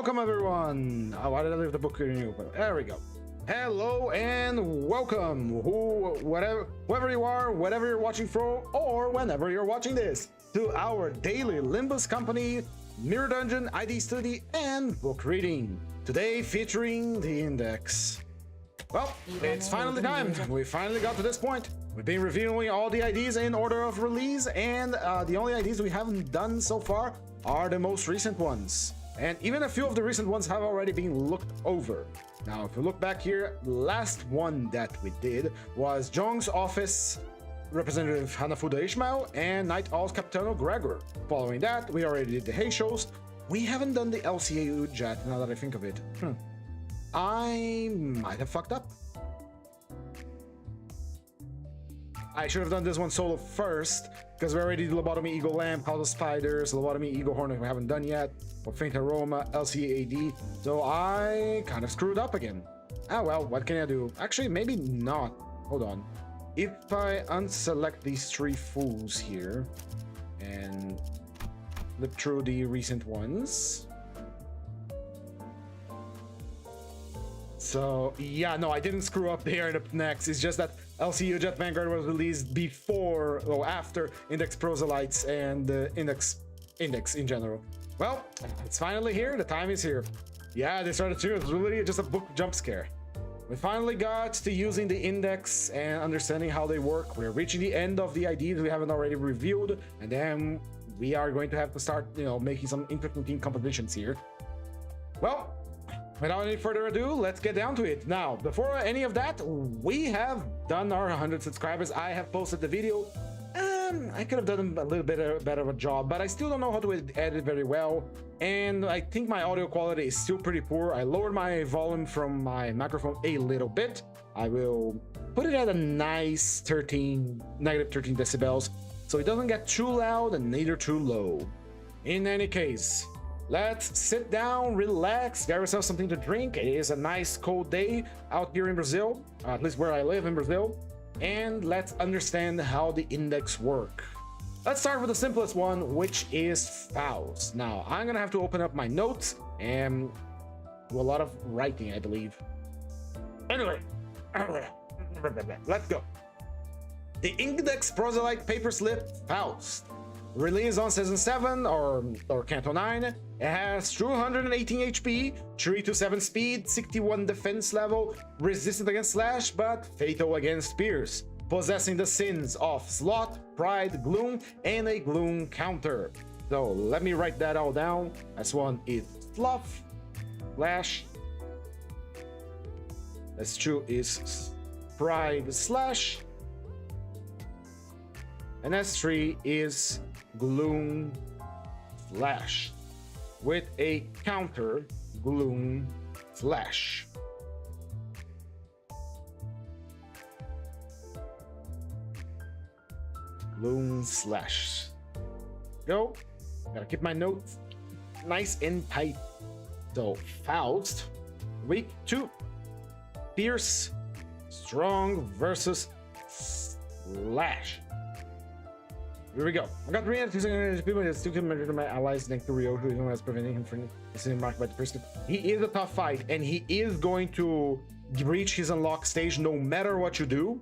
Welcome everyone. Oh, why did I leave the book in you? There we go. Hello and welcome, whoever you are, whatever you're watching from, or whenever you're watching this, to our daily Limbus Company Mirror Dungeon ID study and book reading. Today featuring the Index. Well, it's finally time. We finally got to this point. We've been reviewing all the IDs in order of release, and the only IDs we haven't done so far are the most recent ones. And even a few of the recent ones have already been looked over. Now, if you look back here, the last one that we did was Jong's Office Representative Hanafuda Ishmael and Night Owl's Capitano Gregor. Following that, we already did the Hay shows. We haven't done the LCAU yet, now that I think of it. I might have fucked up. I should have done this one solo first, because we already did Lobotomy Eagle Lamp, House of Spiders, Lobotomy Eagle Hornet we haven't done yet, or Faint Aroma, LCAD, so I kind of screwed up again. Ah well, what can I do? Actually, maybe not. Hold on. If I unselect these three fools here, and flip through the recent ones. So, yeah, no, I didn't screw up there in the next. It's just that LCU Jet Vanguard was released before or after Index Proselytes and Index in general. Well, it's finally here. The time is here. Yeah, they started too. It was really just a book jump scare. We finally got to using the Index and understanding how they work. We're reaching the end of the IDs we haven't already reviewed, and then we are going to have to start, making some interesting team compositions here. Well, without any further ado, let's get down to it. Now, before any of that, we have done our 100 subscribers. I have posted the video. I could have done a little bit better of a job, but I still don't know how to edit very well. And I think my audio quality is still pretty poor. I lowered my volume from my microphone a little bit. I will put it at a nice negative 13 decibels, so it doesn't get too loud and neither too low. In any case, let's sit down, relax, get ourselves something to drink. It is a nice cold day out here in Brazil, at least where I live in Brazil. And let's understand how the Index work. Let's start with the simplest one, which is Faust. Now, I'm gonna have to open up my notes and do a lot of writing, I believe. Anyway, let's go. The Index Proselyte Paper Slip Faust. Released on Season 7 or Canto 9. It has 218 HP, 3 to 7 speed, 61 defense level, resistant against slash, but fatal against pierce. Possessing the sins of Sloth, Pride, Gloom, and a Gloom counter. So let me write that all down. This one is Sloth, Slash. S2 is Pride, Slash. And S3 is Gloom Slash with a counter Gloom Slash. Gloom Slash. Go. Gotta keep my notes nice and tight. So Faust, weak 2, Fierce, Strong versus Slash. Here we go. I got 300 people that still can measure my allies next to Rio, who is preventing him from getting marked by the person. He is a tough fight, and he is going to reach his unlock stage no matter what you do.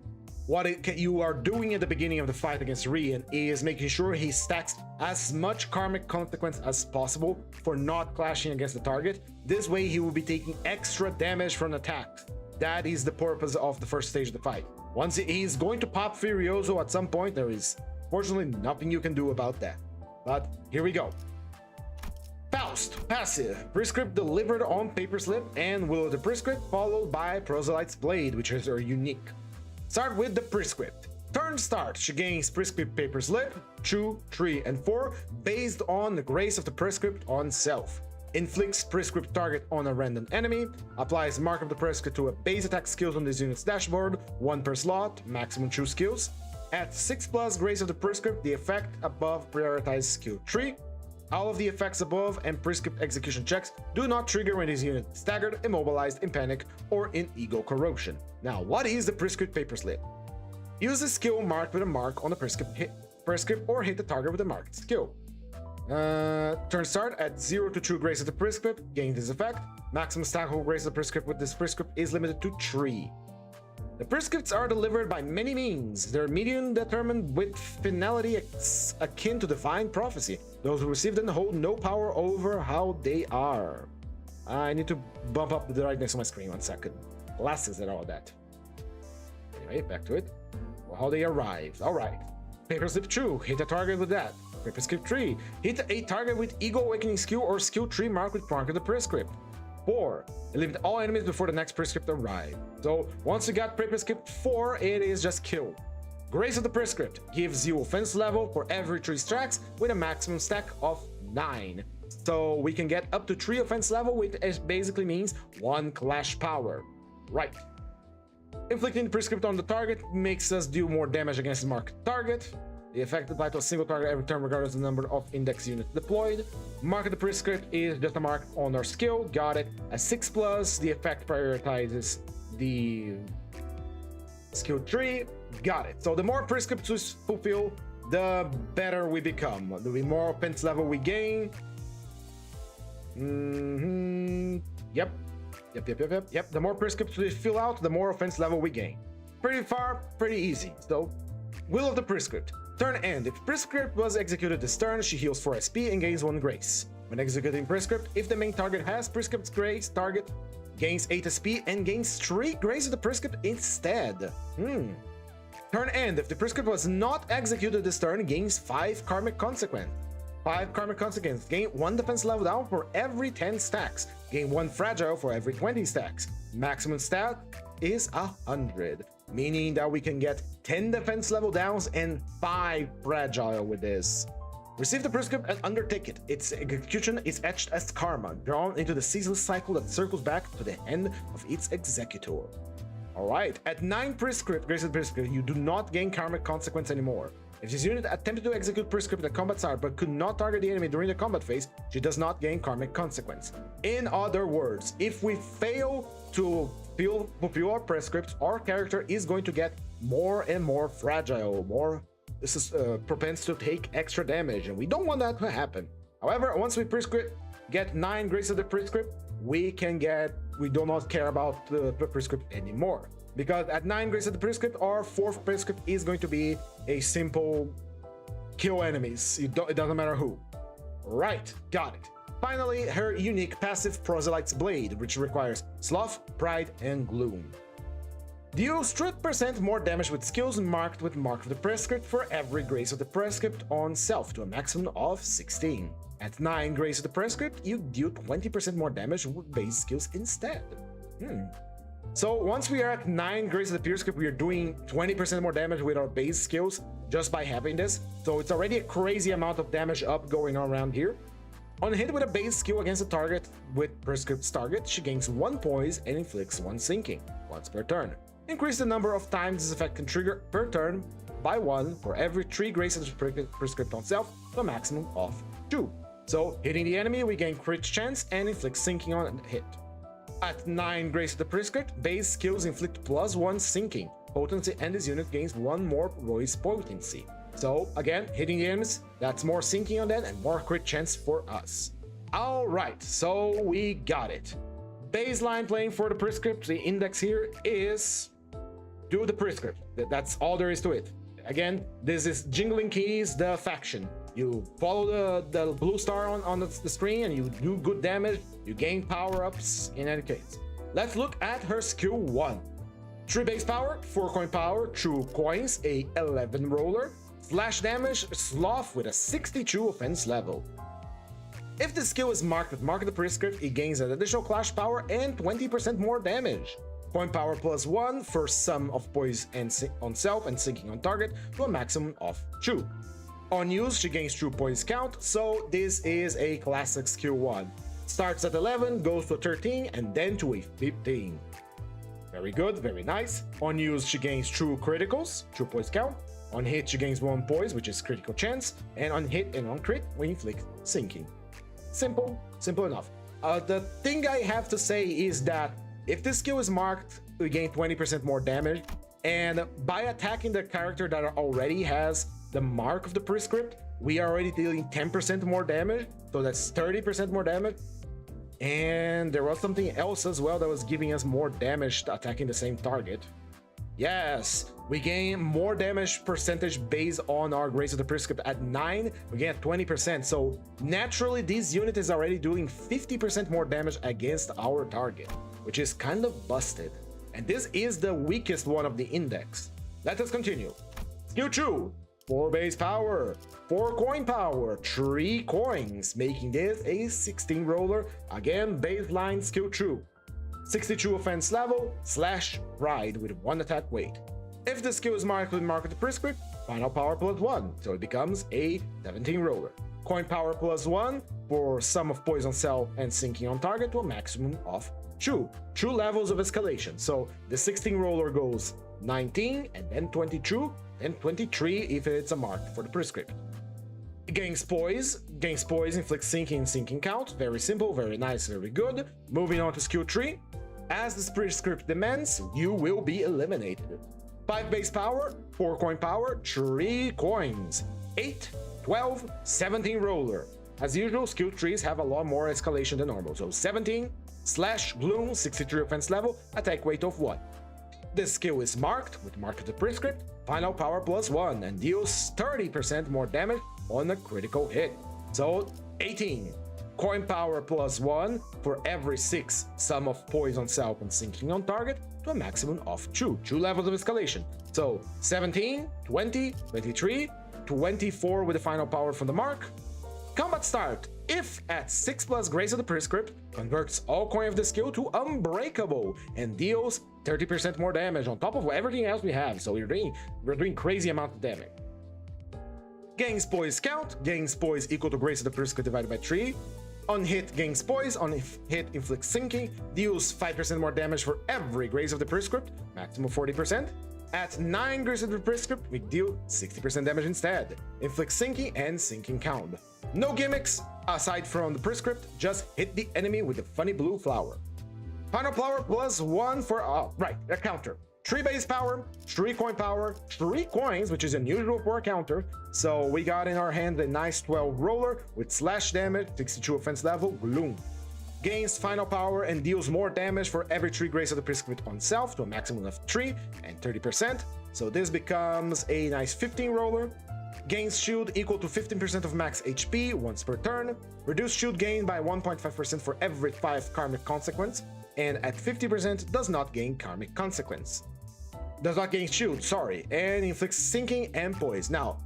You are doing at the beginning of the fight against Rian is making sure he stacks as much karmic consequence as possible for not clashing against the target. This way, he will be taking extra damage from attacks. That is the purpose of the first stage of the fight. Once he's going to pop Furioso at some point, there is fortunately nothing you can do about that. But here we go. Faust, passive. Prescript delivered on paper slip and Will of the Prescript followed by Proselyte's Blade, which is unique. Start with the Prescript. Turn start. She gains Prescript paper slip 2, 3, and 4 based on the grace of the Prescript on self. Inflicts Prescript target on a random enemy. Applies Mark of the Prescript to a base attack skills on this unit's dashboard. 1 per slot. Maximum 2 skills. At 6+ Grace of the Prescript, the effect above prioritizes skill 3. All of the effects above and Prescript execution checks do not trigger when this unit is staggered, immobilized, in panic, or in ego corrosion. Now, what is the Prescript paper slip? Use a skill marked with a mark on the Prescript or hit the target with a marked skill. Turn start at 0 to 2 grace of the prescript, gain this effect. Maximum stack of grace of the prescript with this prescript is limited to 3. The prescripts are delivered by many means. Their medium determined with finality akin to divine prophecy. Those who receive them hold no power over how they are. I need to bump up the brightness on my screen 1 second. Glasses and all that. Anyway, back to it. Well, how they arrived. Alright. Paper slip 2. Hit a target with that. Paper skip 3. Hit a target with Ego Awakening skill or skill 3 marked with mark of the prescript. 4. Eliminate all enemies before the next prescript arrive. So once you got paper skip 4, it is just kill. Grace of the prescript gives you offense level for every 3 stacks with a maximum stack of 9. So we can get up to 3 offense level, which basically means 1 clash power. Right. Inflicting the prescript on the target makes us do more damage against the marked target. The effect applied to a single target every turn regardless of the number of index units deployed. Mark of the prescript is just a mark on our skill. Got it. A 6+, the effect prioritizes the skill 3. Got it. So the more prescripts we fulfill, the better we become. The more offense level we gain. Yep. The more prescripts we fill out, the more offense level we gain. Pretty far, pretty easy. So, Will of the Prescript. Turn end. If Prescript was executed this turn, she heals 4 SP and gains 1 grace. When executing Prescript, if the main target has Prescript's grace, target gains 8 SP and gains 3 grace of the Prescript instead. Turn end. If the Prescript was not executed this turn, gains 5 Karmic Consequence. 5 Karmic Consequence. Gain 1 defense level down for every 10 stacks. Gain 1 fragile for every 20 stacks. Maximum stat is 100, meaning that we can get 10 defense level downs and 5 fragile with this. Receive the prescript and undertake it. Its execution is etched as karma, drawn into the ceaseless cycle that circles back to the hand of its executor. Alright, at 9 prescript, grace of prescript, you do not gain Karmic Consequence anymore. If this unit attempted to execute prescript at combat start but could not target the enemy during the combat phase, she does not gain Karmic Consequence. In other words, if we fail to fulfill our prescripts, our character is going to get more and more fragile, more propense to take extra damage, and we don't want that to happen. However, once we get 9 grace of the prescript, we do not care about the prescript anymore. Because at 9 grace of the prescript, our 4th prescript is going to be a simple kill enemies. It doesn't matter who. Right, got it. Finally, her unique passive Proselyte's Blade, which requires Sloth, Pride, and Gloom. Deals 3% more damage with skills marked with Mark of the Prescript for every grace of the prescript on self to a maximum of 16. At 9 grace of the prescript, you deal 20% more damage with base skills instead. So once we are at 9 grace of the prescript, we are doing 20% more damage with our base skills just by having this. So it's already a crazy amount of damage up going on around here. On hit with a base skill against a target with prescript's target, she gains 1 poise and inflicts 1 sinking, once per turn. Increase the number of times this effect can trigger per turn by 1 for every 3 grace of the prescript on self to a maximum of 2. So hitting the enemy, we gain crit chance and inflict sinking on hit. At 9 grace of the prescript, base skills inflict +1 sinking potency, and this unit gains 1 more voice potency. So again, hitting the enemies, that's more sinking on that and more crit chance for us. Alright, so we got it. Baseline playing for the prescript, the index here is do the prescript. That's all there is to it. Again, this is Jingling Keys, the faction. You follow the blue star on the screen and you do good damage, you gain power-ups in any case. Let's look at her skill 1. 3 base power, 4 coin power, 2 coins, a 11 roller, slash damage, sloth with a 62 offense level. If the skill is marked with Mark of the Prescript, it gains an additional clash power and 20% more damage. Coin power +1 for sum of poise on self and sinking on target to a maximum of 2. On use, she gains 2 poise count, so this is a classic skill 1. Starts at 11, goes to 13, and then to a 15. Very good, very nice. On use, she gains 2 criticals, 2 poise count. On hit, she gains 1 poise, which is critical chance. And on hit and on crit, we inflict sinking. Simple enough. The thing I have to say is that if this skill is marked, we gain 20% more damage. And by attacking the character that already has the Mark of the Prescript, we are already dealing 10% more damage, so that's 30% more damage. And there was something else as well that was giving us more damage attacking the same target. Yes, we gain more damage percentage based on our Grace of the Prescript. At 9, we gain 20%. So naturally, this unit is already doing 50% more damage against our target, which is kind of busted. And this is the weakest one of the index. Let us continue. Skill 2, 4 base power, 4 coin power, 3 coins, making this a 16 roller. Again, baseline skill 2. 62 offense level, slash ride with 1 attack weight. If the skill is marked with Mark of the Prescript, final power +1, so it becomes a 17 roller. Coin power +1 for sum of poison cell and sinking on target to a maximum of 2. 2 levels of escalation, so the 16 roller goes 19 and then 22 and 23 if it's a mark for the Prescript. Gains poise, inflicts sinking and sinking count. Very simple, very nice, very good. Moving on to skill 3. As the Prescript demands, you will be eliminated. 5 base power, 4 coin power, 3 coins. 8, 12, 17 roller. As usual, skill 3s have a lot more escalation than normal. So 17, slash gloom, 63 offense level, attack weight of 1. This skill is marked with Mark of the Prescript, final power +1, and deals 30% more damage on a critical hit. So 18. Coin power +1 for every 6 sum of poison self and sinking on target to a maximum of 2. 2 levels of escalation. So 17, 20, 23, 24 with the final power from the mark. Combat start. If at 6+ Grace of the Prescript, converts all coin of the skill to Unbreakable and deals 30% more damage on top of everything else we have. So we're doing crazy amount of damage. Gains poise count. Gains poise equal to Grace of the Prescript divided by 3. On hit, gains poise. On hit, inflicts sinking. Deals 5% more damage for every Grace of the Prescript, maximum 40%. At 9 Grace of the Prescript, we deal 60% damage instead. Inflict sinking and sinking count. No gimmicks aside from the Prescript, just hit the enemy with the funny blue flower. Final power +1 for, a counter. 3 base power, 3 coin power, 3 coins, which is unusual for a counter. So we got in our hand a nice 12 roller with slash damage, 62 offense level, gloom. Gains final power and deals more damage for every 3 Grace of the Prescript on self to a maximum of 3 and 30%. So this becomes a nice 15 roller. Gains shield equal to 15% of max HP once per turn. Reduce shield gain by 1.5% for every 5 karmic consequence. And at 50% does not gain karmic consequence. Does not gain shield, sorry. And inflicts sinking and poise. Now,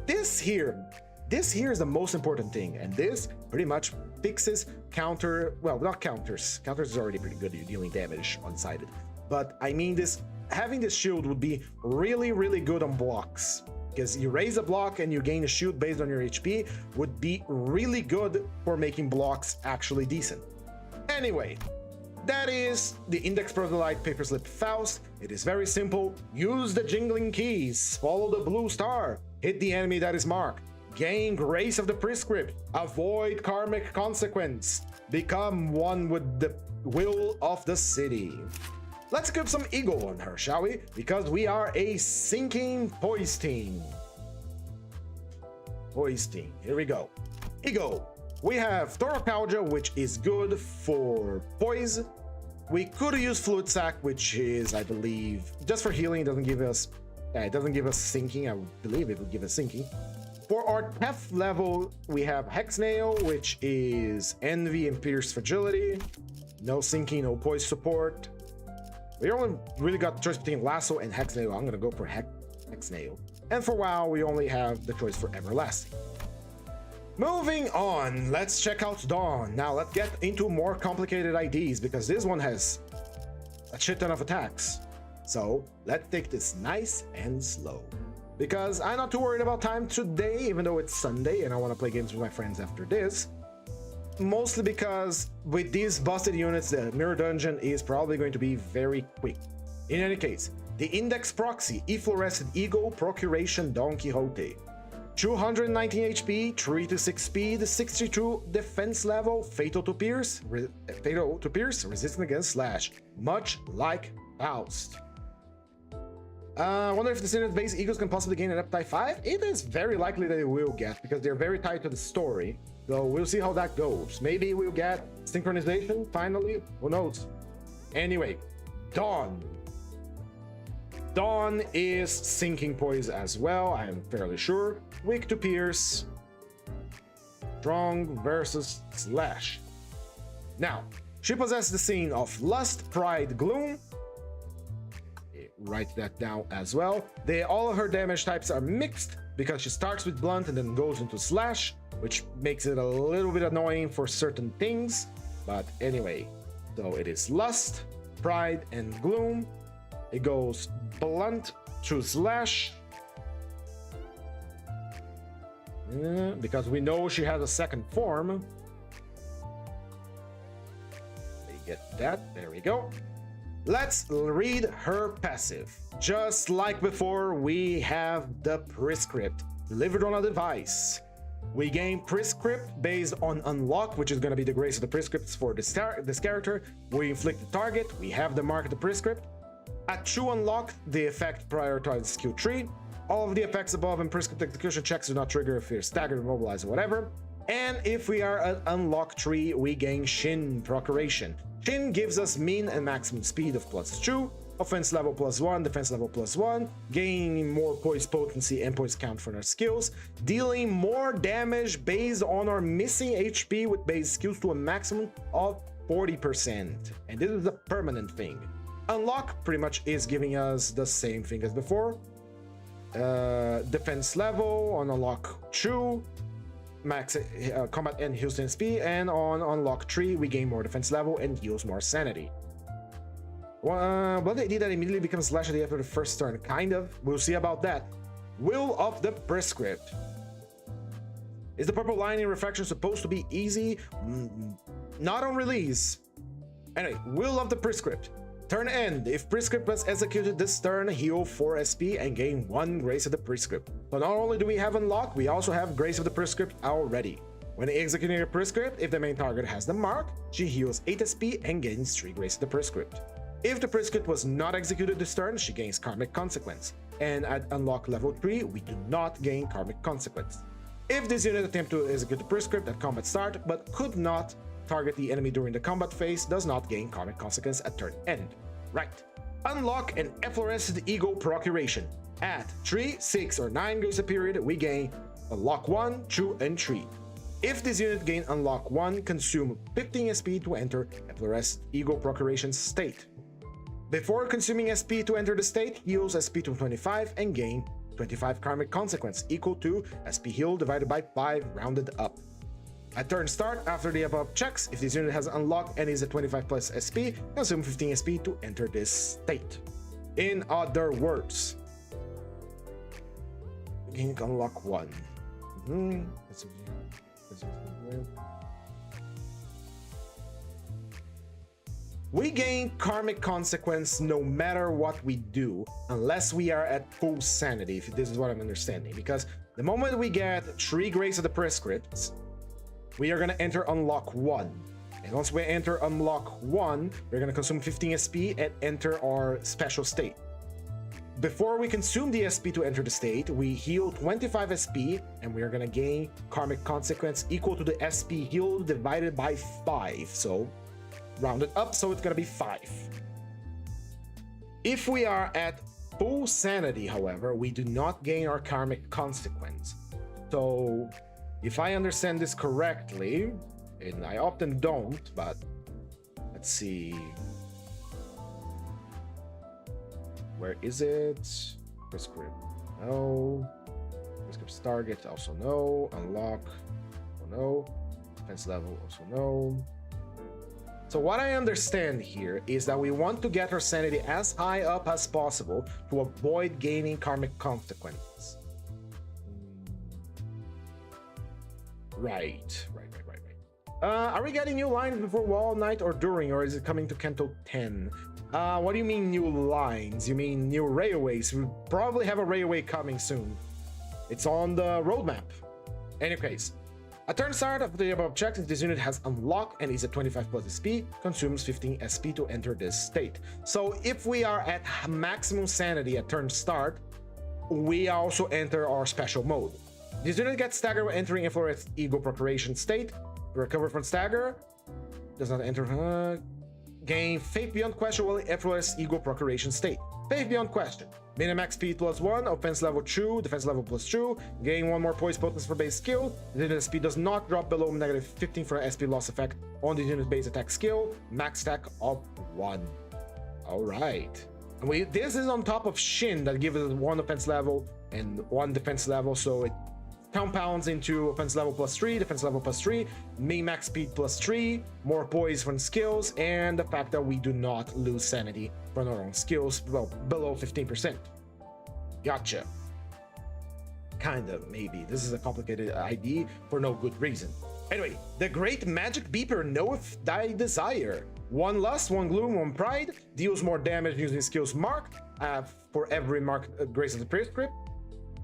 this here is the most important thing. And this pretty much fixes counter, well, not counters. Counters is already pretty good at dealing damage one-sided. But I mean this, having this shield would be really, really good on blocks. Because you raise a block and you gain a shield based on your HP would be really good for making blocks actually decent. Anyway, that is the Index Proselyte Paperslip Faust. It is very simple. Use the jingling keys, follow the blue star, hit the enemy that is marked, gain Grace of the Prescript, avoid karmic consequence, become one with the will of the city. Let's give some ego on her, shall we? Because we are a sinking poise team. Poise team, here we go. Ego. We have Thorocalgia, which is good for poise. We could use Fluid Sac, which is, I believe, just for healing. It doesn't give us sinking. I believe it would give us sinking. For our Tef level, we have Hexnail, which is Envy and Pierce Fragility. No sinking, no poise support. We only really got the choice between Lasso and Hexnail. I'm gonna go for Hexnail. And for WoW, we only have the choice for Everlasting. Moving on, let's check out Dawn. Now let's get into more complicated IDs because this one has a shit ton of attacks. So let's take this nice and slow. Because I'm not too worried about time today, even though it's Sunday and I want to play games with my friends after this. Mostly because with these busted units, the Mirror Dungeon is probably going to be very quick. In any case, the Index Proxy, Efflorescent Eagle, Procuration Don Quixote. 219 HP, 3 to 6 speed, 62 defense level, fatal to pierce, resistant against slash, much like Faust. I wonder if the Synod base eagles can possibly gain an appetite 5. It is very likely that it will get, because they're very tied to the story. So we'll see how that goes. Maybe we'll get synchronization finally. Who knows? Anyway, Dawn. Dawn is sinking poise as well, I am fairly sure. Weak to pierce. Strong versus slash. Now, she possesses the scene of lust, pride, gloom. Write that down as well. All of her damage types are mixed because she starts with blunt and then goes into slash, which makes it a little bit annoying for certain things. But anyway, so it is lust, pride, and gloom. It goes blunt to slash. Because we know she has a second form. We get that. There we go. Let's read her passive. Just like before, we have the prescript delivered on a device. We gain prescript based on unlock, which is going to be the grace of the prescripts for this character. We inflict the target. We have the mark of the prescript. At true unlock, the effect prioritizes skill tree. All of the effects above in prescript execution checks do not trigger if you're staggered, immobilized, or whatever. And if we are at unlock tree, we gain Shin Procuration. Shin gives us mean and maximum speed of +2, offense level +1, defense level +1, gaining more poise potency and poise count for our skills, dealing more damage based on our missing HP with base skills to a maximum of 40%. And this is a permanent thing. Unlock pretty much is giving us the same thing as before. Defense level on unlock 2, max combat and heals SP, and on unlock 3 we gain more defense level and heals more sanity. But the idea that immediately becomes slash at the end of the first turn, kind of. We'll see about that. Will of the prescript. Is the purple line in refraction supposed to be easy? Not on release. Anyway, will of the prescript. Turn end. If prescript was executed this turn, heal 4 SP and gain 1 grace of the prescript. So not only do we have unlock, we also have grace of the prescript already. When executing a prescript, if the main target has the mark, she heals 8 SP and gains 3 grace of the prescript. If the prescript was not executed this turn, she gains karmic consequence. And at unlock level 3, we do not gain karmic consequence. If this unit attempts to execute the prescript at combat start, but could not target the enemy during the combat phase, does not gain karmic consequence at turn end. Right. Unlock an efflorescent ego procuration. At 3, 6, or 9 grace period, we gain unlock 1, 2, and 3. If this unit gain unlock 1, consume 15 SP to enter efflorescent ego procuration state. Before consuming SP to enter the state, heals SP to 25 and gain 25 karmic consequence, equal to SP heal divided by 5 rounded up. At turn start, after the above checks, if this unit has unlocked and is at 25 plus SP, consume 15 SP to enter this state. In other words, we can unlock 1. We gain karmic consequence no matter what we do, unless we are at full sanity, if this is what I'm understanding. Because the moment we get 3 grace of the prescripts, we are going to enter unlock 1. And once we enter unlock 1, we're going to consume 15 SP and enter our special state. Before we consume the SP to enter the state, we heal 25 SP and we are going to gain karmic consequence equal to the SP heal divided by 5. So rounded up, so it's going to be 5. If we are at full sanity, however, we do not gain our karmic consequence. So if I understand this correctly, and I often don't, but let's see. Where is it? Prescript. No. Prescript target, also no. Unlock. Also no. Defense level, also no. So what I understand here is that we want to get our sanity as high up as possible to avoid gaining karmic consequences. Right. Are we getting new lines before Wall Night or during, or is it coming to Kanto 10? What do you mean new lines? You mean new railways? We probably have a railway coming soon. It's on the roadmap. Any case, At turn start of the above objective, this unit has unlocked and is at 25 plus SP, consumes 15 SP to enter this state. So if we are at maximum sanity at turn start, we also enter our special mode. This unit gets staggered when entering Inflorescence Ego Procreation state. Recover from stagger. Does not enter. Gain Faith Beyond Question while in Inflorescence Ego Procreation state. Faith Beyond Question. Minimax speed +1, offense level 2, defense level +2. Gain 1 more poise potency for base skill. The unit speed does not drop below -15 for an SP loss effect on the unit base attack skill. Max stack of 1. Alright. And this is on top of Shin that gives us 1 offense level and 1 defense level, so it compounds into offense level +3, defense level +3, min-max speed +3, more poise from skills, and the fact that we do not lose sanity from our own skills below 15%. Gotcha. Kinda, maybe. This is a complicated ID for no good reason. Anyway, the Great Magic Beeper knoweth thy desire. 1 Lust, 1 Gloom, 1 Pride, deals more damage using skills marked for every marked Grace of the Prescript.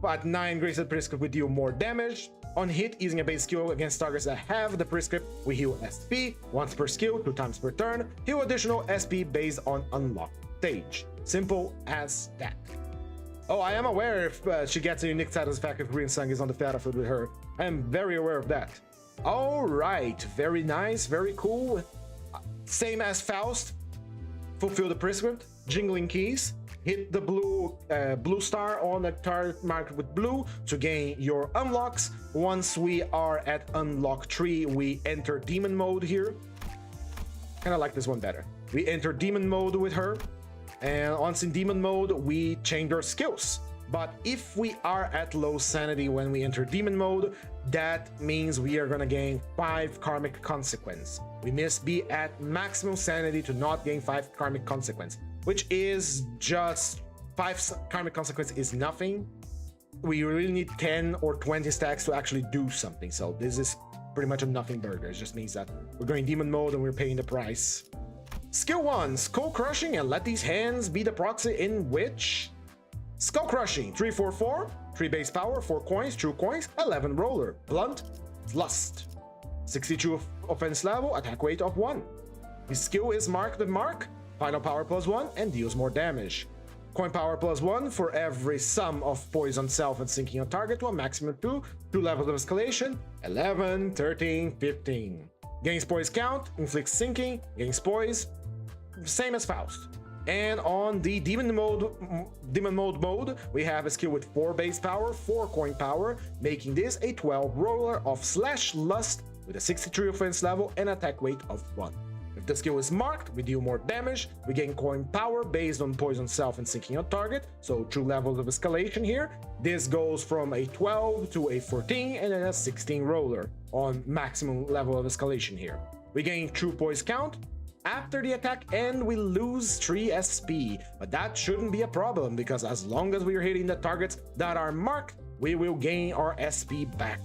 At 9 Grace of the Prescript, we deal more damage. On hit, using a base skill against targets that have the Prescript, we heal SP once per skill, 2 times per turn. Heal additional SP based on unlocked stage. Simple as that. Oh, I am aware if she gets a unique satisfaction if Green Sun is on the battlefield with her. I am very aware of that. Alright, very nice, very cool. Same as Faust. Fulfill the Prescript, jingling keys. Hit the blue star on the target marked with blue to gain your unlocks. Once we are at unlock 3, we enter demon mode here. Kinda like this one better. We enter demon mode with her, and once in demon mode, we change our skills. But if we are at low sanity when we enter demon mode, that means we are gonna gain 5 karmic consequence. We must be at maximum sanity to not gain 5 karmic consequence, which is just 5 karmic consequence is nothing. We really need 10 or 20 stacks to actually do something. So this is pretty much a nothing burger. It just means that we're going demon mode and we're paying the price. Skill 1, Skull Crushing, and let these hands be the proxy in which Skull Crushing, 3/4/4, 3 base power, 4 coins, 2 coins, 11 roller, blunt, lust, 62 offense level, attack weight of 1. His skill is marked with mark, final power +1, and deals more damage. Coin power +1 for every sum of poison self and sinking on target to a maximum of 2 levels of escalation, 11, 13, 15. Gains poise count, inflicts sinking, gains poise, same as Faust. And on the demon mode, we have a skill with 4 base power, 4 coin power, making this a 12 roller of slash lust with a 63 offense level and attack weight of 1. If the skill is marked, we deal more damage, we gain coin power based on poison self and sinking on target, so 2 levels of escalation here. This goes from a 12 to a 14 and then a 16 roller on maximum level of escalation here. We gain true poise count. After the attack end, we lose 3 SP, but that shouldn't be a problem because as long as we are hitting the targets that are marked, we will gain our SP back.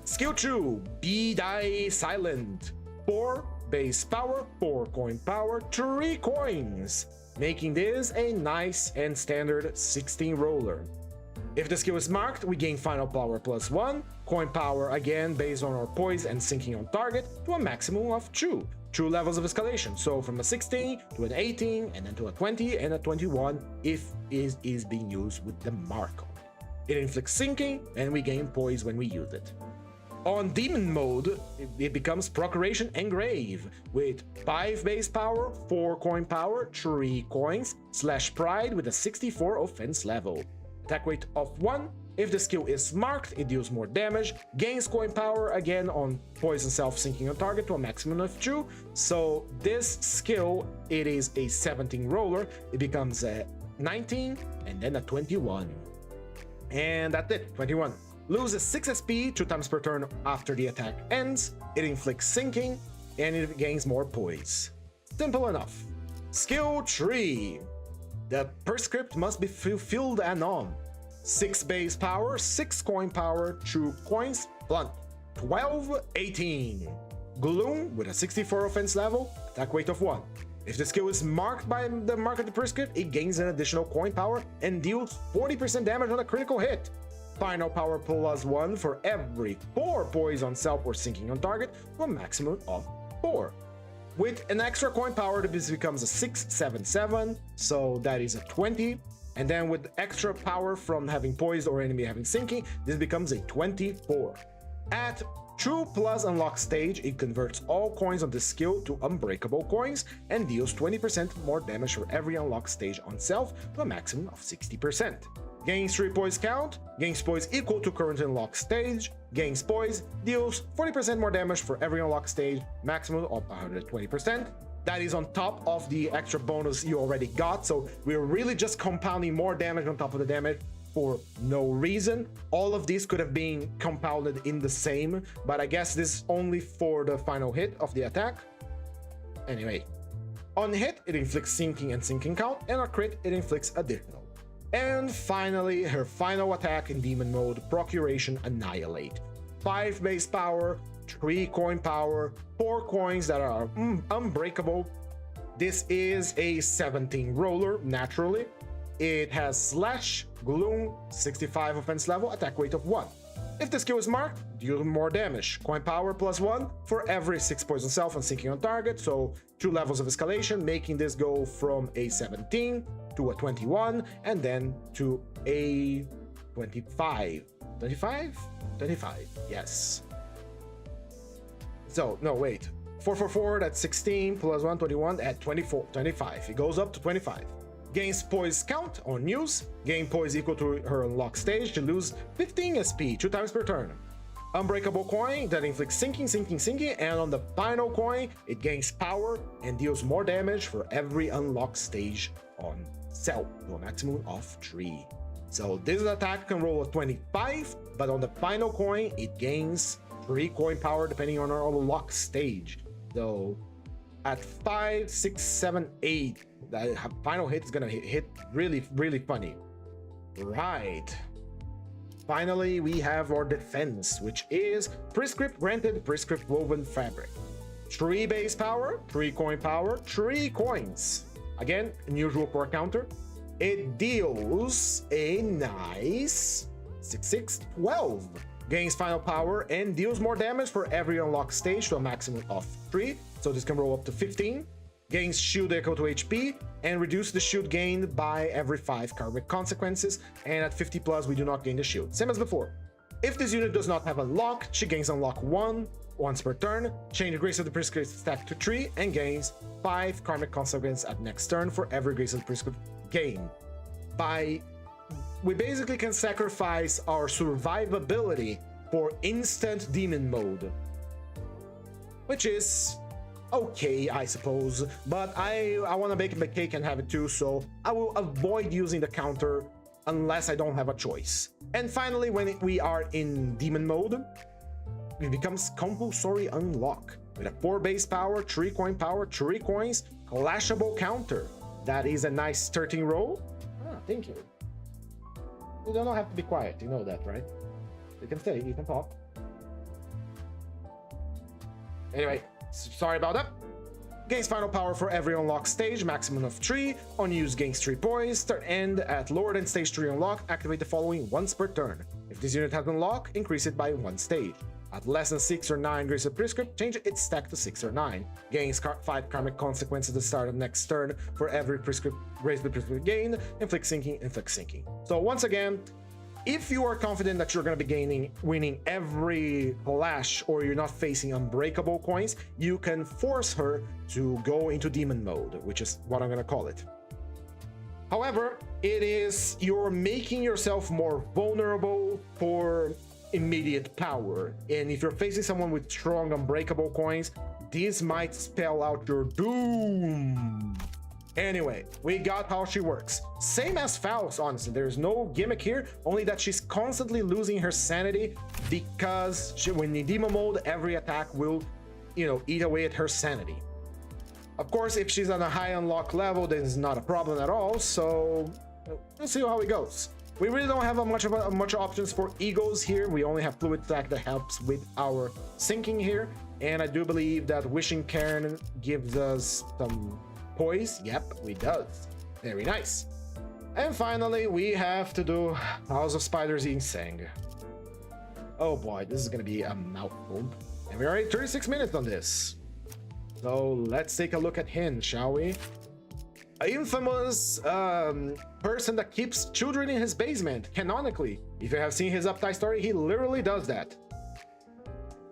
Skill 2, Be Thy Silent. 4 base power, 4 coin power, 3 coins, making this a nice and standard 16 roller. If the skill is marked, we gain final power +1, coin power again based on our poise and sinking on target to a maximum of 2 levels of escalation, so from a 16 to an 18 and then to a 20 and a 21 if it is being used with the mark on it. It inflicts sinking and we gain poise when we use it. On demon mode, it becomes Procuration Engrave with 5 base power, 4 coin power, 3 coins, slash pride with a 64 offense level. Attack weight of 1. If the skill is marked, it deals more damage, gains coin power again on poison self sinking on target to a maximum of 2. So this skill, it is a 17 roller, it becomes a 19 and then a 21. And that's it, 21. Loses 6 SP 2 times per turn after the attack ends, it inflicts sinking, and it gains more poise. Simple enough. Skill 3. The prescript must be fulfilled anon. 6 base power, 6 coin power, 2 coins, blunt, 12, 18. Gloom with a 64 offense level, attack weight of 1. If the skill is marked by the mark of the prescript, it gains an additional coin power and deals 40% damage on a critical hit. final power +1 for every 4 poise on self or sinking on target to a maximum of 4. With an extra coin power, this becomes a 6/7/7, so that is a 20. And then with extra power from having poised or enemy having sinking, this becomes a 24. At True Plus Unlock stage, it converts all coins on this skill to unbreakable coins and deals 20% more damage for every unlock stage on self to a maximum of 60%. Gains 3 poise count, gains poise equal to current unlock stage, gains poise, deals 40% more damage for every unlock stage, maximum of 120%. That is on top of the extra bonus you already got, so we're really just compounding more damage on top of the damage for no reason. All of these could have been compounded in the same, but I guess this is only for the final hit of the attack. Anyway, on hit, it inflicts sinking and sinking count, and on crit, it inflicts additional. And finally, her final attack in demon mode, Procuration Annihilate. 5 base power, 3 coin power, 4 coins that are unbreakable. This is a 17 roller, naturally. It has Slash, Gloom, 65 offense level, attack weight of 1. If the skill is marked, deal more damage. Coin power +1 for every 6 poison self and sinking on target, so 2 levels of escalation, making this go from a 17 to a 21, and then to a 25. 25? 25, yes. So, no, wait. 444, that's 16, +1, 21, at 24, 25. It goes up to 25. Gains poise count on use. Gain poise equal to her unlock stage to lose 15 SP 2 times per turn. Unbreakable coin that inflicts sinking, sinking, sinking, and on the final coin, it gains power and deals more damage for every unlock stage on self to a maximum of 3. So this attack can roll a 25, but on the final coin, it gains 3 coin power depending on our unlock stage. So at 5, 6, 7, 8, that final hit is gonna hit really, really funny. Right. Finally, we have our defense, which is Prescript Granted Prescript Woven Fabric. 3 base power, 3 coin power, 3 coins. Again, unusual core counter. It deals a nice 6, 12. Gains final power and deals more damage for every unlock stage to a maximum of 3. So this can roll up to 15. Gains shield equal to HP and reduce the shield gained by every 5 karmic consequences. And at 50 plus, we do not gain the shield. Same as before. If this unit does not have unlock, she gains unlock 1 once per turn. Change the Grace of the Prescript stack to 3 and gains 5 karmic consequences at next turn for every Grace of the Prescript gain. We basically can sacrifice our survivability for instant demon mode, which is okay, I suppose, but I want to make a cake and have it too, so I will avoid using the counter unless I don't have a choice. And finally, when we are in demon mode, it becomes compulsory unlock with a 4 base power, 3 coin power, 3 coins, clashable counter. That is a nice 13 roll. Ah, thank you. You don't have to be quiet, you know that, right? You can stay, you can talk. Anyway, sorry about that. Gains final power for every unlock stage, maximum of 3. On use, gains 3 poise. Turn end at lower than stage 3 unlock, activate the following once per turn. If this unit has unlock, increase it by 1 stage. At less than 6 or 9 Grace of Prescript, change its stack to 6 or 9. Gains 5 karmic consequences at the start of next turn for every Grace of Prescript gain. Inflict sinking, inflict sinking. So once again, if you are confident that you're going to be winning every clash, or you're not facing unbreakable coins, you can force her to go into demon mode, which is what I'm going to call it. However, you're making yourself more vulnerable for immediate power, and if you're facing someone with strong unbreakable coins, this might spell out your doom. Anyway, we got how she works. Same as Faust, honestly. There's no gimmick here, only that she's constantly losing her sanity because when in demon mode, every attack will, eat away at her sanity. Of course, if she's on a high unlock level, this is not a problem at all, so we'll see how it goes. We really don't have much options for egos here. We only have fluid stack that helps with our sinking here, and I do believe that Wishing Cairn gives us some poise. Yep, it does. Very nice. And finally, we have to do House of Spiders Insang. Oh boy, this is gonna be a mouthful. And we're already 36 minutes on this. So let's take a look at him, shall we? An infamous person that keeps children in his basement, canonically. If you have seen his Update story, he literally does that.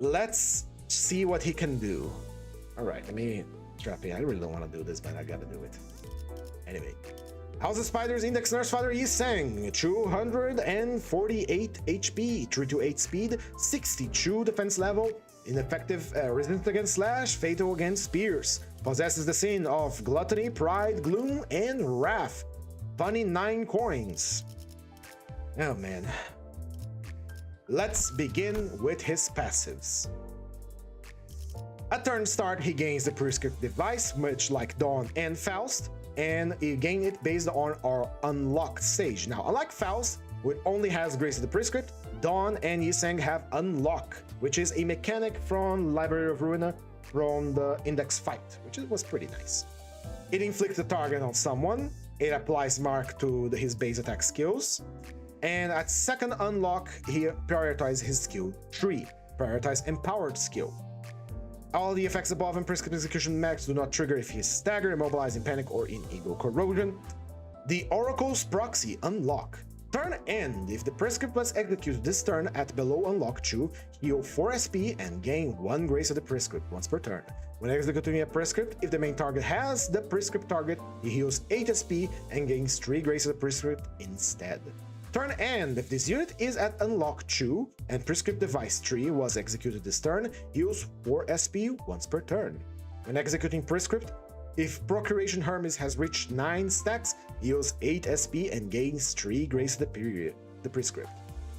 Let's see what he can do. Alright, let me strap in. I really don't want to do this, but I gotta do it. Anyway. House of Spiders Index Nurse Father Yiseng, 248 HP, 3 to 8 speed, 62 defense level, ineffective resistance against slash, fatal against spears. Possesses the sin of gluttony, pride, gloom, and wrath. Funny 9 coins. Oh man. Let's begin with his passives. At turn start, he gains the prescript device, much like Dawn and Faust, and you gain it based on our unlocked stage. Now, unlike Faust, which only has Grace of the Prescript, Dawn and Yiseng have Unlock, which is a mechanic from Library of Ruina from the Index fight, which was pretty nice. It inflicts a target on someone, it applies mark to his base attack skills, and at second unlock, he prioritizes his skill tree, prioritize empowered skill. All the effects above in Prescript Execution Max do not trigger if he is staggered, immobilized, in panic, or in ego corrosion. The Oracle's Proxy Unlock. Turn end. If the Prescript was executed this turn at below Unlock 2, heal 4 SP and gain 1 Grace of the Prescript once per turn. When executing a Prescript, if the main target has the Prescript target, he heals 8 SP and gains 3 Grace of the Prescript instead. Turn end. If this unit is at Unlock 2 and Prescript Device 3 was executed this turn, heals 4 SP once per turn. When executing Prescript, if Procuration Hermes has reached 9 stacks, heals 8 SP and gains 3 Grace of the Prescript.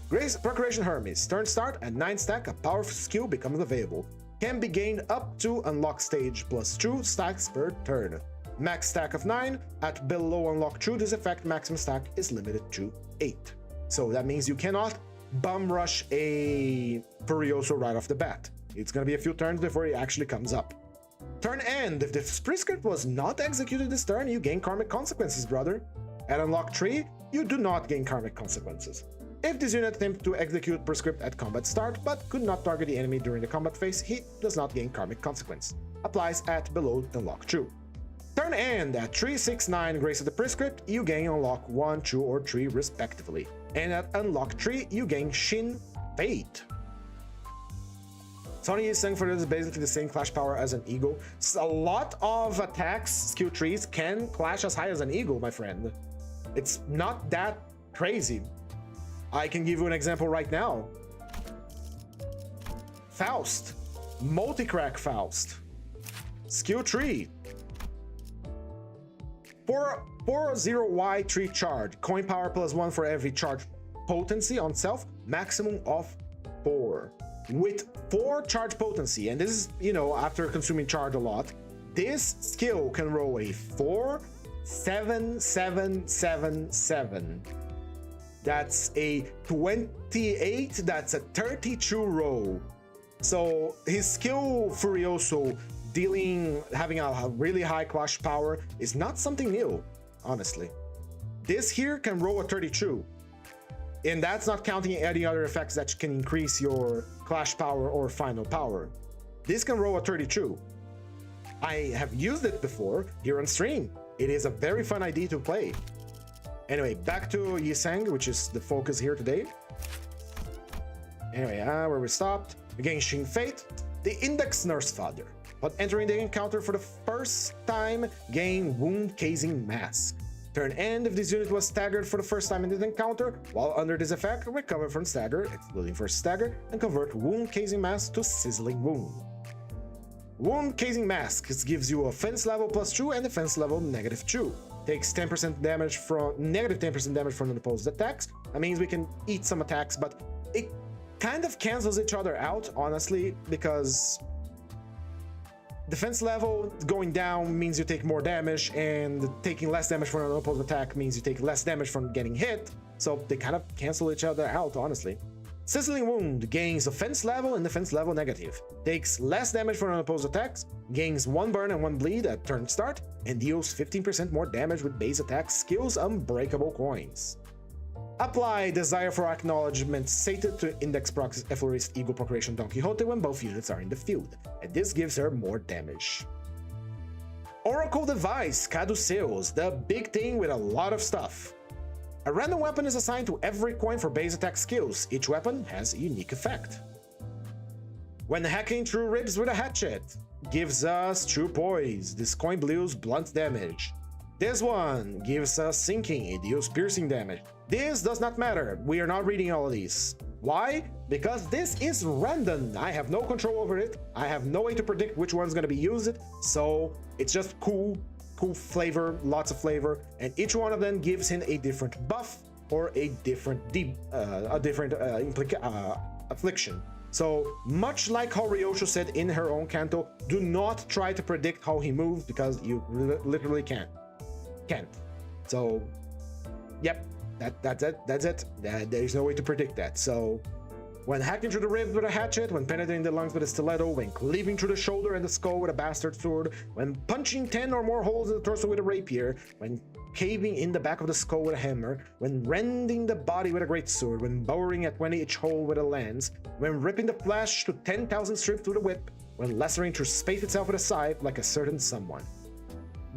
Grace Procuration Hermes. Turn start at 9 stack, a powerful skill becomes available. Can be gained up to Unlock stage plus 2 stacks per turn. Max stack of 9. At below Unlock 2, this effect maximum stack is limited to 8. So that means you cannot bum rush a Furioso right off the bat. It's gonna be a few turns before he actually comes up. Turn end. If the Prescript was not executed this turn, you gain Karmic Consequences, brother. At Unlock 3, you do not gain Karmic Consequences. If this unit attempts to execute Prescript at combat start but could not target the enemy during the combat phase, he does not gain Karmic Consequence. Applies at below Unlock 2. Turn end. At 3, 6, 9 Grace of the Prescript, you gain Unlock 1, 2, or 3 respectively. And at Unlock 3, you gain Shin Fate. Sony Yiseng for this is basically the same clash power as an eagle. A lot of attacks, skill trees, can clash as high as an eagle, my friend. It's not that crazy. I can give you an example right now. Faust. Multi-crack Faust. Skill tree. 4-0Y 3 charge. Coin power plus 1 for every charge potency on self. Maximum of 4. With 4 charge potency, and this is, you know, after consuming charge a lot, this skill can roll a 4, 7, 7, 7, 7. That's a 28, that's a 32 roll. So his skill Furioso having a really high clash power is not something new, honestly. This here can roll a 32. And that's not counting any other effects that can increase your clash power or final power. This can roll a 32. I have used it before here on stream. It is a very fun idea to play. Anyway, back to Yiseng, which is the focus here today. Anyway, where we stopped. Again, Shin Fate, the Index Nurse Father. But entering the encounter for the first time, gain Wound Casing Mask. Turn end. If this unit was staggered for the first time in this encounter, while under this effect, recover from stagger, excluding first stagger, and convert Wound Casing Mask to Sizzling Wound. Wound Casing Mask gives you offense level +2 and defense level -2. Takes 10% damage from -10% damage from the opposed attacks. That means we can eat some attacks, but it kind of cancels each other out, honestly, because defense level going down means you take more damage, and taking less damage from an opposed attack means you take less damage from getting hit. So they kind of cancel each other out, honestly. Sizzling Wound gains offense level and defense level negative, takes less damage from unopposed attacks, gains 1 burn and 1 bleed at turn start, and deals 15% more damage with base attack skills Unbreakable Coins. Apply Desire for Acknowledgement Sated to Index Prox Efflorist Ego Procreation Don Quixote when both units are in the field, and this gives her more damage. Oracle Device Caduceus, the big thing with a lot of stuff. A random weapon is assigned to every coin for base attack skills. Each weapon has a unique effect. When hacking through ribs with a hatchet, gives us True Poise. This coin deals blunt damage. This one gives us Sinking. It deals piercing damage. This does not matter. We are not reading all of these. Why? Because this is random. I have no control over it. I have no way to predict which one's going to be used. So it's just cool flavor, lots of flavor, and each one of them gives him a different buff or a different affliction. So much like how Ryosho said in her own canto, do not try to predict how he moves because you literally can't. So yep, that's it. There's no way to predict that. So when hacking through the ribs with a hatchet, when penetrating the lungs with a stiletto, when cleaving through the shoulder and the skull with a bastard sword, when punching 10 or more holes in the torso with a rapier, when caving in the back of the skull with a hammer, when rending the body with a great sword, when boring a 20-inch hole with a lance, when ripping the flesh to 10,000 strips through the whip, when lacerating through space itself with a scythe like a certain someone.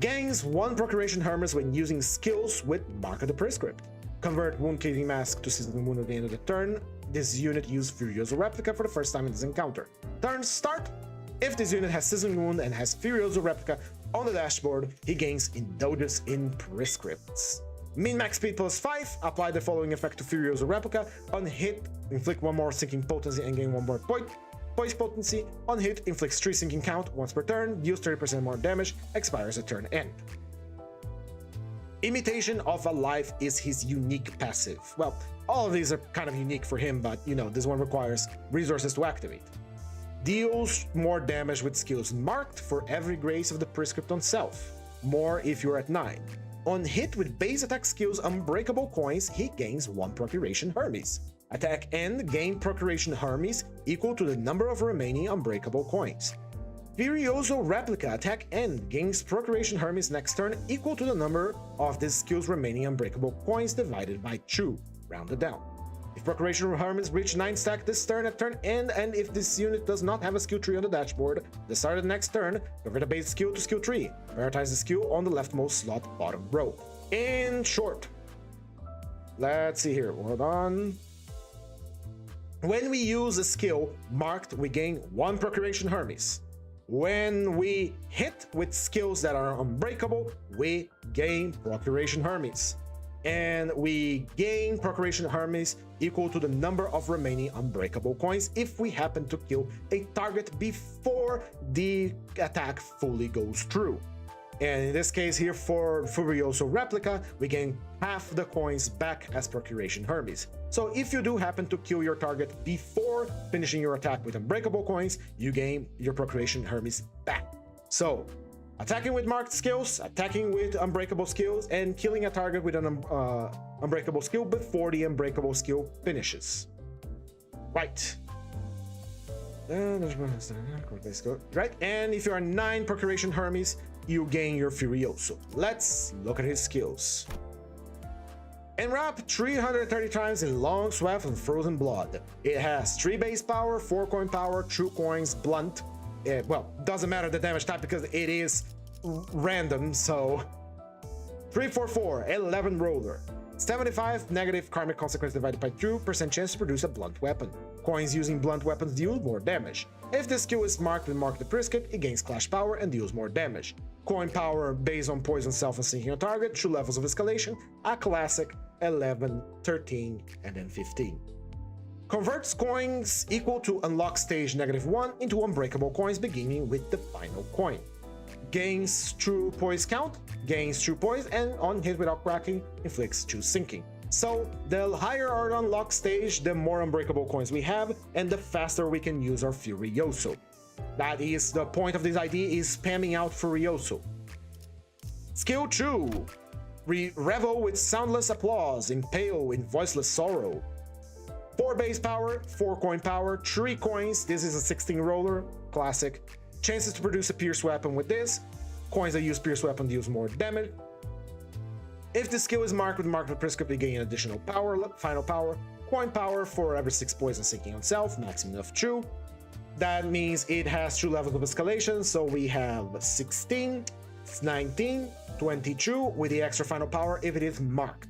Gains 1 Procuration Hermes when using skills with Mark of the Prescript. Convert Wound Caving Mask to Sizzling Wound at the end of the turn. This unit used Furioso Replica for the first time in this encounter. Turn start. If this unit has Sizzling Wound and has Furioso Replica on the dashboard, he gains Indulgence in Prescripts. Min-max speed +5. Apply the following effect to Furioso Replica. On hit, inflict 1 more Sinking Potency and gain 1 more Poise Potency. On hit, inflicts 3 Sinking count once per turn, deals 30% more damage, expires at turn end. Imitation of a Life is his unique passive. Well, all of these are kind of unique for him, but you know, this one requires resources to activate. Deals more damage with skills marked for every grace of the prescript on self. More if you're at 9. On hit with base attack skills Unbreakable Coins, he gains 1 Procuration Hermes. Attack end, gain Procuration Hermes equal to the number of remaining Unbreakable Coins. Furioso Replica attack end gains Procuration Hermes next turn equal to the number of this skill's remaining Unbreakable Coins divided by 2, rounded down. If Procuration Hermes reach 9 stack this turn at turn end, and if this unit does not have a skill tree on the dashboard, the start of the next turn, convert a base skill to skill tree. Prioritize the skill on the leftmost slot bottom row. In short, let's see here, hold on. When we use a skill marked, we gain 1 Procuration Hermes. When we hit with skills that are unbreakable, we gain Procuration Hermes. And we gain Procuration Hermes equal to the number of remaining Unbreakable Coins if we happen to kill a target before the attack fully goes through. And in this case here for Furioso Replica, we gain half the coins back as Procuration Hermes. So if you do happen to kill your target before finishing your attack with Unbreakable Coins, you gain your Procuration Hermes back. So attacking with marked skills, attacking with unbreakable skills, and killing a target with an unbreakable skill before the unbreakable skill finishes. Right. Right, and if you are 9 Procuration Hermes, you gain your Furioso. Let's look at his skills. Enwrap 330 times in long swath of frozen blood. It has 3 base power, 4 coin power, 2 coins, blunt. Well, doesn't matter the damage type because it is random, so 3, 4, 4, 11 roller. 75 negative karmic consequence divided by 2% chance to produce a blunt weapon. Coins using blunt weapons deal more damage. If this skill is marked with Mark the Prescript, it gains clash power and deals more damage. Coin power based on poison self and sinking on target, 2 levels of escalation, a classic 11, 13, and then 15. Converts coins equal to unlock stage -1 into unbreakable coins beginning with the final coin. Gains true poise count, gains true poise, and on hit without cracking, inflicts 2 sinking. So the higher our unlock stage, the more unbreakable coins we have, and the faster we can use our Furioso. That is the point of this idea, is spamming out Furioso. Skill 2. Revel with soundless applause, impale in voiceless sorrow. 4 4 base power, 4 coin power, 3 coins. This is a 16 roller, classic. Chances to produce a pierce weapon with this. Coins that use pierce weapon deals more damage. If the skill is marked with marked prescript, you gain additional power, final power, coin power for every 6 poison sinking on self, maximum of 2. That means it has 2 levels of escalation, so we have 16, 19, 22 with the extra final power if it is marked.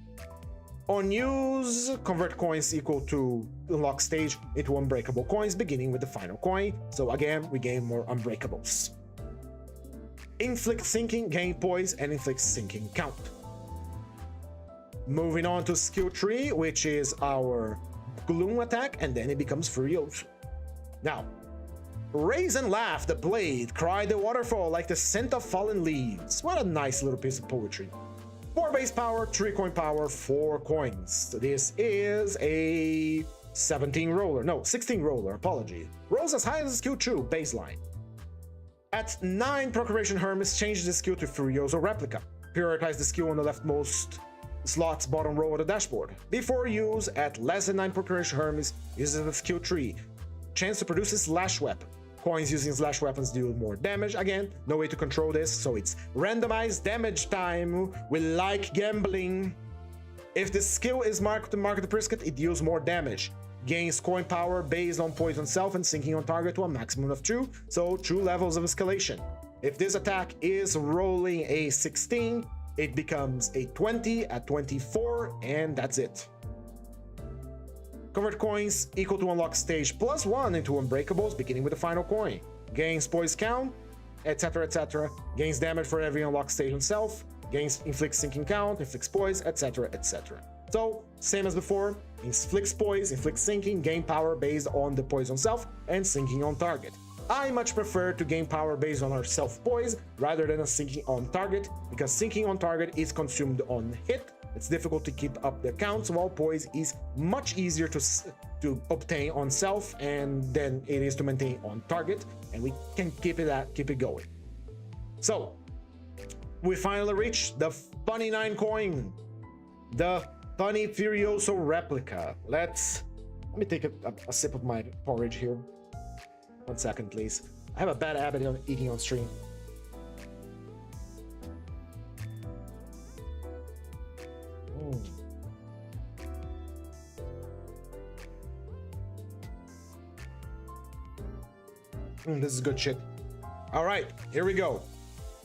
On use, convert coins equal to unlock stage into unbreakable coins, beginning with the final coin. So again, we gain more unbreakables. Inflict sinking, gain poise, and inflict sinking count. Moving on to skill 3, which is our gloom attack, and then it becomes Furioso. Now, raise and laugh the blade, cry the waterfall like the scent of fallen leaves. What a nice little piece of poetry. 4 base power, 3 coin power, 4 coins. So this is a 16 roller, apology. Rolls as high as skill 2, baseline. At 9, Procuration Hermes changes the skill to Furioso Replica. Prioritize the skill on the leftmost slot's bottom row of the dashboard. Before use, at less than 9 Procuration Hermes, uses the skill 3. Chance to produce a slash weapon. Coins using slash weapons deal more damage. Again, no way to control this, so it's randomized damage time. We like gambling. If the skill is marked to mark the brisket, it deals more damage. Gains coin power based on poison self and sinking on target to a maximum of 2, so 2 levels of escalation. If this attack is rolling a 16, it becomes a 20 at 24, and that's it. Convert coins equal to unlock stage +1 into unbreakables, beginning with the final coin. Gains poise count, etc, etc. Gains damage for every unlocked stage on self. Gains inflicts sinking count, inflicts poise, etc, etc. So, same as before, inflicts poise, inflicts sinking, gain power based on the poise on self, and sinking on target. I much prefer to gain power based on our self-poise rather than a sinking on target, because sinking on target is consumed on hit. It's difficult to keep up the counts, while poise is much easier to obtain on self and then it is to maintain on target, and we can keep it going. So we finally reached the funny 9 coin, the funny Furioso replica. Let me take a sip of my porridge here. 1 second, please. I have a bad habit of eating on stream. This is good shit. All right, here we go.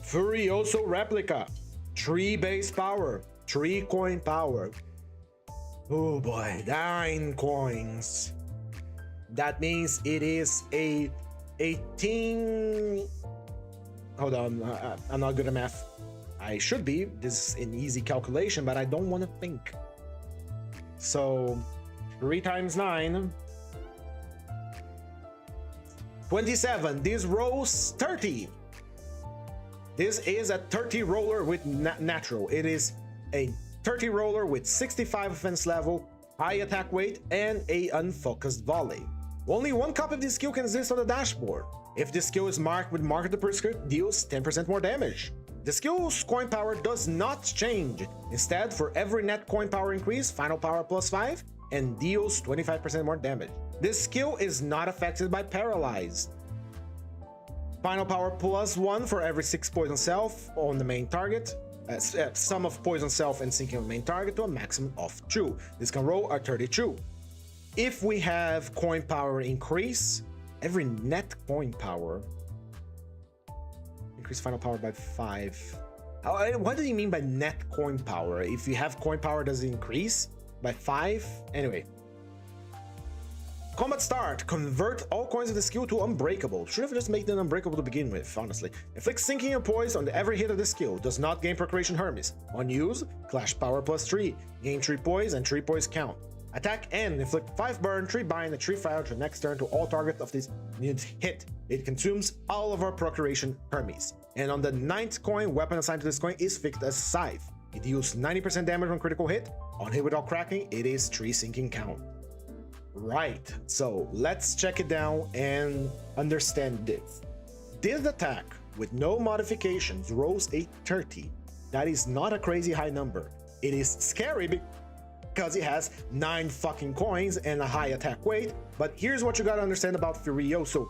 Furioso replica. 3 base power, 3 coin power. Oh boy, 9 coins. That means it is a 18. Hold on, I'm not good at math. I should be. This is an easy calculation, but I don't want to think. So 3 times 9. 27. This rolls 30. This is a 30 roller with natural. It is a 30 roller with 65 offense level, high attack weight, and a unfocused volley. Only 1 copy of this skill can exist on the dashboard. If this skill is marked with marked prescript, deals 10% more damage. The skill's coin power does not change. Instead, for every net coin power increase, final power +5, and deals 25% more damage. This skill is not affected by paralyzed. Final power +1 for every 6 poison self on the main target. Sum of poison self and sinking on the main target to a maximum of 2. This can roll a 32. If we have coin power increase, every net coin power increase final power by 5. What do you mean by net coin power? If you have coin power, does it increase by 5? Anyway. Combat start. Convert all coins of the skill to unbreakable. Should have just made them unbreakable to begin with, honestly. Inflict sinking and poise on every hit of the skill. Does not gain Procuration Hermes. On use, clash power +3. Gain 3 poise and 3 poise count. Attack and inflict 5 burn, 3 bind, and 3 fire to the next turn to all targets of this unit hit. It consumes all of our Procuration Hermes. And on the 9th coin, weapon assigned to this coin is fixed as Scythe. It deals 90% damage on critical hit. On hit without cracking, it is 3 sinking count. Right, so let's check it down and understand this. This attack, with no modifications, rolls a 30. That is not a crazy high number. It is scary because he has 9 fucking coins and a high attack weight. But here's what you gotta understand about Furioso.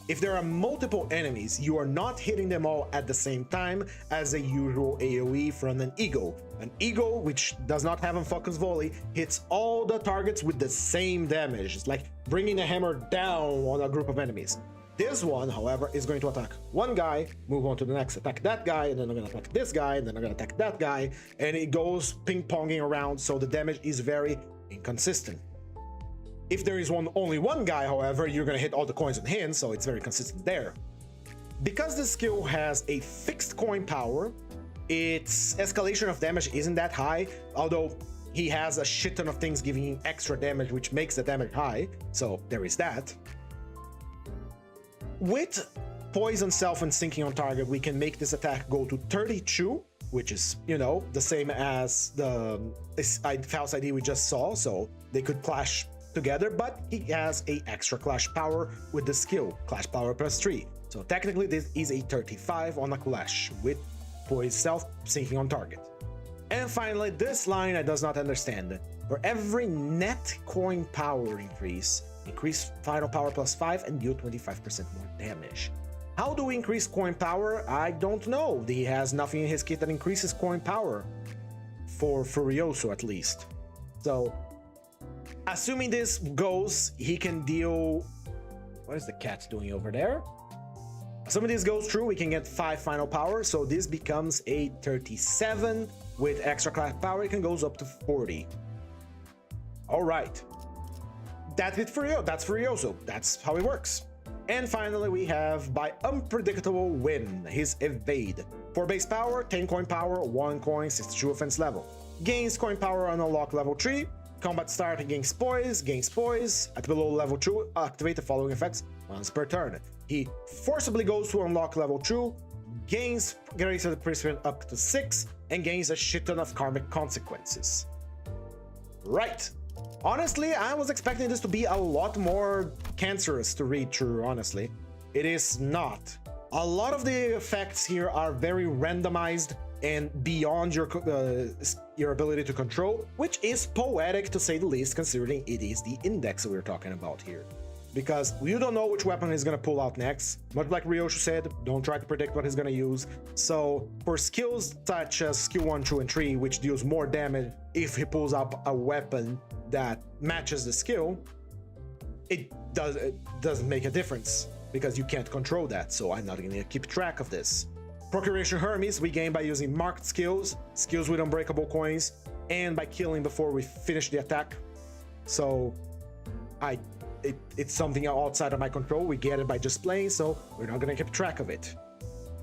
If there are multiple enemies, you are not hitting them all at the same time as a usual AoE from an Eagle. An Eagle, which does not have a focus volley, hits all the targets with the same damage. It's like bringing a hammer down on a group of enemies. This one, however, is going to attack one guy, move on to the next, attack that guy, and then I'm gonna attack this guy, and then I'm gonna attack that guy, and it goes ping-ponging around, so the damage is very inconsistent. If there is only one guy, however, you're gonna hit all the coins on him, so it's very consistent there. Because the skill has a fixed coin power, its escalation of damage isn't that high, although he has a shit ton of things giving him extra damage, which makes the damage high, so there is that. With Poison Self and Sinking on Target, we can make this attack go to 32, which is, you know, the same as the Faust ID we just saw, so they could clash together, but he has a extra clash power with the skill, clash power plus 3. So technically this is a 35 on a clash with Poison Self Sinking on Target. And finally, this line I does not understand. For every net coin power increase final power plus 5 and deal 25% more damage. How do we increase coin power? I don't know. He has nothing in his kit that increases coin power, for Furioso at least. So, assuming this goes, he can deal... What is the cat doing over there? Assuming this goes through, we can get 5 final power, so this becomes a 37. With extra class power, it can goes up to 40. Alright. That's it for you. That's Furioso. That's how it works. And finally, we have by Unpredictable Win, his Evade. For base power, 10 coin power, 1 coin, 62 offense level. Gains coin power on unlock level 3. Combat start gains poise. At below level 2, activate the following effects once per turn. He forcibly goes to unlock level 2, gains Grace of the Priesthood up to 6, and gains a shit ton of karmic consequences. Right. Honestly, I was expecting this to be a lot more cancerous to read through, honestly. It is not. A lot of the effects here are very randomized and beyond your ability to control, which is poetic to say the least, considering it is the index we're talking about here. Because you don't know which weapon he's gonna pull out next. Much like Ryoshu said, don't try to predict what he's gonna use. So for skills such as skill 1, 2, and 3, which deals more damage if he pulls up a weapon that matches the skill, it doesn't make a difference because you can't control that, so I'm not gonna keep track of this. Procuration Hermes we gain by using marked skills with unbreakable coins, and by killing before we finish the attack. So it's something outside of my control. We get it by just playing, so we're not gonna keep track of it.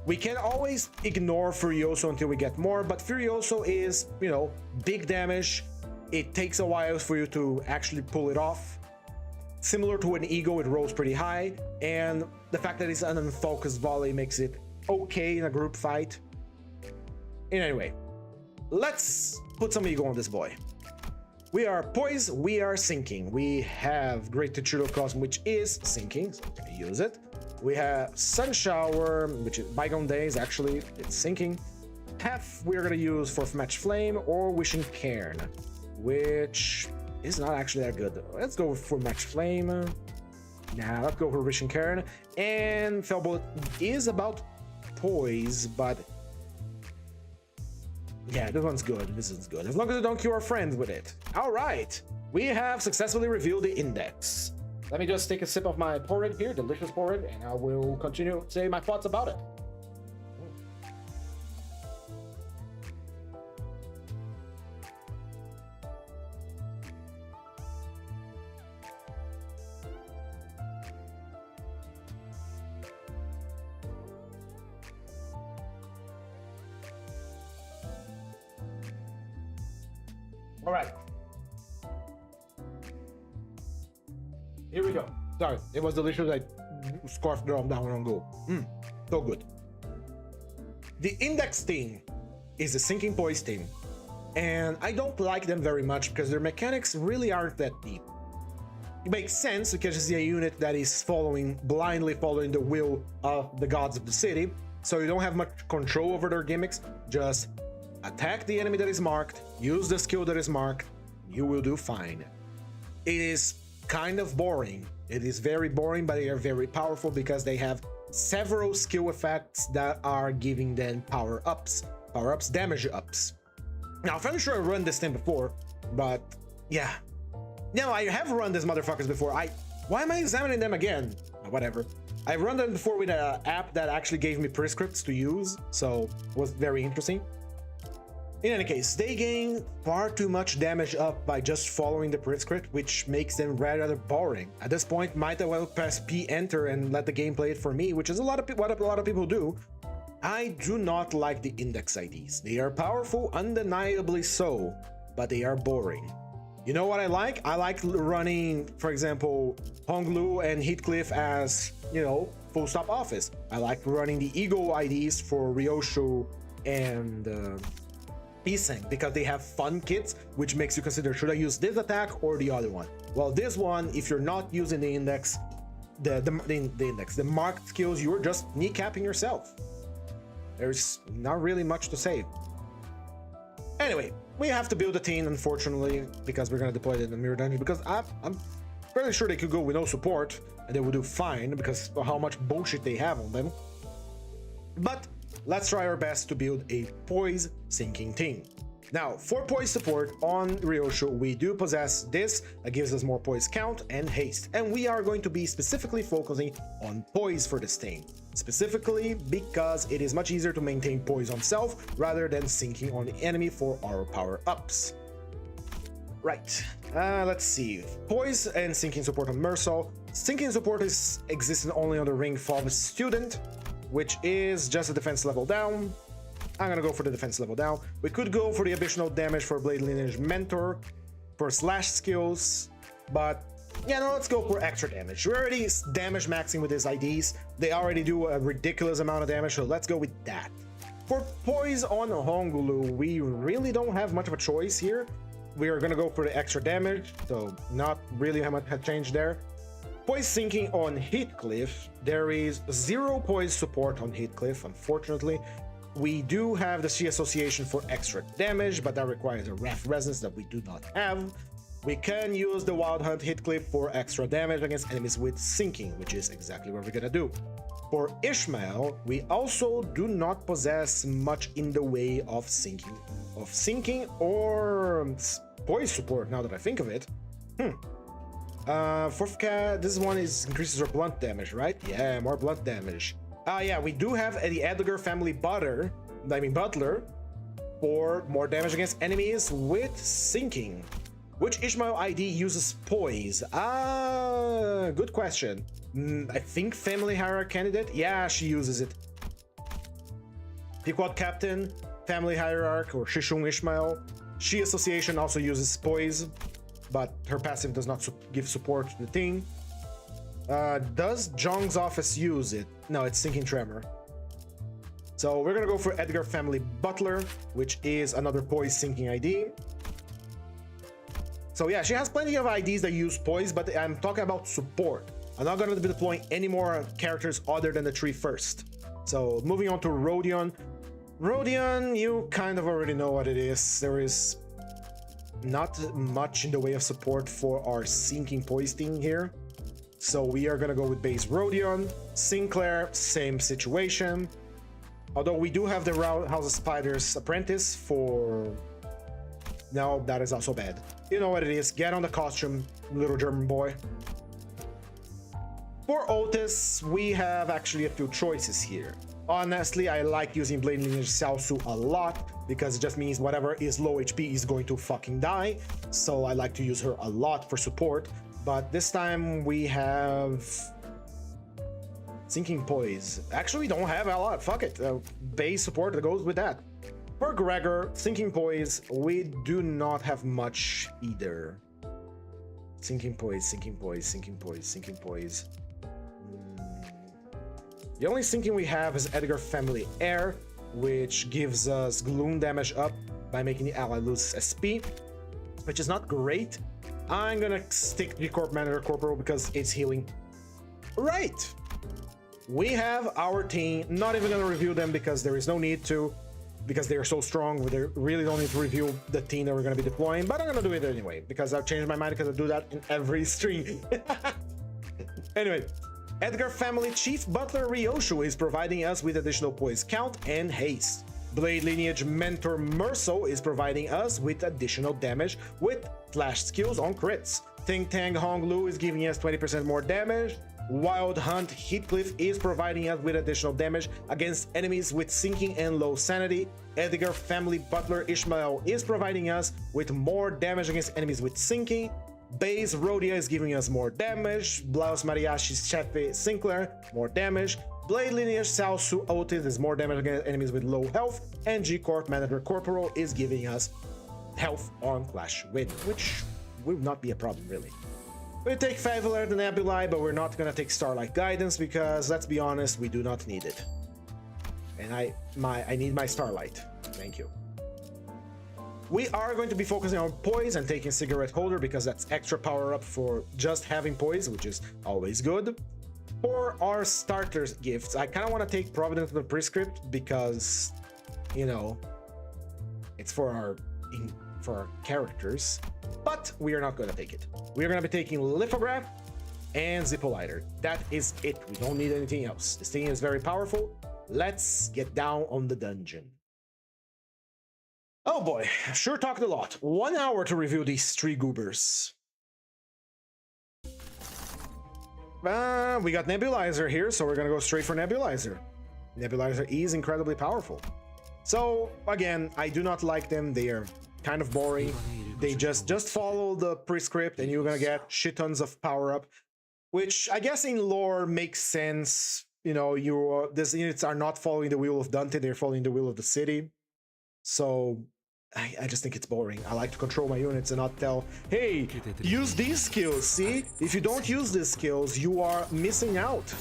We can always ignore Furioso until we get more, but Furioso is, you know, big damage. It takes a while for you to actually pull it off. Similar to an Ego, it rolls pretty high, and the fact that it's an unfocused volley makes it okay in a group fight. Anyway, let's put some Ego on this boy. We are poised, we are sinking. We have Great Tutorial Cosm, which is sinking, so we're gonna use it. We have Sun Shower, which is Bygone Days, actually, it's sinking. Half we're gonna use for Match Flame or Wishing Cairn, which is not actually that good. Let's go for Match Flame. Nah, let's go for Wishing Cairn. And Fellbolt is about poise, but yeah, this one's good. This is good. As long as we don't kill our friends with it. All right, we have successfully revealed the index. Let me just take a sip of my porridge here, delicious porridge, and I will continue to say my thoughts about it. All right. Here we go. Sorry, it was delicious. I scarfed it off that one on go. So good. The index team is the sinking poise team, and I don't like them very much because their mechanics really aren't that deep. It makes sense because it's a unit that is blindly following the will of the gods of the city, so you don't have much control over their gimmicks. Just attack the enemy that is marked, use the skill that is marked, You will do fine. It is kind of boring. It is very boring, but they are very powerful because they have several skill effects that are giving them power-ups, damage ups. Now, I'm fairly sure I run this thing before, but yeah. No, I have run these motherfuckers before. Why am I examining them again? Whatever. I've run them before with an app that actually gave me prescripts to use, so it was very interesting. In any case, they gain far too much damage up by just following the prescript, which makes them rather boring. At this point, might as well press P enter and let the game play it for me, which is what a lot of people do. I do not like the index IDs. They are powerful, undeniably so, but they are boring. You know what I like? I like running, for example, Honglu and Heathcliff as, you know, full stop office. I like running the Ego IDs for Ryoshu and Iseng because they have fun kits, which makes you consider, should I use this attack or the other one? Well, this one, if you're not using the index, the marked skills, you're just kneecapping yourself. There's not really much to say. Anyway, we have to build a team, unfortunately, because we're going to deploy it in the mirror dungeon, because I'm fairly sure they could go with no support and they would do fine because of how much bullshit they have on them. But let's try our best to build a poise sinking team. Now, for poise support on Ryoshu, we do possess this that gives us more poise count and haste, and we are going to be specifically focusing on poise for this team. Specifically because it is much easier to maintain poise on self rather than sinking on the enemy for our power-ups. Right, let's see. Poise and sinking support on Mersal. Sinking support is existing only on the Ring Fog Student, which is just a defense level down. I'm gonna go for the defense level down. We could go for the additional damage for Blade Lineage Mentor for slash skills, but yeah, no, let's go for extra damage. We're already damage maxing with his IDs. They already do a ridiculous amount of damage, so let's go with that. For poise on Hongulu, we really don't have much of a choice here. We are gonna go for the extra damage, so not really how much had changed there. Poise sinking on Heathcliff. There is 0 poise support on Heathcliff, unfortunately. We do have the C association for extra damage, but that requires a Wrath Resonance that we do not have. We can use the Wild Hunt Heathcliff for extra damage against enemies with sinking, which is exactly what we're gonna do. For Ishmael, we also do not possess much in the way of sinking or poise support, now that I think of it. Fourth cat, this one increases our blunt damage, right? Yeah, more blunt damage. Yeah, we do have the Edgar family Butler for more damage against enemies with sinking. Which Ishmael ID uses poise? Good question. I think Family Hierarch Candidate? Yeah, she uses it. Pequod Captain, Family Hierarch, or Shishung Ishmael. She Association also uses poise, but her passive does not give support to the team. Does Zhong's Office use it? No, it's Sinking Tremor. So we're gonna go for Edgar Family Butler, which is another poise sinking ID. So yeah, she has plenty of IDs that use poise, but I'm talking about support. I'm not going to be deploying any more characters other than the 3 first. So moving on to Rodion. Rodion, you kind of already know what it is. There is not much in the way of support for our sinking poise team here. So we are going to go with base Rodion. Sinclair, same situation. Although we do have the House of Spiders Apprentice for... No, that is also bad. You know what it is. Get on the costume, little German boy. For Otis, we have actually a few choices here. Honestly, I like using Blade Lineage Xiaosu a lot because it just means whatever is low HP is going to fucking die. So I like to use her a lot for support. But this time we have Sinking Poise. Actually, we don't have a lot. Fuck it. Base support that goes with that. For Gregor, Sinking Poise, we do not have much either. Sinking Poise, Sinking Poise, Sinking Poise, Sinking Poise. The only sinking we have is Edgar Family Heir, which gives us Gloom damage up by making the ally lose SP, which is not great. I'm gonna stick to the Corp Manager Corporal because it's healing. Right! We have our team, not even gonna review them because there is no need to. because they are so strong. They really don't need to review the team that we're going to be deploying, but I'm going to do it anyway because I've changed my mind because I do that in every stream. Anyway, Edgar family Chief Butler Ryoshu is providing us with additional poise count and haste. Blade Lineage Mentor Merso is providing us with additional damage with flash skills on crits. Think Tang Honglu is giving us 20% more damage. Wild Hunt Heathcliff is providing us with additional damage against enemies with sinking and low sanity. Edgar family Butler Ishmael is providing us with more damage against enemies with sinking. Baze Rhodia is giving us more damage. Blaus Mariachi's Chefe Sinclair, more damage. Blade Lineage Salsu Otis is more damage against enemies with low health. And G-Corp Manager Corporal is giving us health on Clash Wind, which will not be a problem really. We take Favelair the Nebulae, but we're not gonna take Starlight Guidance because, let's be honest, we do not need it. And I need my Starlight. Thank you. We are going to be focusing on Poise and taking Cigarette Holder because that's extra power up for just having Poise, which is always good. For our starters gifts, I kind of want to take Providence of the Prescript because, you know, it's for our characters, but we are not going to take it. We are going to be taking Lithograph and Zippoliter. That is it. We don't need anything else. This thing is very powerful. Let's get down on the dungeon. Oh boy, sure talked a lot. 1 hour to review these 3 goobers. We got Nebulizer here, so we're gonna go straight for Nebulizer. Nebulizer is incredibly powerful. So again, I do not like them. They are kind of boring. They just follow the prescript and you're gonna get shit tons of power up, which I guess in lore makes sense. You know, these units are not following the Wheel of Dante, they're following the Wheel of the City. So I just think it's boring. I like to control my units and not tell, hey, use these skills. See, if you don't use these skills, you are missing out.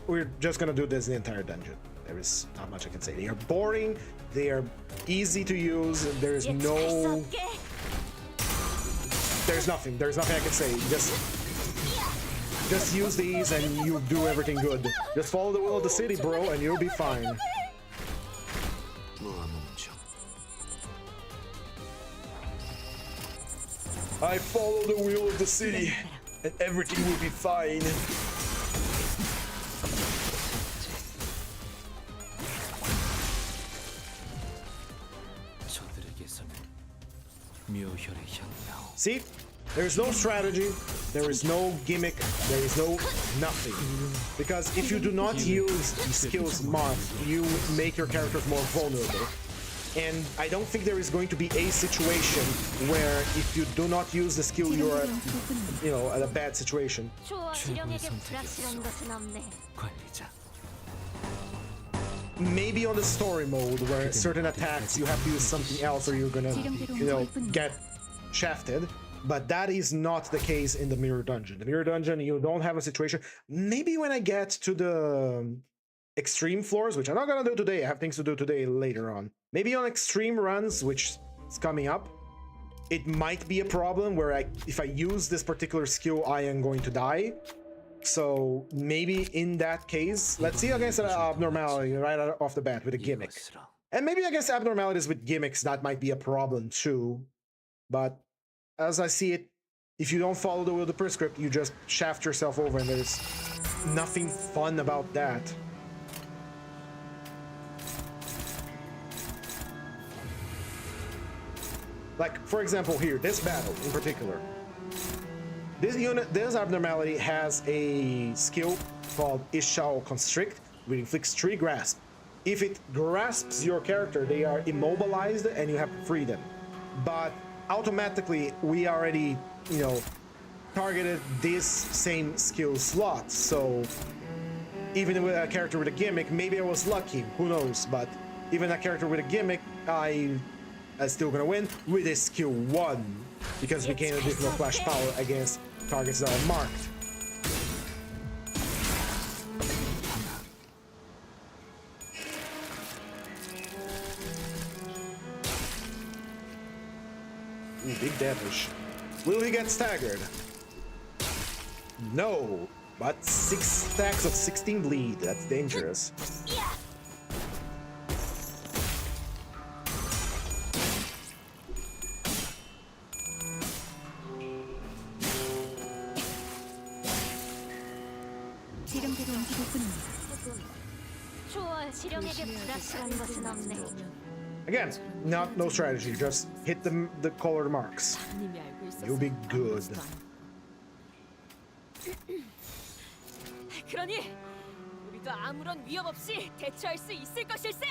We're just gonna do this the entire dungeon. There is not much I can say. They are boring, they are easy to use, there's nothing I can say. Just use these and you do everything good. Just follow the Will of the City, bro, and you'll be fine. I follow the Will of the City and everything will be fine. See? There is no strategy, there is no gimmick, there is no nothing. Because if you do not use the skills smart, you make your characters more vulnerable. And I don't think there is going to be a situation where if you do not use the skill, you're at, you know, at a bad situation. Maybe on the story mode where certain attacks you have to use something else or you're gonna, you know, get shafted. But that is not the case in the Mirror Dungeon. The Mirror Dungeon, you don't have a situation. Maybe when I get to the extreme floors, which I'm not gonna do today, I have things to do today later on. Maybe on extreme runs, which is coming up, it might be a problem where if I use this particular skill, I am going to die. So maybe in that case, let's see against an abnormality right off the bat with a gimmick. And maybe against abnormalities with gimmicks, that might be a problem too. But as I see it, if you don't follow the Will of the Prescript, you just shaft yourself over and there's nothing fun about that. Like, for example here, this battle in particular. This abnormality has a skill called Ishao Constrict, which inflicts 3 grasp. If it grasps your character, they are immobilized and you have to free them. But automatically, we already, you know, targeted this same skill slot. So even with a character with a gimmick, maybe I was lucky, who knows? But even a character with a gimmick, I'm still gonna win with a skill 1 because we gain additional flash power against targets that are marked. Ooh, big damage. Will he get staggered? No, but 6 stacks of 16 bleed. That's dangerous. 지름대로 움직일 뿐입니다. 좋아, 지령에게 불합리한 것은 없네. Again, no strategy. Just hit the colored marks. You'll be good. 그러니 우리도 아무런 위협 없이 대처할 수 있을 것일세.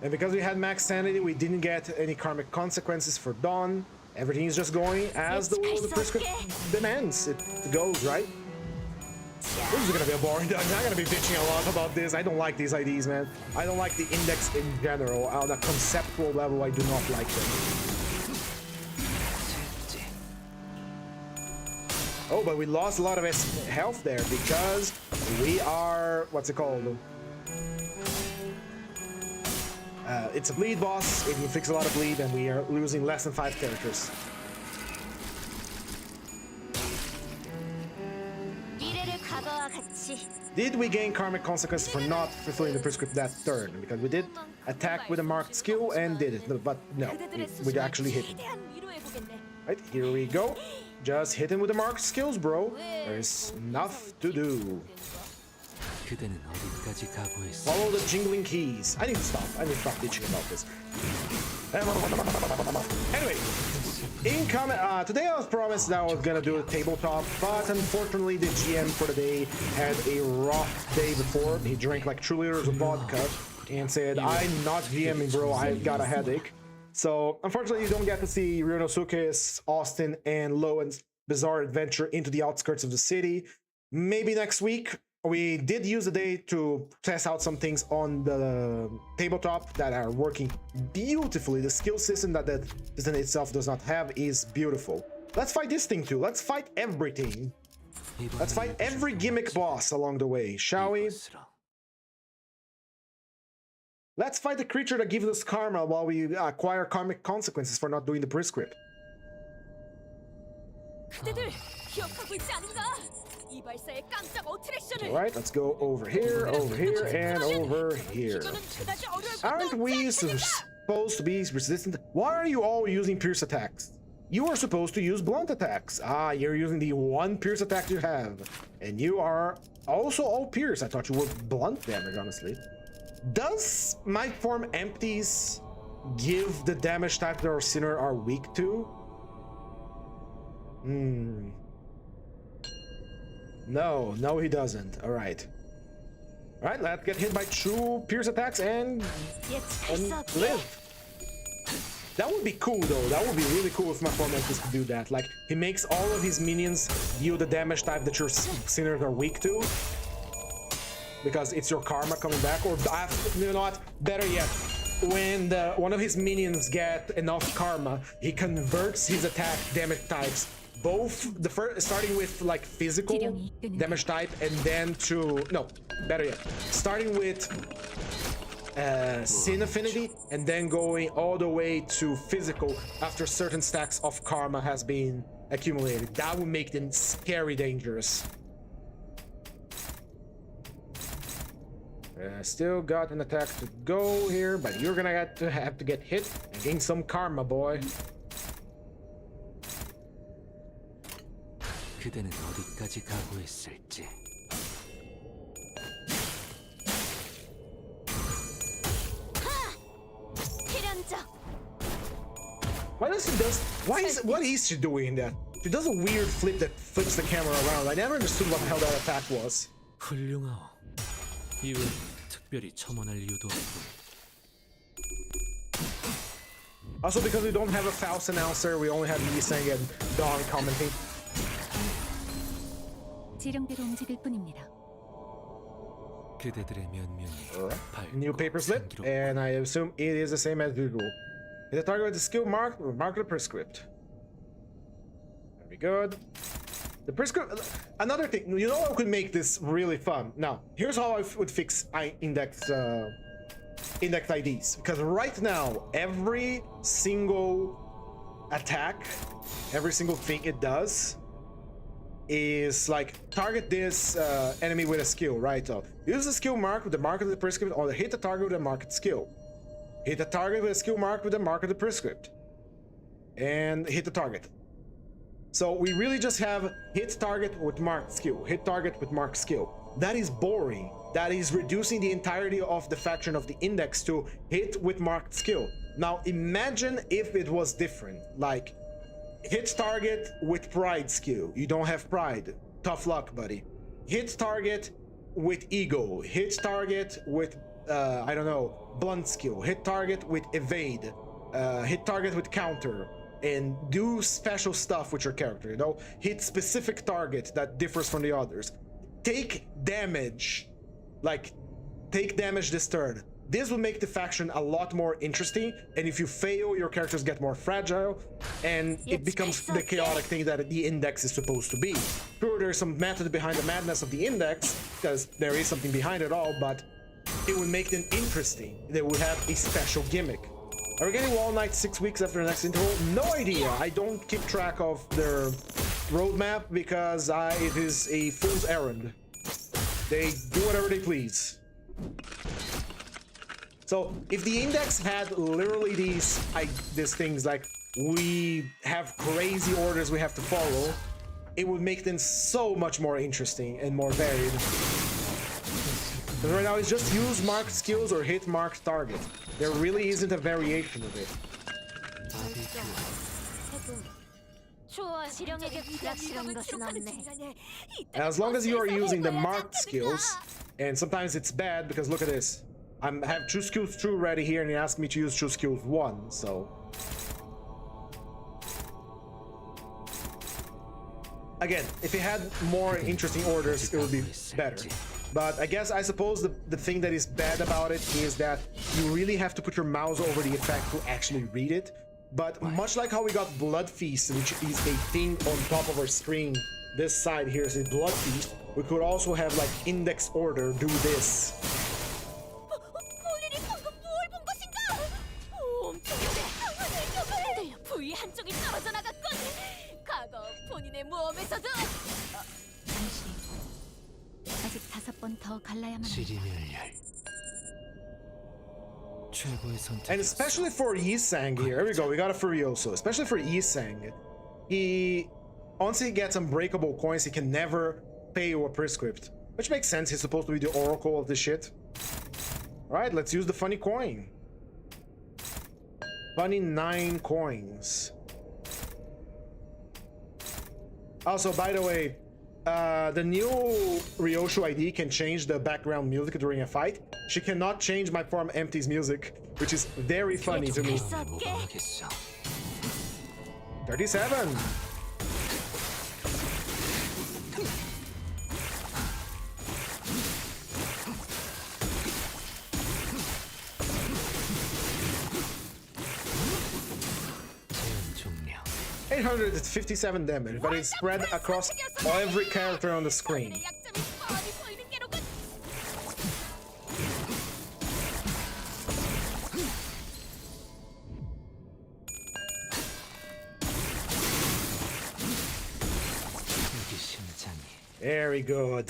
And because we had max sanity, we didn't get any karmic consequences for Dawn. Everything is just going as the will of the prescript demands. It goes, right? This is gonna be a boring. I'm not gonna be bitching a lot about this. I don't like these IDs, man. I don't like the index in general. On a conceptual level, I do not like them. Oh, but we lost a lot of health there because we are... what's it called? It's a bleed boss. It inflicts a lot of bleed, and we are losing less than 5 characters. Did we gain karmic consequences for not fulfilling the prescript that turn? Because we did attack with a marked skill and did it, but no, we actually hit him. Right, here we go. Just hit him with the marked skills, bro. There is enough to do. Follow the jingling keys. I need to stop bitching about this. Anyway, today I was promised that I was gonna do a tabletop, but unfortunately the GM for the day had a rough day before. He drank like 2 liters of vodka and said, "I'm not GMing, bro. I got a headache." So unfortunately, you don't get to see Ryonosuke's Austin and Lowen's bizarre adventure into the outskirts of the city. Maybe next week. We did use the day to test out some things on the tabletop that are working beautifully. The skill system that the system itself does not have is beautiful. Let's fight this thing too. Let's fight everything. Let's fight every gimmick boss along the way, shall we? Let's fight the creature that gives us karma while we acquire karmic consequences for not doing the prescript. Alright, let's go over here, and over here. Aren't we supposed to be resistant? Why are you all using pierce attacks? You are supposed to use blunt attacks. Ah, you're using the one pierce attack you have. And you are also all pierce. I thought you were blunt damage, honestly. Does my form empties give the damage type that our sinner are weak to? No, he doesn't. All right, let's get hit by 2 pierce attacks and live. That would be cool, though. That would be really cool if my form empties could do that. Like, he makes all of his minions deal the damage type that your sinners are weak to, because it's your karma coming back. Or you know what? Better yet, when one of his minions get enough karma, he converts his attack damage types. Both the first, starting with like physical damage type, and then better yet, starting with sin affinity, and then going all the way to physical after certain stacks of karma has been accumulated. That would make them scary dangerous. Still got an attack to go here, but you're gonna have to get hit and gain some karma, boy. 그대는 어디까지 각오했을지. What is she doing that? She does a weird flip that flips the camera around. I never understood what the hell that attack was. 훌륭하오. 이후 특별히 첨언할 이유도 없고. Also, because we don't have a Faust announcer, we only have Yi-Sang and Dawn commenting. 지령대로 움직일 뿐입니다. 그대들의 면면이 New paper slip, and I assume it is the same as usual. Hit the target with the skill mark or mark the prescript. Very good. The prescript. Another thing, you know what could make this really fun? Now, here's how I would fix index IDs. Because right now, every single attack, every single thing it does, is like target this enemy with a skill, right? So use the skill mark with the mark of the prescript, or hit the target with a marked skill. Hit the target with a skill mark with the mark of the prescript, and hit the target. So we really just have hit target with marked skill, hit target with marked skill. that is boring. That is reducing the entirety of the faction of the index to hit with marked skill. Now imagine if it was different, like hit target with pride skill. You don't have pride. Tough luck, buddy. Hit target with ego. Hit target with, I don't know, blunt skill. Hit target with evade. Hit target with counter. And do special stuff with your character, you know? Hit specific target that differs from the others. Take damage. Like, take damage this turn. This will make the faction a lot more interesting, and if you fail, your characters get more fragile, and it becomes the chaotic thing that the index is supposed to be. Sure, there's some method behind the madness of the index, because there is something behind it all, but it would make them interesting. They would have a special gimmick. Are we getting Wall Knight 6 weeks after the next interval? No idea. I don't keep track of their roadmap because it is a fool's errand. They do whatever they please. So if the index had literally these things like we have crazy orders we have to follow, it would make them so much more interesting and more varied. Because right now it's just use marked skills or hit marked target. There really isn't a variation of it. As long as you are using the marked skills, and sometimes it's bad because look at this. I have choose skills 2 ready here and he asked me to use choose skills 1, so. Again, if it had more interesting orders, it would be better. But I suppose the thing that is bad about it is that you really have to put your mouse over the effect to actually read it. But much like how we got Blood Feast, which is a thing on top of our screen, this side here is a Blood Feast, we could also have like index order do this. 아직 5번 더 갈라야만 And especially for Yisang here, here we go, we got a Furioso. Especially for Yisang, once he gets unbreakable coins, he can never pay you a prescript. Which makes sense, he's supposed to be the oracle of this shit. Alright, let's use the funny coin. Funny 9 coins. Also, by the way, the new Ryoshu ID can change the background music during a fight. She cannot change my Form Empty's music, which is very funny to me. 37! $857 damage, but it's spread across every character on the screen. Very good.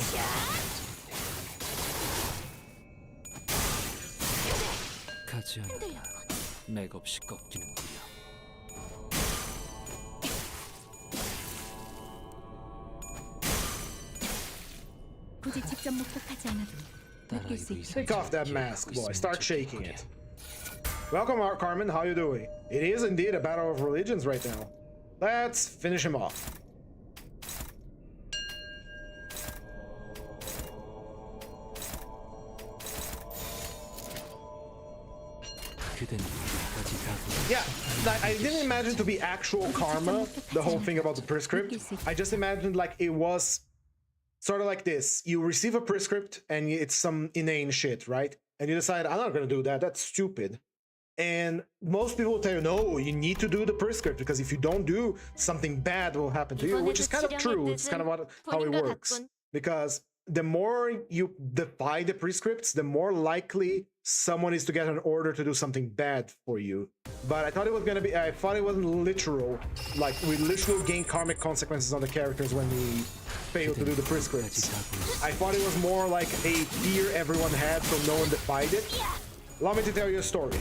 맥없이 꺾이는구려. 굳이 직접 목격하지 않아도 느낄 수 있게. Take off that mask, boy. Start shaking it. Welcome, Carmen. How you doing? It is indeed a battle of religions right now. Let's finish him off. Yeah, I didn't imagine to be actual karma, the whole thing about the prescript. I just imagined like it was sort of like this. You receive a prescript and it's some inane shit, right? And you decide, I'm not gonna do that, that's stupid. And most people will tell you, no, you need to do the prescript because if you don't do, something bad will happen to you, which is kind of true. It's kind of how it works. Because the more you defy the prescripts, the more likely someone is to get an order to do something bad for you. But I thought it was gonna be, I thought it wasn't literal, like we literally gain karmic consequences on the characters when we fail to do the prescripts. I thought it was more like a fear everyone had so no one defied it. Allow me to tell you a story.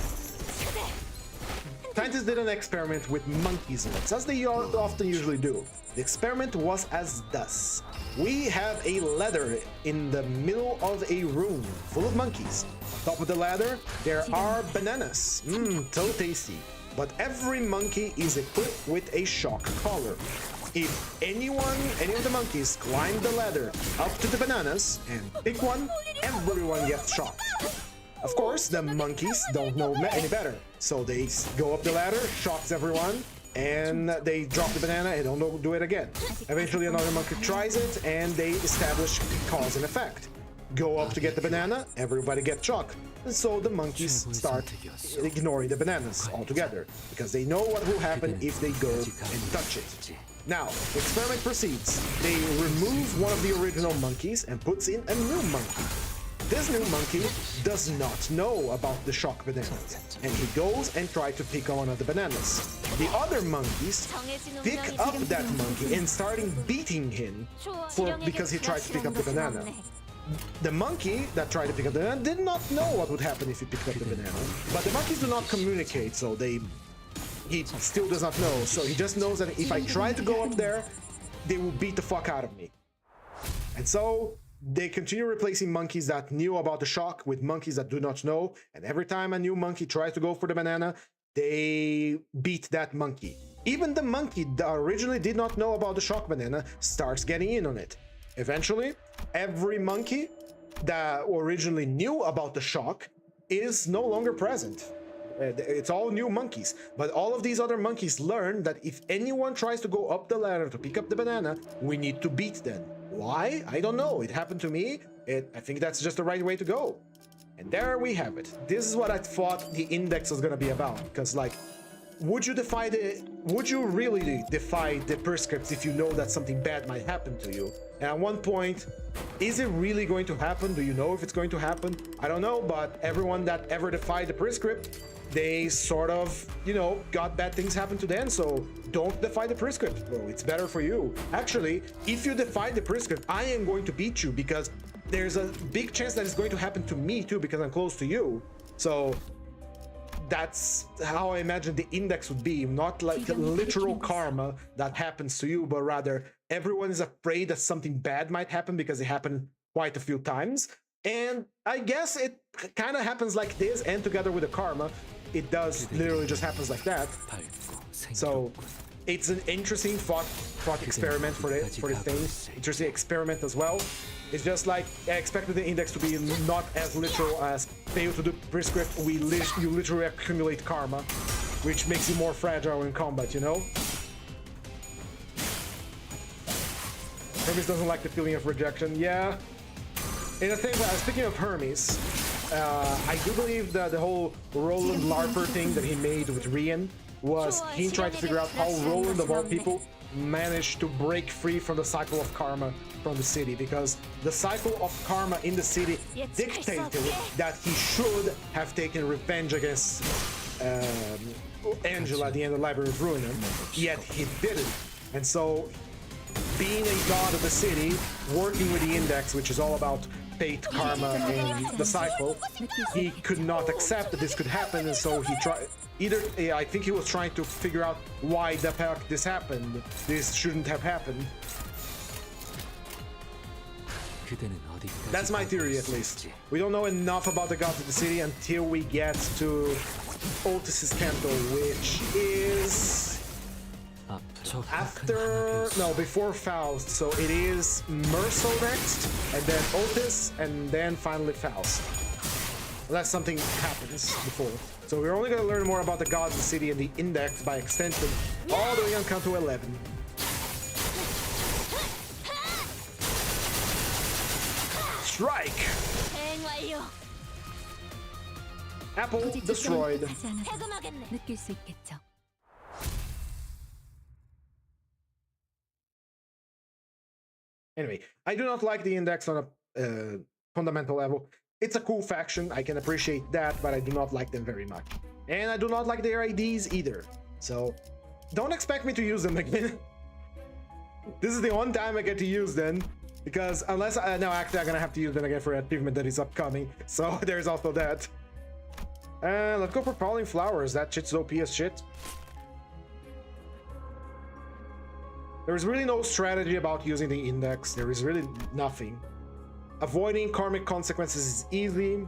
Scientists did an experiment with monkeys' legs, as they often usually do. The experiment was as thus. We have a ladder in the middle of a room full of monkeys. On top of the ladder, there are bananas. So tasty. But every monkey is equipped with a shock collar. If any of the monkeys climb the ladder up to the bananas and pick one, everyone gets shocked. Of course, the monkeys don't know any better, so they go up the ladder, shocks everyone, and they drop the banana and don't do it again. Eventually another monkey tries it, and they establish cause and effect. Go up to get the banana, everybody gets shocked. And so the monkeys start ignoring the bananas altogether, because they know what will happen if they go and touch it. Now, the experiment proceeds. They remove one of the original monkeys and puts in a new monkey. This new monkey does not know about the shock bananas, and he goes and tries to pick on one of the bananas. The other monkeys pick up that monkey and starting beating him because he tried to pick up the banana. The monkey that tried to pick up the banana did not know what would happen if he picked up the banana, but the monkeys do not communicate, so he still does not know. So he just knows that if I try to go up there, they will beat the fuck out of me. And so they continue replacing monkeys that knew about the shock with monkeys that do not know, and every time a new monkey tries to go for the banana, they beat that monkey. Even the monkey that originally did not know about the shock banana starts getting in on it. Eventually, every monkey that originally knew about the shock is no longer present. It's all new monkeys, but all of these other monkeys learn that if anyone tries to go up the ladder to pick up the banana, we need to beat them. Why? I don't know. It happened to me. I think that's just the right way to go. And there we have it. This is what I thought the index was gonna be about, because like, would you really defy the prescripts if you know that something bad might happen to you? And at one point, is it really going to happen? Do you know if it's going to happen? I don't know, but everyone that ever defied the prescript, they sort of, got bad things happen to them, so don't defy the prescript, bro. It's better for you. Actually, if you defy the prescript, I am going to beat you, because there's a big chance that it's going to happen to me too, because I'm close to you. So that's how I imagine the index would be, not like literal karma that happens to you, but rather everyone is afraid that something bad might happen because it happened quite a few times. And I guess it kind of happens like this, and together with the karma, it does literally just happens like that. So it's an interesting thought experiment for this thing. Interesting experiment as well. It's just like I expected the index to be not as literal as fail to do prescript. You literally accumulate karma, which makes you more fragile in combat. Hermes doesn't like the feeling of rejection. Yeah. In the thing, speaking of Hermes, I do believe that the whole Roland Larper thing that he made with Rian was him trying to figure out how Roland, of all people, managed to break free from the cycle of karma from the city, because the cycle of karma in the city dictated that he should have taken revenge against Angela at the end of the Library of Ruin, yet he didn't. And so, being a god of the city, working with the index, which is all about fate, karma, and the cycle, he could not accept that this could happen, and so he tried. I think he was trying to figure out why the heck this happened. This shouldn't have happened. That's my theory, at least. We don't know enough about the gods of the city until we get to Otis's Canto, which is before Faust. So it is Mercil next, and then Otis, and then finally Faust. Unless something happens before. So we're only going to learn more about the gods of the city and the index by extension all the way on Canto 11. Strike! Apple destroyed. 느낄 수 있겠죠. Anyway, I do not like the index on a fundamental level. It's a cool faction, I can appreciate that, but I do not like them very much. And I do not like their IDs either. So, don't expect me to use them again. This is the one time I get to use them, because unless no, actually I'm gonna have to use them again for an achievement that is upcoming. So there's also that. Let's go for Falling Flowers. That shit's OP as shit. There's really no strategy about using the index. There is really nothing. Avoiding karmic consequences is easy.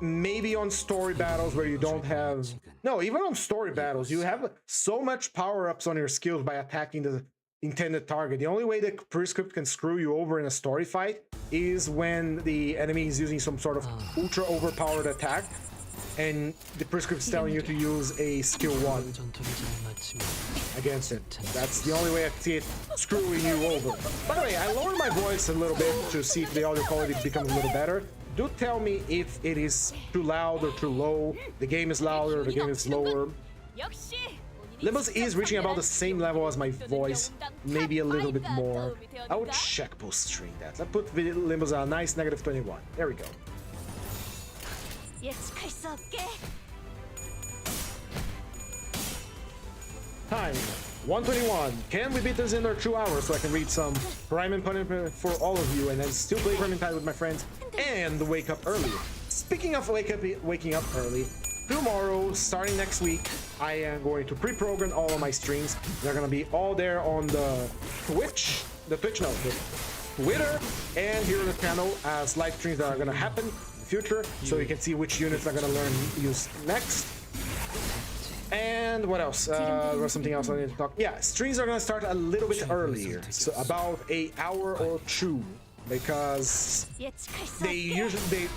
Maybe on story battles where you don't have... No, even on story battles, you have so much power-ups on your skills by attacking the intended target. The only way the prescript can screw you over in a story fight is when the enemy is using some sort of ultra overpowered attack and the prescript is telling you to use a skill 1 against it. That's the only way I see it screwing you over. By the way, I lowered my voice a little bit to see if the audio quality becomes a little better. Do tell me if it is too loud or too low. The game is louder, the game is lower. Limbus is reaching about the same level as my voice, maybe a little bit more. I would check post-stream that. Let's put Limbus on a nice -21. There we go. Time 1:21. Can we beat this in under 2 hours so I can read some Prime and Punishment for all of you and then still play Vermintide with my friends and wake up early? Speaking of waking up early, tomorrow, starting next week, I am going to pre-program all of my streams. They're gonna be all there on the the Twitter, and here on the channel as live streams that are gonna happen in the future, so you can see which units I'm gonna learn use next. And what else? There was something else I need to talk. Yeah, streams are gonna start a little bit earlier, so about an hour or two, because they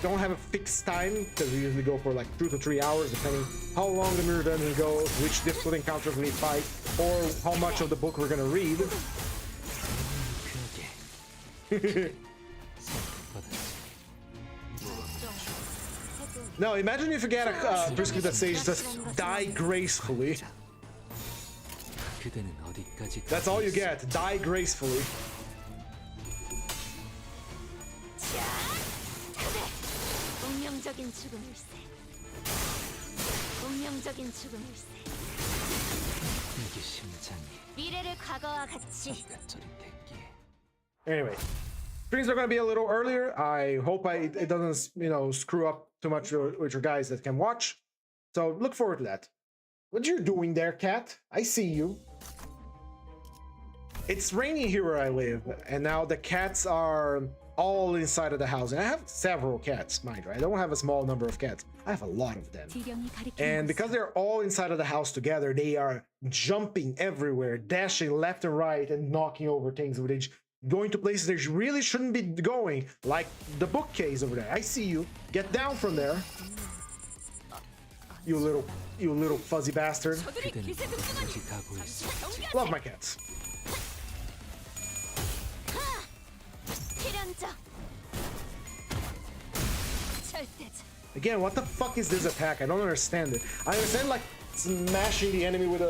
don't have a fixed time, because we usually go for like 2 to 3 hours, depending how long the mirror dungeon goes, which difficult encounters we fight, or how much of the book we're gonna read. No, imagine if you get a prescript that says just die gracefully. That's all you get, die gracefully. Anyway, streams are gonna be a little earlier. I hope it doesn't, you know, screw up too much with your guys that can watch. So look forward to that. What you doing there, cat? I see you. It's raining here where I live, and now the cats are all inside of the house. And I have several cats, mind you. I don't have a small number of cats. I have a lot of them. And because they're all inside of the house together, they are jumping everywhere, dashing left and right, and knocking over things with each. Going to places they really shouldn't be going, like the bookcase over there. I see you. Get down from there. You little fuzzy bastard. Love my cats. Again, what the fuck is this attack? I don't understand it. I understand like smashing the enemy with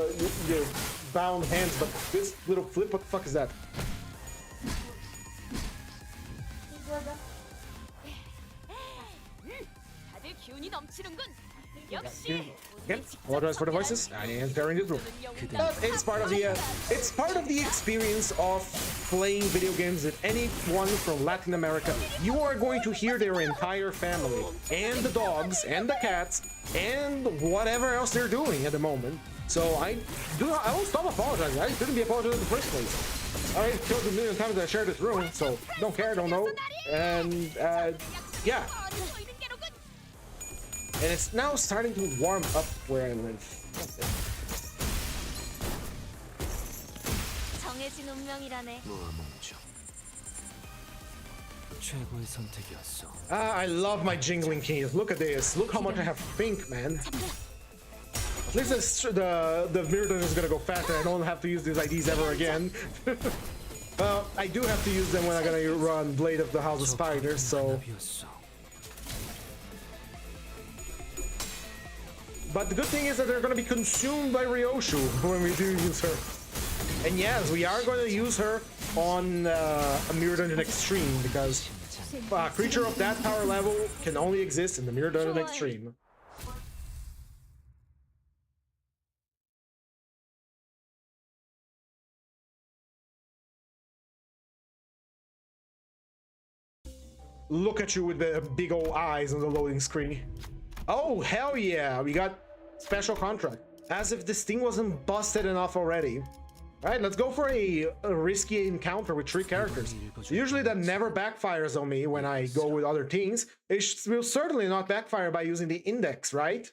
your bound hands, but this little flip, what the fuck is that? Again, apologize for the voices. I am entering this room. But it's part of the experience of playing video games with anyone from Latin America. You are going to hear their entire family, and the dogs, and the cats, and whatever else they're doing at the moment. So I won't stop apologizing. I shouldn't be apologizing in the first place. I already told you a million times that I shared this room, so don't care, don't know. And yeah. And it's now starting to warm up where I live. I love my jingling keys. Look at this. Look how much I have think, man. At least the mirror dungeon is gonna go faster. I don't have to use these IDs ever again. Well, I do have to use them when I'm gonna run Blade of the House of Spiders, so... But the good thing is that they're going to be consumed by Ryoshu when we do use her. And yes, we are going to use her on a Mirror Dungeon Extreme, because a creature of that power level can only exist in the Mirror Dungeon Extreme. Look at you with the big old eyes on the loading screen. Oh, hell yeah, we got special contract. As if this thing wasn't busted enough already. All right, let's go for a risky encounter with 3 characters. Usually that never backfires on me when I go with other teams. It will certainly not backfire by using the index, right?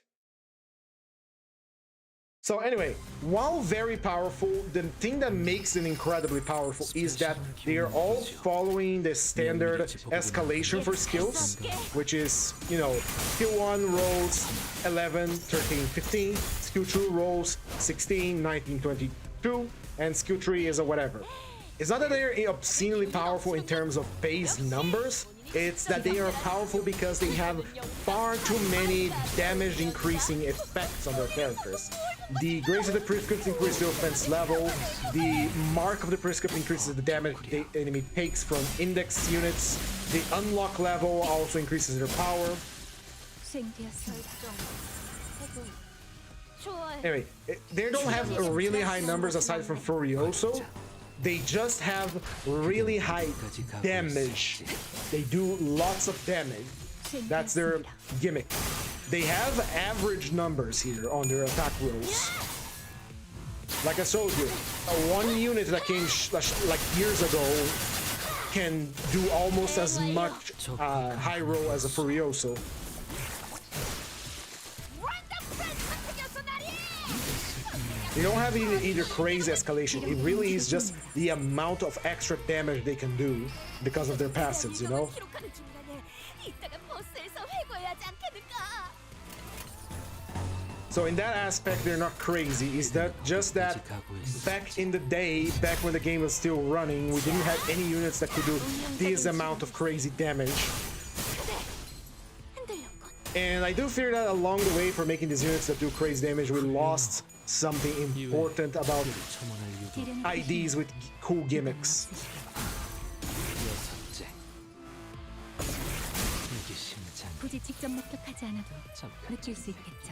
So anyway, while very powerful, the thing that makes them incredibly powerful is that they are all following the standard escalation for skills, which is, you know, skill 1 rolls 11, 13, 15, skill 2 rolls 16, 19, 22, and skill 3 is a whatever. It's not that they're obscenely powerful in terms of base numbers, it's that they are powerful because they have far too many damage increasing effects on their characters. The Grace of the Prescript increases the offense level, the Mark of the Prescript increases the damage the enemy takes from index units, the Unlock level also increases their power. Anyway, they don't have really high numbers aside from Furioso. They just have really high damage. They do lots of damage. That's their gimmick. They have average numbers here on their attack rolls. Like I showed you, one unit that came like years ago can do almost as much high roll as a Furioso. They don't have either crazy escalation. It really is just the amount of extra damage they can do because of their passives, you know? So in that aspect, they're not crazy. Is that just that back in the day, back when the game was still running, we didn't have any units that could do this amount of crazy damage. And I do fear that along the way, for making these units that do crazy damage, we lost something important about IDs with cool gimmicks. 굳이 직접 목격하지 않아도 느낄 수 있겠죠.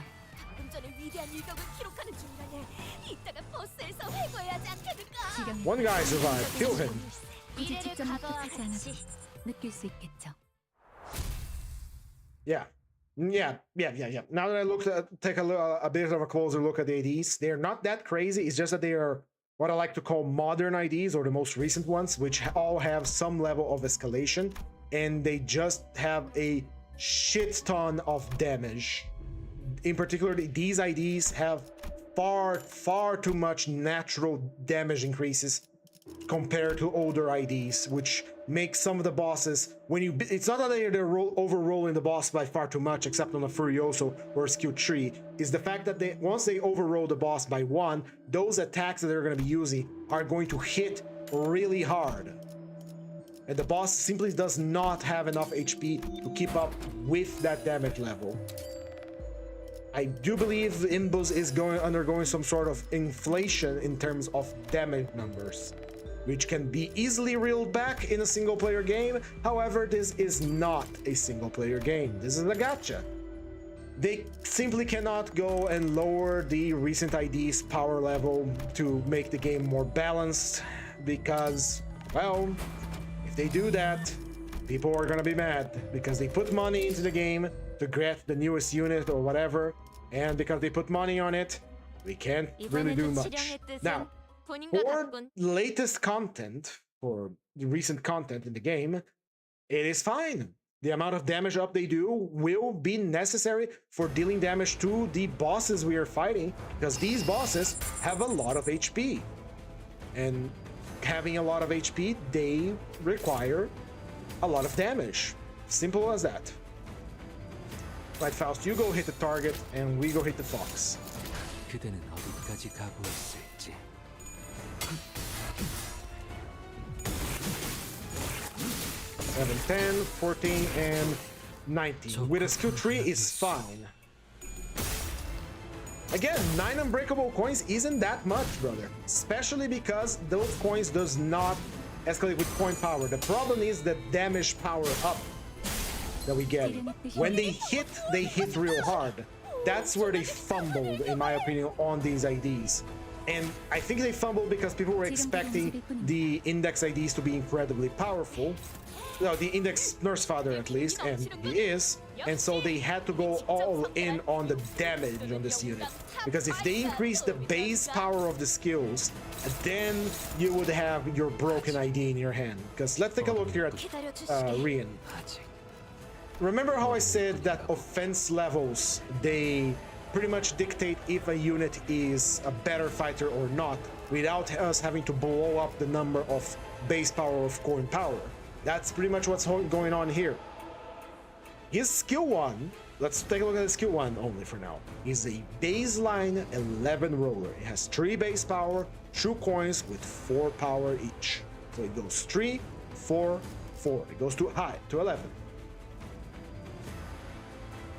One guy survived. Kill him. 굳이 직접 목격하지 않아도 느낄 수 있겠죠. Yeah. Now that I take a bit of a closer look at the IDs, they're not that crazy. It's just that they are what I like to call modern IDs, or the most recent ones, which all have some level of escalation, and they just have a shit ton of damage. In particular, these IDs have far too much natural damage increases compared to older IDs, which makes some of the bosses, it's not that they're over-rolling the boss by far too much, except on a Furioso or skill 3, is the fact that once they over-roll the boss by 1, those attacks that they're going to be using are going to hit really hard. And the boss simply does not have enough HP to keep up with that damage level. I do believe Limbus is undergoing some sort of inflation in terms of damage numbers, which can be easily reeled back in a single-player game. However, this is not a single-player game. This is a gacha. They simply cannot go and lower the recent ID's power level to make the game more balanced, because, well, if they do that, people are gonna be mad, because they put money into the game to get the newest unit or whatever, and because they put money on it, we can't really do much. Now, for latest content, for the recent content in the game, it is fine. The amount of damage up they do will be necessary for dealing damage to the bosses we are fighting, because these bosses have a lot of HP. And having a lot of HP, they require a lot of damage. Simple as that. Right, Faust, you go hit the target, and we go hit the fox. 그대는 어디까지 가고 있을지. 7, 10, 14, and 19. With a skill 3 is fine. Again, 9 unbreakable coins isn't that much, brother. Especially because those coins does not escalate with point power. The problem is the damage power up that we get. When they hit real hard. That's where they fumbled, in my opinion, on these IDs. And I think they fumbled because people were expecting the index IDs to be incredibly powerful. No, the index nurse father at least, and he is. And so they had to go all in on the damage on this unit. Because if they increase the base power of the skills, then you would have your broken ID in your hand. Because let's take a look here at Rian. Remember how I said that offense levels, they pretty much dictate if a unit is a better fighter or not, without us having to blow up the number of base power of coin power. That's pretty much what's going on here. His skill 1, let's take a look at the skill 1 only for now, is a baseline 11 roller. It has 3 base power, 2 coins with 4 power each. So it goes 3, 4, 4. It goes to 11.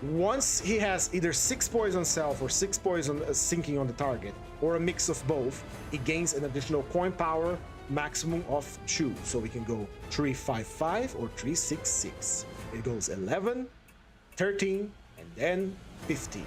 Once he has either 6 poison self or 6 poison sinking on the target, or a mix of both, he gains an additional coin power maximum of 2. So we can go 3, 5, 5 or 3, 6, 6. It goes 11, 13, and then 15.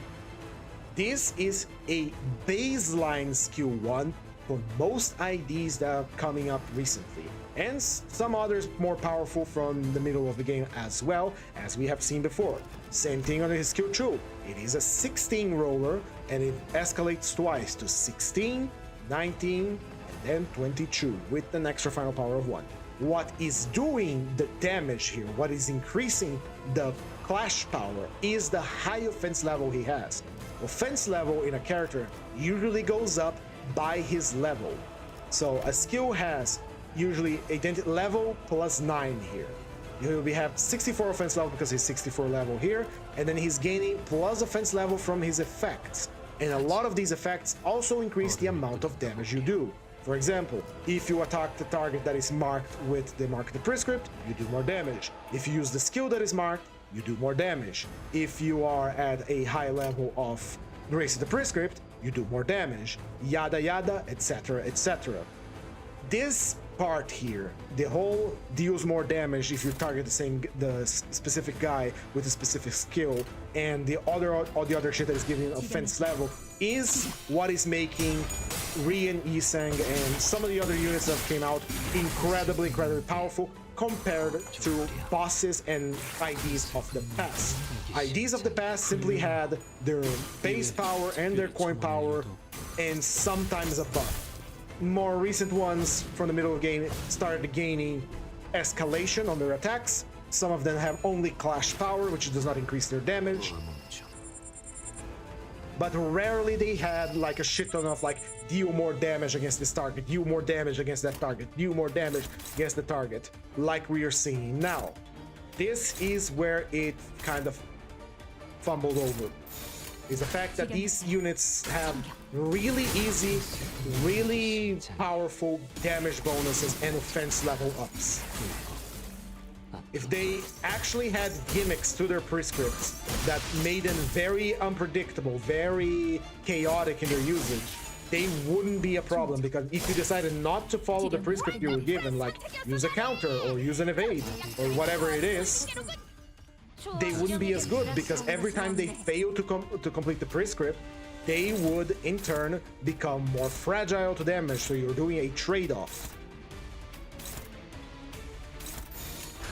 This is a baseline skill 1 for most IDs that are coming up recently, and some others more powerful from the middle of the game as well, as we have seen before. Same thing on his skill 2. It is a 16 roller, and it escalates twice to 16, 19, and then 22 with an extra final power of 1. What is doing the damage here, what is increasing the clash power, is the high offense level he has. Offense level in a character usually goes up by his level. So a skill has usually identity level plus 9 here. We have 64 offense level because he's 64 level here, and then he's gaining plus offense level from his effects. And a lot of these effects also increase the amount of damage you do. For example, if you attack the target that is marked with the mark of the prescript, you do more damage. If you use the skill that is marked, you do more damage. If you are at a high level of Grace of the Prescript, you do more damage. Yada yada, etc, etc. This part here, the whole deals more damage if you target the specific guy with a specific skill, and all the other shit that is giving offense level, is what is making Rian, Iseng, and some of the other units that came out incredibly powerful compared to bosses and IDs of the past. IDs of the past simply had their base power and their coin power, and sometimes a buff. More recent ones from the middle of the game started gaining escalation on their attacks. Some of them have only clash power, which does not increase their damage. But rarely they had like a shit ton of like deal more damage against this target, deal more damage against that target, deal more damage against the target, like we are seeing now. This is where it kind of fumbled over. Is the fact that these units have really easy, really powerful damage bonuses and offense level ups. If they actually had gimmicks to their prescripts that made them very unpredictable, very chaotic in their usage, they wouldn't be a problem, because if you decided not to follow the prescript you were given, like use a counter or use an evade or whatever it is, they wouldn't be as good, because every time they fail to complete the prescript, they would in turn become more fragile to damage, so you're doing a trade-off.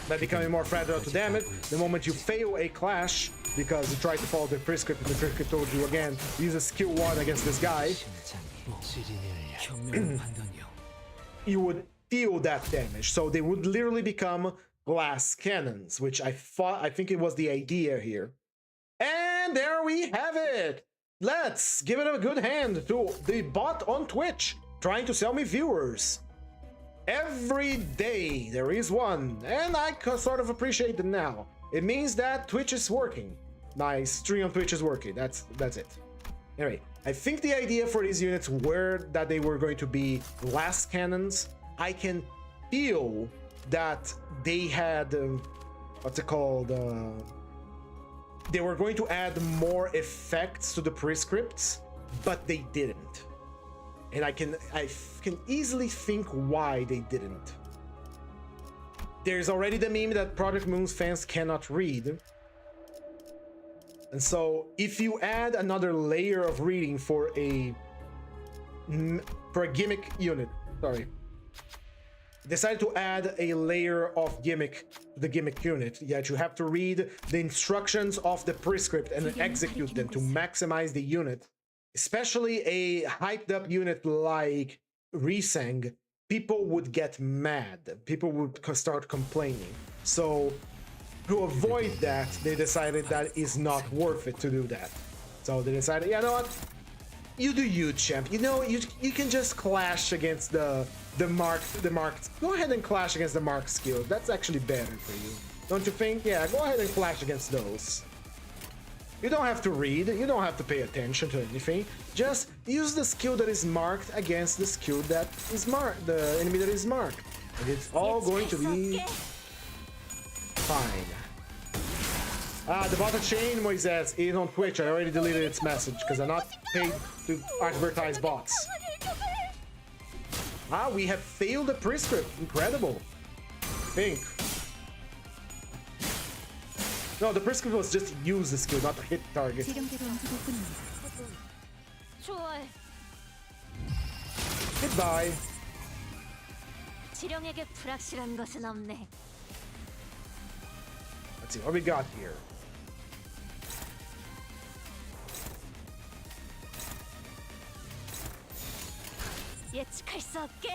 By becoming more fragile to damage, the moment you fail a clash, because you tried to follow the prescript and the prescript told you again, use a skill 1 against this guy, you would feel that damage, so they would literally become glass cannons, which I think it was the idea here. And there we have it! Let's give it a good hand to the bot on Twitch trying to sell me viewers. Every day there is one, and I sort of appreciate it now. It means that Twitch is working. My stream on Twitch is working. That's it. Anyway, I think the idea for these units were that they were going to be glass cannons. I can feel that they had what's it called? They were going to add more effects to the prescripts, but they didn't. And I can easily think why they didn't. There's already the meme that Project Moon's fans cannot read. And so if you add another layer of reading for a for a gimmick unit. Sorry. Decided to add a layer of gimmick to the gimmick unit. Yet you have to read the instructions of the prescript and execute them to maximize the unit. Especially a hyped up unit like Riseng, people would get mad. People would start complaining. So to avoid that, they decided that it's not worth it to do that. So they decided, yeah, you know what? You do you, champ. You know, you can just clash against the marked. Go ahead and clash against the marked skills. That's actually better for you, don't you think? Yeah, go ahead and clash against those. You don't have to read. You don't have to pay attention to anything. Just use the skill that is marked against the skill that is marked, the enemy that is marked, and it's all going to be fine. The bottom chain, Moises, is on Twitch. I already deleted its message because I'm not paid to advertise bots. We have failed the prescript. Incredible. Think. No, the prescript was just use the skill, not to hit target. 좋아해. Goodbye. 지령에게 불확실한 것은 없네. Let's see what we got here. 예측할 수 없게.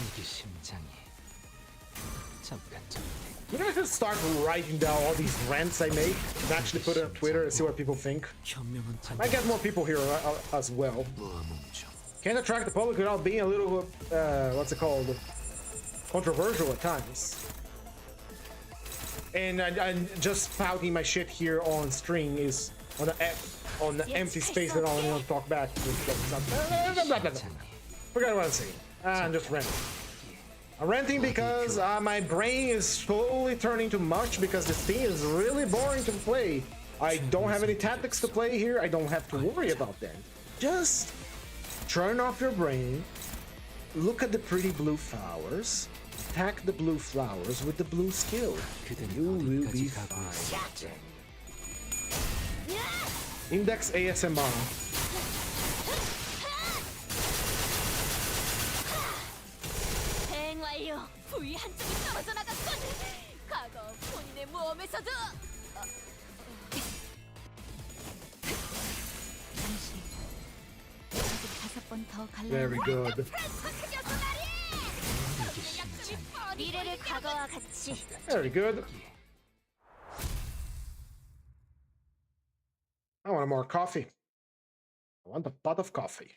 이게 심장이 잠깐 좀 You know, I should start writing down all these rants I make and actually put it on Twitter and see what people think. 현명한 Might get more people here as well. Can't attract the public without being a little, what's it called? Controversial at times. And I'm just spouting my shit here on stream is on the empty space that I don't want to talk back. Forget what I'm saying. I'm just ranting. I'm ranting because my brain is slowly turning to mush because this thing is really boring to play. I don't have any tactics to play here. I don't have to worry about them. Just turn off your brain, look at the pretty blue flowers, attack the blue flowers with the blue skill. You will be fine. Index ASMR. 대행 완료. 부위 한쪽이 떨어져 나갔군. 과거 본인의 모험에서도. 잠시. 아직 5번 더 갈라. Very good. 미래를 과거와 같이. Very good. I want more coffee. I want a pot of coffee.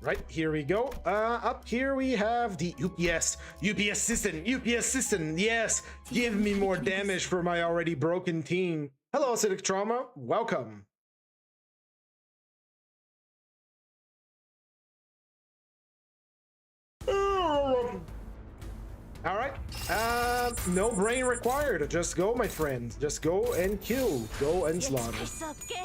Right, here we go. Up here we have the UPS system. UPS system, yes. Give me more damage for my already broken team. Hello, Acidic Trauma. Welcome. All right. No brain required. Just go, my friend. Just go and kill. Go and slaughter. 예측할 수 없게.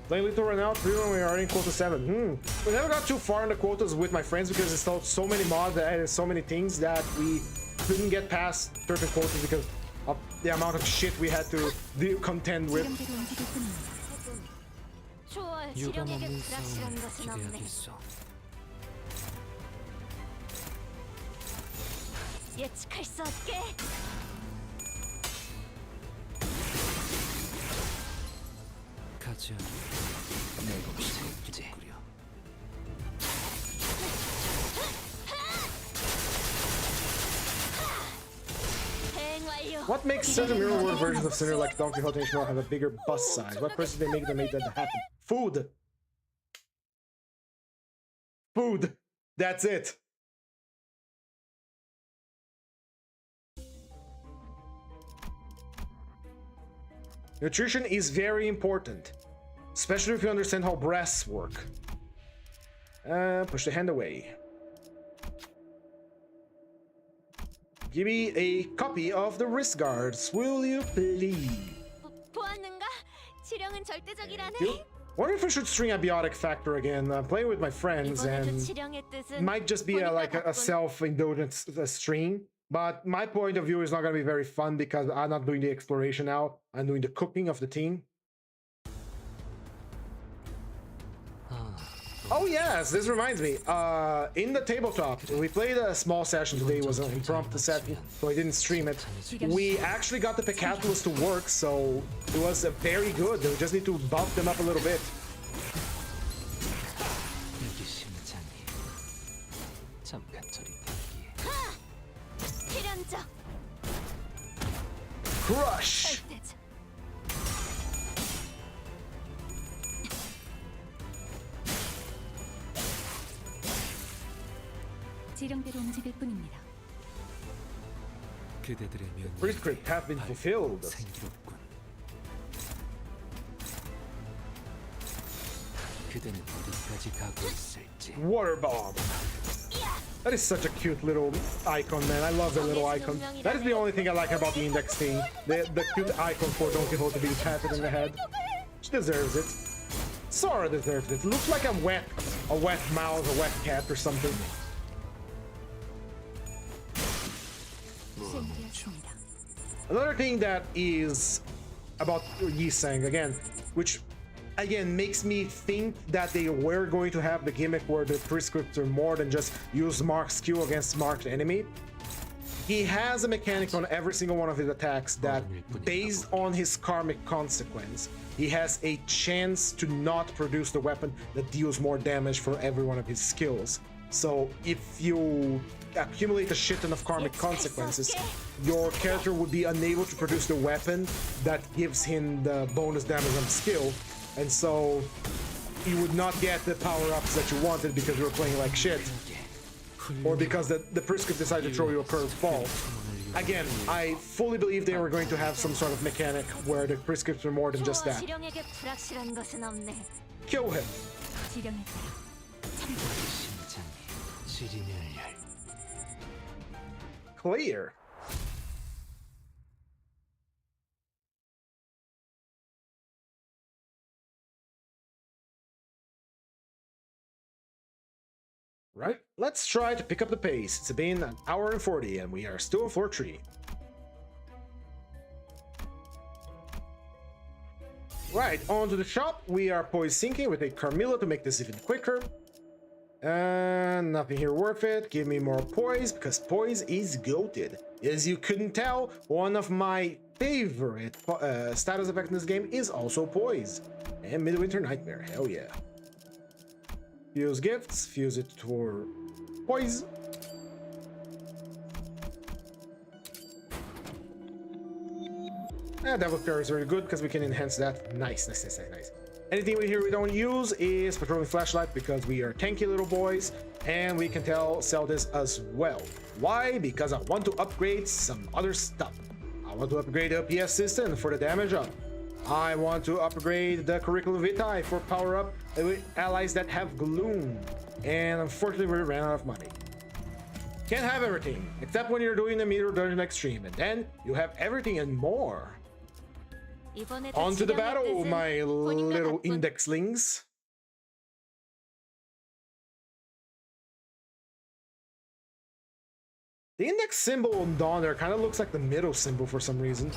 Playing Little right now, 3 when we are in quota 7. We never got too far in the quotas with my friends because there's so many mods that added so many things that we couldn't get past certain quotas because of the amount of shit we had to contend with. 좋아해. 유감 지령에게 없는 불확실한 싸움 것은 없네. 기대하겠어. 예측할 수 없게. 가지 않아. 내 것을 기대꾸려. 대행 완료. What makes certain mirror world versions of Sinner like Donkey Kong H1 have a bigger bust size? What process they make to make that happen? Food. Food. That's it. Nutrition is very important, especially if you understand how breasts work. Push the hand away. Give me a copy of the wrist guards, will you please? 보았는가? 지령은 절대적이라네. Wonder if I should stream Abiotic Factor again. I'm playing with my friends 이번에도 and 지령의 뜻은 might just be like a self-indulgent stream. But my point of view is not going to be very fun because I'm not doing the exploration now. I'm doing the cooking of the team. Oh yes, this reminds me. In the tabletop, we played a small session today. It was an impromptu session, so I didn't stream it. We actually got the Pecatolas to work, so it was very good. We just need to bump them up a little bit. 여기 심장이 잠깐 저리 필연적. Crush! 지령대로 움직일 뿐입니다. 그대들의 면이 Prescript have been fulfilled. 생기롭군. 그대는 어디까지 가고 있을지. Water bomb. That is such a cute little icon, man. I love the little icon. That is the only thing I like about the index thing. The cute icon for Don Quixote being patted in the head. She deserves it. Sora deserves it. It looks like a wet mouse, a wet cat or something. Another thing that is about Yisang again, which again makes me think that they were going to have the gimmick where the prescripts are more than just use marked skill against marked enemy. He has a mechanic on every single one of his attacks that, based on his karmic consequence, he has a chance to not produce the weapon that deals more damage for every one of his skills. So if you accumulate a shit ton of karmic consequences, your character would be unable to produce the weapon that gives him the bonus damage on skill, and so you would not get the power-ups that you wanted because you were playing like shit, or because the prescript decided to throw you a curved ball. Again, I fully believe they were going to have some sort of mechanic where the prescripts are more than just that. 지령에게 불확실한 것은 없네. Kill him. 지령에 따라 심장이 지리멸렬. Clear. Right, let's try to pick up the pace. It's been an hour and 40 and we are still on floor 3. Right, on to the shop. We are poise sinking. We take Carmilla to make this even quicker. And nothing here worth it. Give me more poise because poise is goated. As you couldn't tell, one of my favorite status effects in this game is also poise. And Midwinter Nightmare, hell yeah. Fuse gifts, fuse it for poise. And Devil Fairy is very good because we can enhance that. Nice. Anything we here we don't use is Patrolling Flashlight because we are tanky little boys, and we can sell this as well. Why? Because I want to upgrade some other stuff. I want to upgrade the OPS system for the damage up. I want to upgrade the Curriculum Vitae for power up allies that have Gloom. And unfortunately we ran out of money. Can't have everything, except when you're doing the Meteor Dungeon Extreme, and then you have everything and more. On to the battle, my little indexlings. The index symbol on Dawn there kind of looks like the middle symbol for some reason.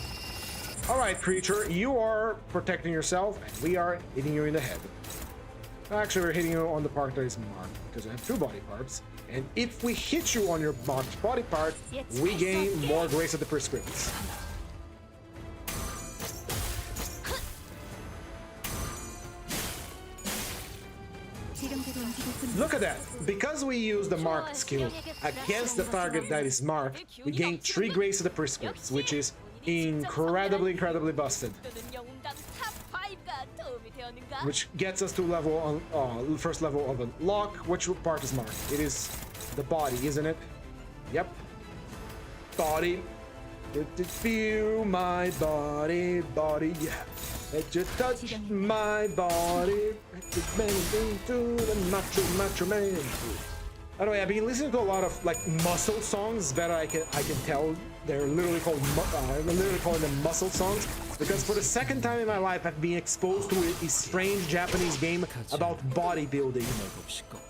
Alright, creature, you are protecting yourself, and we are hitting you in the head. Actually, we're hitting you on the part that is marked, because we have 2 body parts. And if we hit you on your marked body part, we gain more grace of the prescripts. Look at that! Because we use the marked skill against the target that is marked, we gain 3 grace of the prescripts, which is incredibly busted. Which gets us to level on first level of unlock. Which part is marked? It is the body, isn't it? Yep. Body. Let it feel my body, yeah. Let you touch my body. Let it bend into the macho man. By the way, I've been listening to a lot of like muscle songs that I can tell they're literally called I'm literally calling them muscle songs because for the second time in my life I've been exposed to a strange Japanese game about bodybuilding.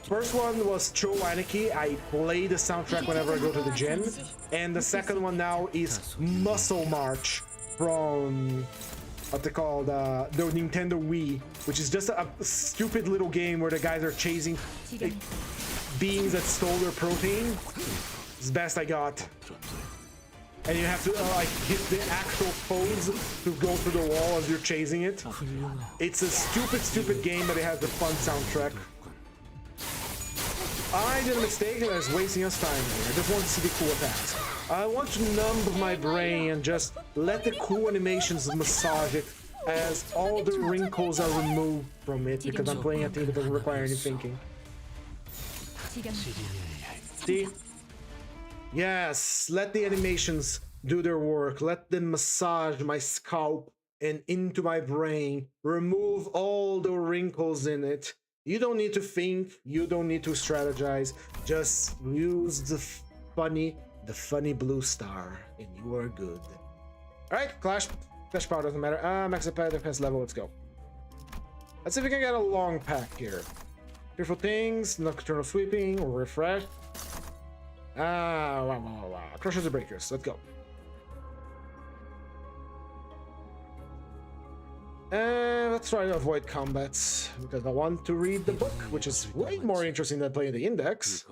First one was Cho Aniki. I play the soundtrack whenever I go to the gym, and the second one now is Muscle March from what they call the Nintendo Wii, which is just a stupid little game where the guys are chasing beings that stole their protein. It's the best I got. And you have to like hit the actual pose to go through the wall as you're chasing it. It's a stupid game, but it has a fun soundtrack. I did a mistake and I was wasting us time here. I just wanted to see the cool attacks. I want to numb my brain and just let the cool animations massage it as all the wrinkles are removed from it because I'm playing a thing that doesn't require any thinking. See? Yes, let the animations do their work. Let them massage my scalp and into my brain. Remove all the wrinkles in it. You don't need to think. You don't need to strategize. Just use the funny blue star, and you are good. All right, Clash power doesn't matter. Max defense level. Let's go. Let's see if we can get a long pack here. Fearful things, nocturnal sweeping, or refresh. Crushers and breakers. Let's go. Let's try to avoid combats because I want to read the book, which is way more interesting than playing the index.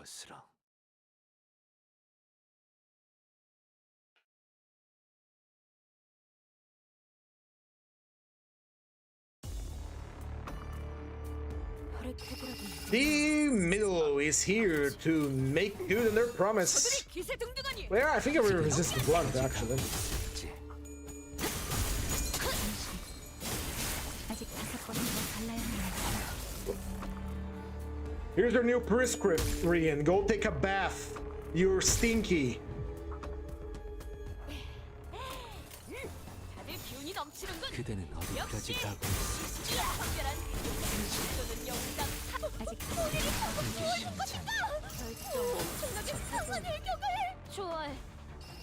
The middle is here to make good on their promise. Well, I think I will resist the blunt, actually. Here's your new prescript, Rian. Go take a bath. You're stinky. 그대는 어디까지 가고 있을지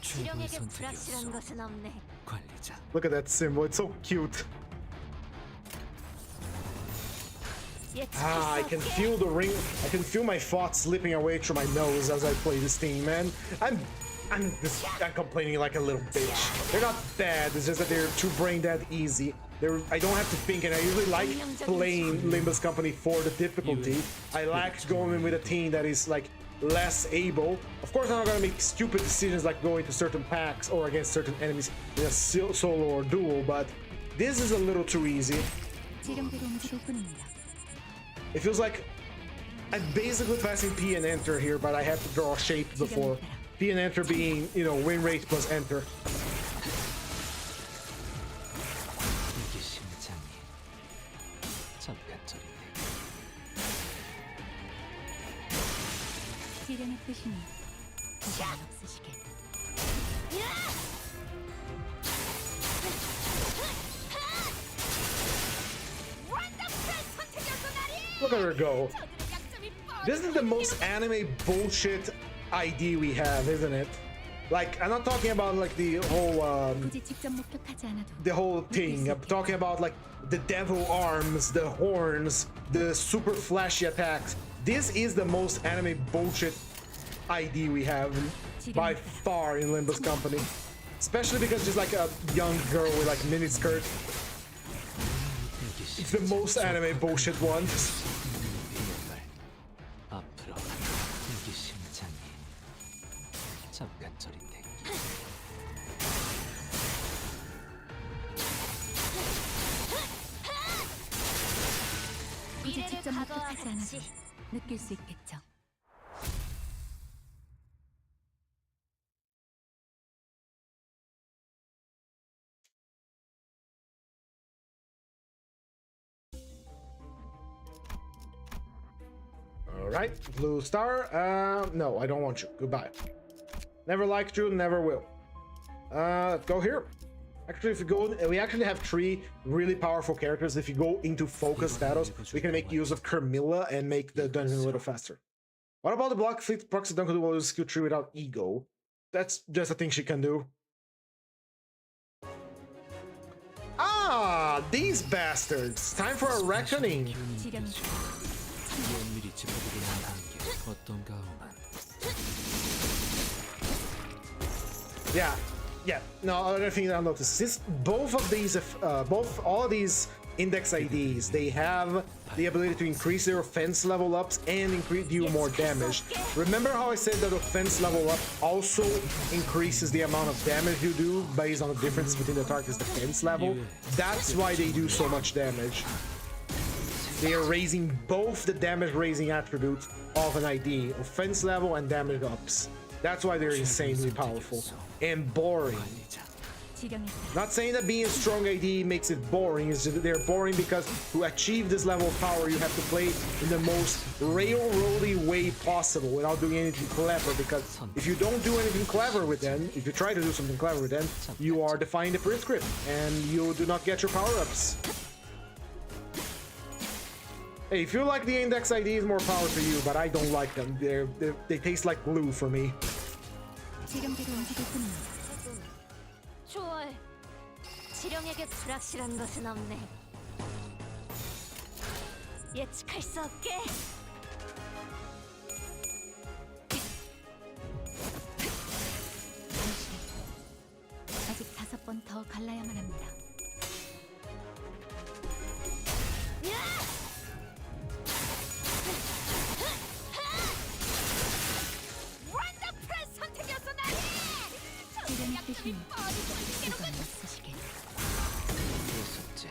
지령에게 불확실한 것은 없네. 관리자. Look at that symbol. It's so cute. I can feel the ring. I can feel my thoughts slipping away through my nose as I play this thing, man. I'm complaining like a little bitch. They're not bad. It's just that they're too brain dead easy. I don't have to think, and I usually like playing Limbus Company for the difficulty. I like going with a team that is like less able. Of course, I'm not gonna make stupid decisions like going to certain packs or against certain enemies in a solo or duo, but this is a little too easy. It feels like I'm basically passing P and enter here, but I have to draw a shape before. P and enter being, you know, win rate plus enter. Look at her go. This is the most anime bullshit ID we have, isn't it? Like, I'm not talking about like the whole thing. I'm talking about like the devil arms, the horns, the super flashy attacks. This is the most anime bullshit ID we have by far in Limbus Company. Especially because just like a young girl with like mini skirt. It's the most anime bullshit one. 느낄 수 있겠죠. All right, blue star. No, I don't want you. Goodbye. Never liked you, never will. Let's go here. Actually, if you go, we actually have 3 really powerful characters. If you go into focus battles, we can make use of Carmilla and make the dungeon a little faster. What about the block fleet proxy dunk who will use skill 3 without ego? That's just a thing she can do. Ah, these bastards! Time for a reckoning! 면밀히 짚어보기만 하는 게 어떤가 오만. Yeah. No, other thing that I noticed is both of these, all of these index IDs, they have the ability to increase their offense level ups and deal more damage. Remember how I said that offense level up also increases the amount of damage you do based on the difference between the target's defense level? That's why they do so much damage. They are raising both the damage raising attributes of an ID, offense level and damage ups. That's why they're insanely powerful and boring. Not saying that being a strong ID makes it boring, it's just that they're boring because to achieve this level of power you have to play in the most railroady way possible without doing anything clever, because if you don't do anything clever with them, if you try to do something clever with them, you are defying the prescript and you do not get your power-ups. Hey, if you like the index ID, is more power to you, but I don't like them. They taste like glue for me. 좋아해. 지령에게 불확실한 것은 없네. 예측할 수 없게. 아직 5번 더 갈라야만 합니다. 원더풀한 선택이었어, 나니! 지령의 뜻이 누가 못 쓰시게. 그랬었지.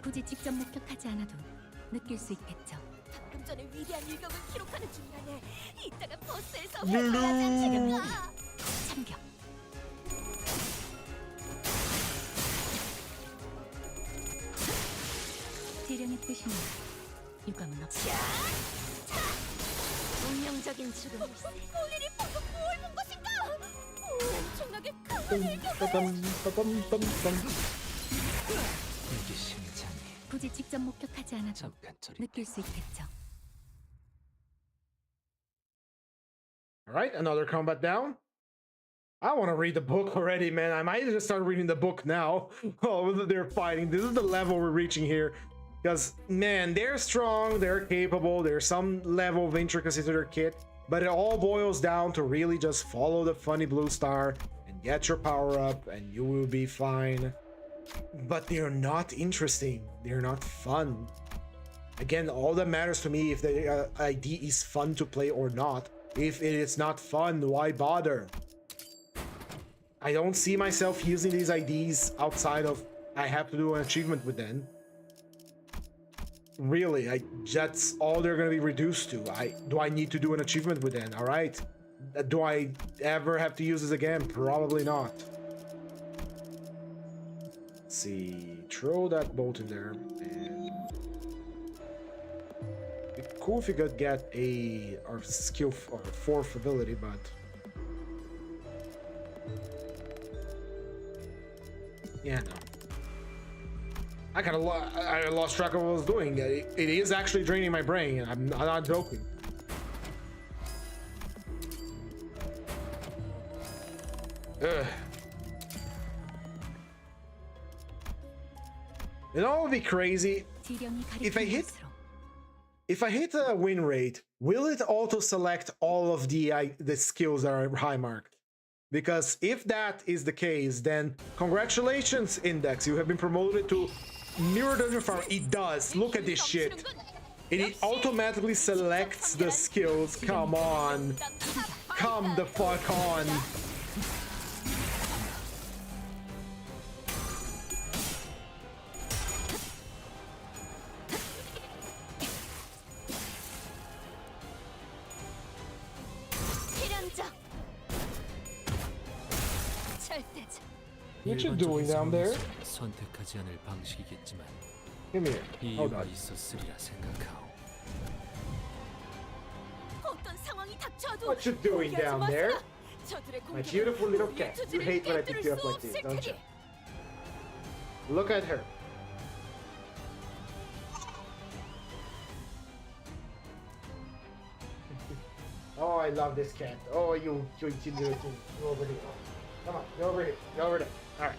굳이 직접 목격하지 않아도 느낄 수 있겠죠. 방금 전에 위대한 일격을 기록하는 중간에 이따가 버스에서 회사야 지금 가. 참격. 지령의 뜻이니 유감은 없어. 운명적인 죽음을 볼일이 방금 뭘 본 것인가? 엄청나게 강한 일격. 이게 심장이 굳이 직접 목격하지 않아도 잠깐 저리. 느낄 수 있겠죠. Alright, another combat down. I want to read the book already, man. I might just start reading the book now. Oh, they're fighting. This is the level we're reaching here. Because, man, they're strong, they're capable, there's some level of intricacy to their kit, but it all boils down to really just follow the funny blue star and get your power up and you will be fine. But they're not interesting. They're not fun. Again, all that matters to me if the ID is fun to play or not. If it is not fun, why bother? I don't see myself using these IDs outside of I have to do an achievement with them. Really, that's all they're gonna be reduced to. Do I need to do an achievement with them? All right. Do I ever have to use this again? Probably not. Let's see. Throw that bolt in there. And it'd be cool if you could get our skill or fourth ability, but yeah, no. I lost track of what I was doing. It is actually draining my brain. I'm not joking. Ugh. You know what would be crazy? If I hit a win rate, will it auto select all of the skills that are high marked? Because if that is the case, then congratulations, Index. You have been promoted to Mirror Dungeon Farm. It does. Look at this shit. It automatically selects the skills. Come on. Come the fuck on. What you doing down there? 선택하지 않을 방식이겠지만 Come here. Hold 이유가 on. 있었으리라 생각하오. 어떤 상황이 닥쳐도 What you doing 포기하지 down 마세요. there? 저들의 My 공격을 beautiful little 우리의 cat. You 투지를 hate when I pick 깨뜨릴 you up 수 like this, 없을 don't you? 테니. Look at her. Oh, I love this cat. Oh, you do it. Go over here. Come on, go over here. Go over there. All right.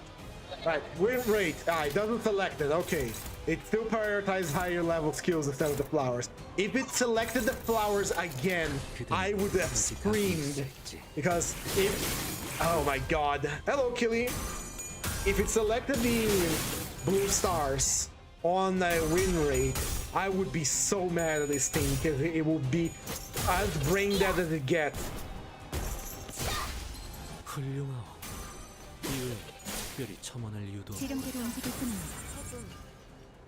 Right, win rate. It doesn't select it. Okay. It still prioritizes higher level skills instead of the flowers. If it selected the flowers again, I would have screamed. Because if... Oh my god. Hello, Killy. If it selected the blue stars on the win rate, I would be so mad at this thing because it would be as brain dead as it gets. 훌륭하오. 이외에 특별히 첨언할 이유도 없고. 지름대로 움직일 뿐입니다.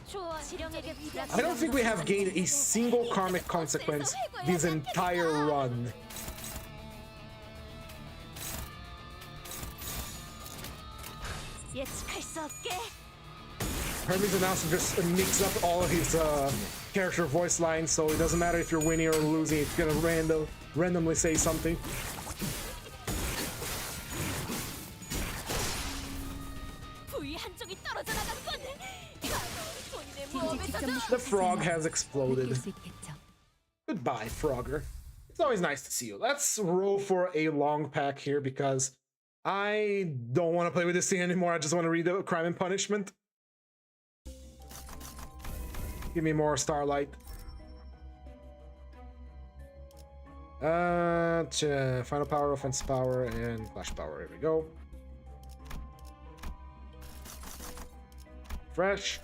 좋아. 지령에게 I don't think we have gained a single karmic consequence this entire run. 예측할 수 없게. Hermes announced to just mix up all of his character voice lines, so it doesn't matter if you're winning or losing, it's gonna randomly say something. 부위 한쪽이 떨어져 나갔건. 본인의 이제 모험에서도 직접 The frog has exploded. 느낄 수 있겠죠. Goodbye, Frogger. It's always nice to see you. Let's roll for a long pack here because I don't want to play with this thing anymore. I just want to read the Crime and Punishment. Give me more Starlight. Final power, offense power, and flash power. Here we go. Fresh.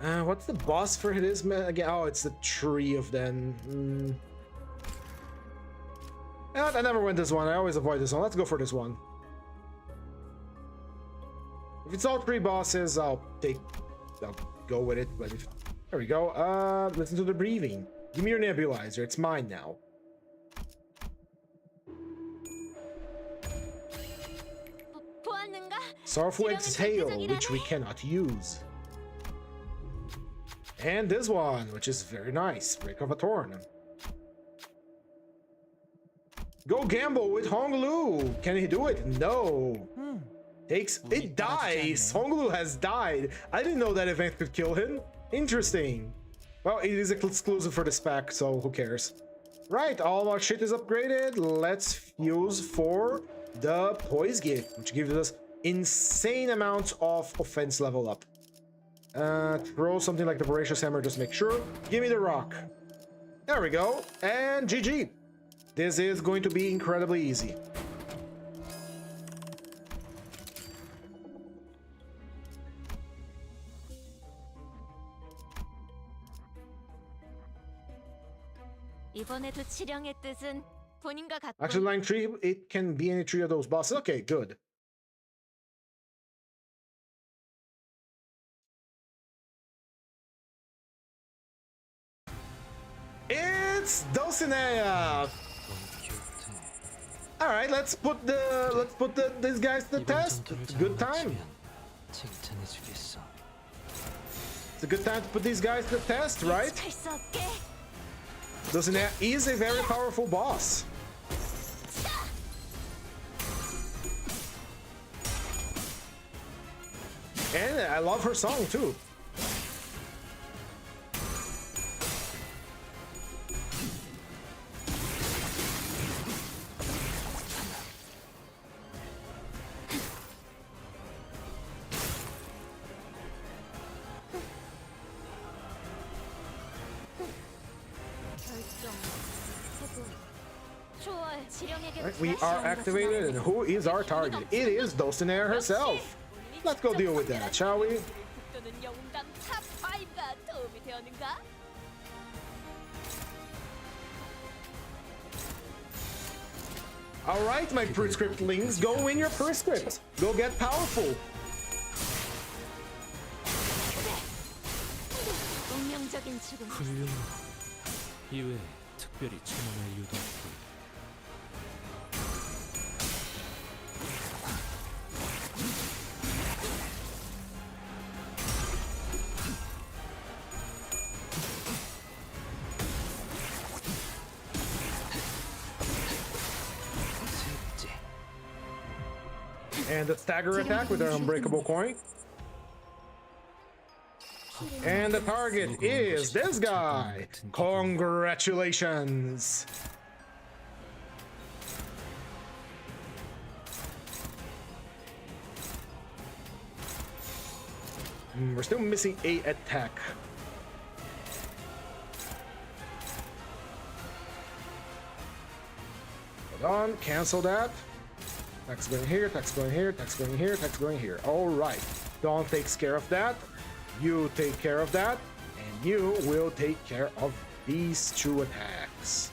What's the boss for this man again? Oh, it's the tree of them. I never went this one. I always avoid this one. Let's go for this one. If it's all three bosses, I'll go with it. But if there we go. Listen to the breathing. Give me your nebulizer. It's mine now. 보았는가? Sorrowful exhale, which we cannot use. And this one, which is very nice. Break of a Thorn. Go gamble with Honglu. Can he do it? No. It dies. Honglu has died. I didn't know that event could kill him. Interesting. Well, it is exclusive for this pack, so who cares? Right, all our shit is upgraded. Let's fuse for the Poise Gift, which gives us insane amounts of offense level up. Throw something like the Voracious Hammer, just make sure. Give me the rock. There we go. And GG. This is going to be incredibly easy. 이번에도 지령의 뜻은 본인과 같고. Actually, line 3, it can be any three of those bosses. Okay, good. It's Dulcinea. All right, let's put these guys to the test. It's a good time. 칭찬해주겠어. It's a good time to put these guys to the test, right? 예측할 수 없게. Dulcinea is a very powerful boss. And I love her song too. 좋아. 지령에게 Right, we are activated, and who is our target? It is Dulcinea herself. Let's go deal with that, shall we? 또는 영웅당 탑 5가 도움이 되었는가? All right, my prescriptlings, go win your prescript. Go get powerful. 운명적인 죽음. 훌륭하오. 이외에 특별히 첨언할 이유도 없고. And the stagger attack with the unbreakable coin. And the target is this guy. Congratulations. We're still missing a attack. Hold on, cancel that. Attack's going here, attack's going here, attack's going here, attack's going here. All right, Dawn takes care of that. You take care of that, and you will take care of these two attacks.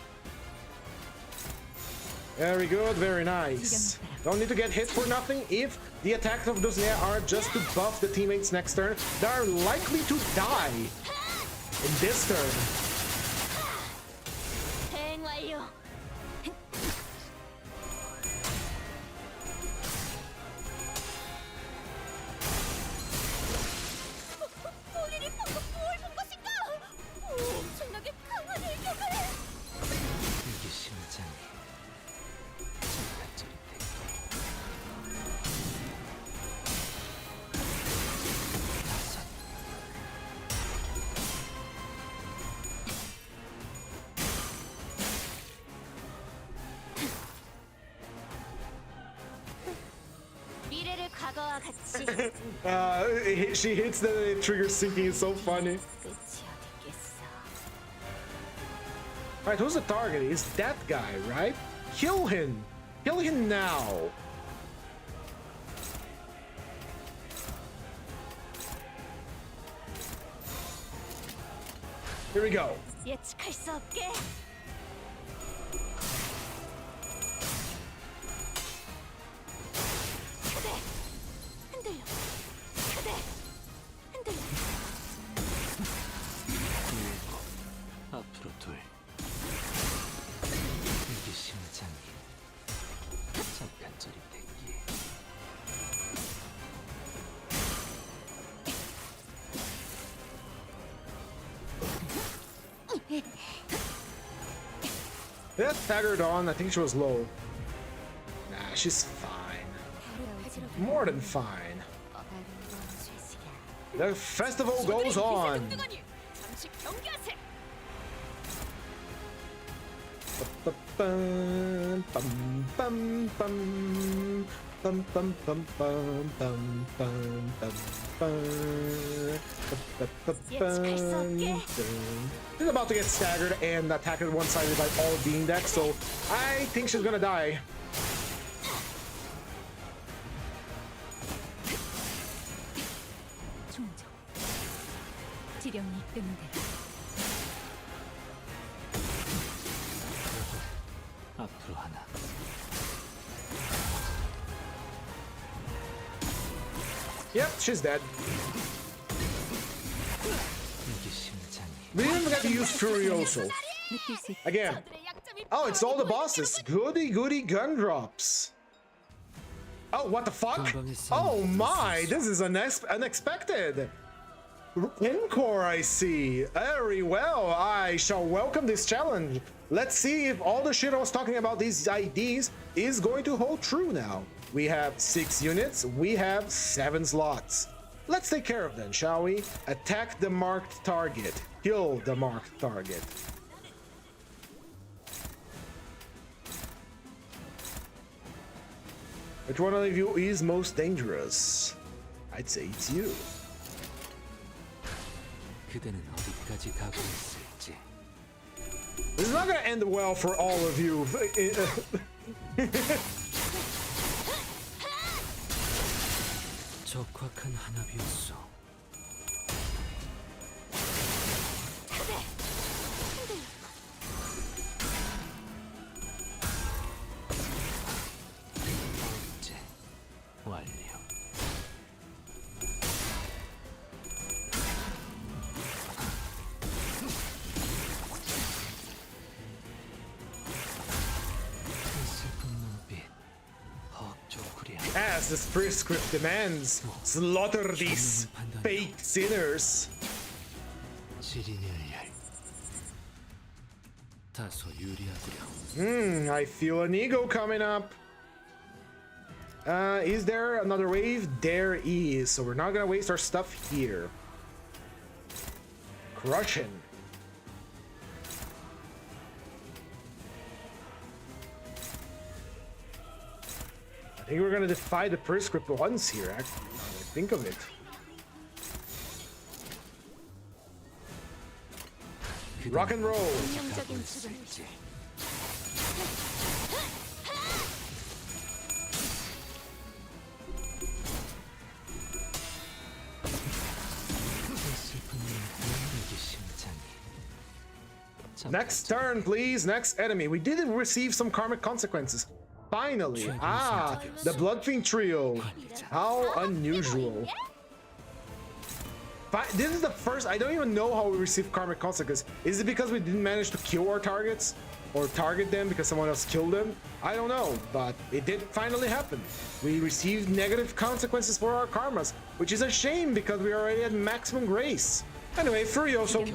Very good, very nice. Don't need to get hit for nothing. If the attacks of Dosnea are just to buff the teammates next turn, they are likely to die in this turn. 대응 완료. 본인이 방금 뭘 본 것인가? 엄청나게 강한 일격을. 이게 심장이 장난질인데. 미래를 과거와 같이 She hits the trigger sinking. It's so funny. 끝이 어딨겠어. Alright, who's the target? It's that guy, right? Kill him! Kill him now! Here we go. 예측할 수 없게. 그대 흔들려. 그대 흔들려. 앞으로 둘. 이게 심장이 잠깐 저릿대기. That staggered on. I think she was low. Nah, she's fine. More than fine. The festival goes on. 잠시 경계하세. Bum, bum, bum, bum. Bum, bum, bum, bum, bum, bum, bum, bum. 예측할 수 없게. She's about to get staggered and attacked one-sided by all being deck, so I think she's gonna die. 충정. 지령이 이끄는 대로. 앞으로 하나. Yep, she's dead. 이게 심장이 We didn't forget to use Furioso. 느낄 수 있다. Again. 그들의 약점이 Oh, it's all the bosses. Goody goody gun drops. Oh, what the fuck? Oh my, this is unexpected. Encore, I see. Very well, I shall welcome this challenge. Let's see if all the shit I was talking about these IDs is going to hold true now. We have 6 units, we have 7 slots. Let's take care of them, shall we? Attack the marked target. Kill the marked target. Which one of you is most dangerous? I'd say it's you. 그대는 어디까지 가고 있을지. This is not gonna end well for all of you. 적확한 하나비였소. 이제 완료. 슬픈 눈빛, 헉조구려. As this prescript demands, slaughter these fake sinners. 지리멸렬. 다소 유리하구려. I feel an ego coming up. Is there another wave? There is. So we're not gonna waste our stuff here. Crushing. I think we're gonna defy the prescript once here, actually. Now that I think of it. Rock and roll. 운명적인 죽음. Next turn, please. Next enemy. We did receive some karmic consequences. Finally. Ah, the Bloodfiend trio. How unusual. This is the first. I don't even know how we received karmic consequences. Is it because we didn't manage to kill our targets? Or target them because someone else killed them? I don't know, but it did finally happen. We received negative consequences for our karmas, which is a shame because we already had maximum grace. Anyway, Furioso.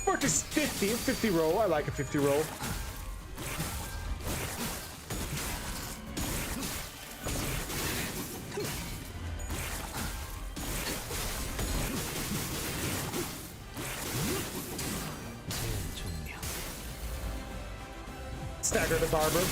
Work is 50 roll. I like a 50 roll. Stagger the barber.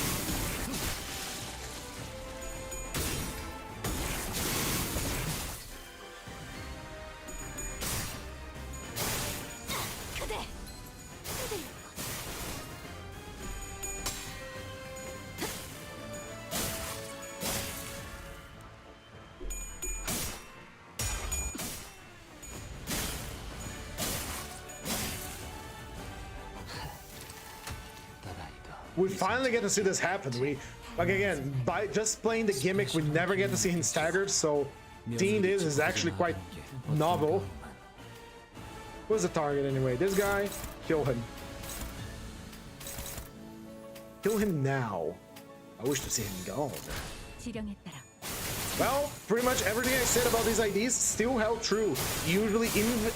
We finally get to see this happen. We, like again, by just playing the gimmick, we never get to see him staggered, so seeing this is actually quite novel. Who's the target anyway? This guy? Kill him. Kill him now. I wish to see him gone. 지령에 따라 Well, pretty much everything I said about these IDs still held true. Usually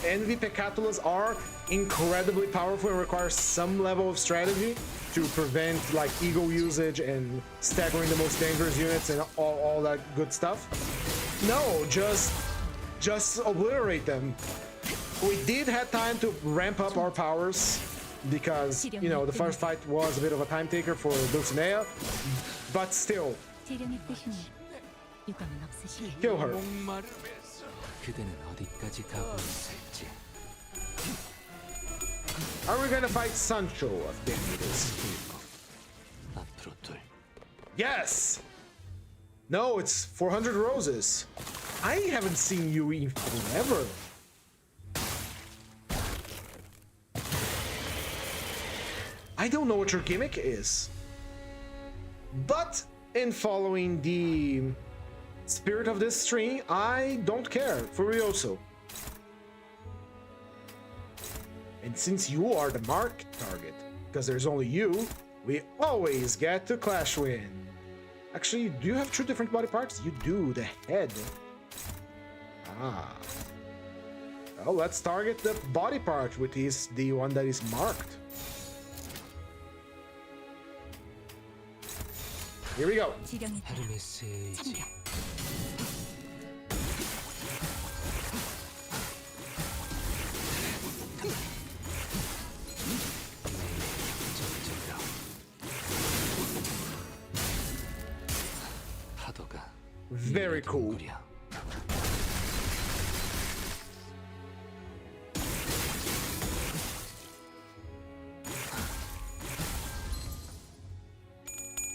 Envy Peccatulas are incredibly powerful and require some level of strategy to prevent like ego usage and staggering the most dangerous units and all that good stuff. No, just obliterate them. We did have time to ramp up our powers because, you know, the first fight was a bit of a time taker for Dulcinea, but still. 지령의 뜻이니 유감은 없으시니 Kill her. 그대는 어디까지 가고 있을지. Are we gonna fight Sancho of Damides? 앞으로 둘. Yes! No, it's 400 roses. I haven't seen you in forever. I don't know what your gimmick is. But in following the spirit of this string, I don't care. Furioso. And since you are the mark target, because there's only you, we always get to clash win. Actually, do you have two different body parts? You do, the head. Ah. Well, let's target the body part, which is the one that is marked. Here we go. 지령에 따라 헤르메스의 의지. 참견 파도가 Very cool. 둥그려.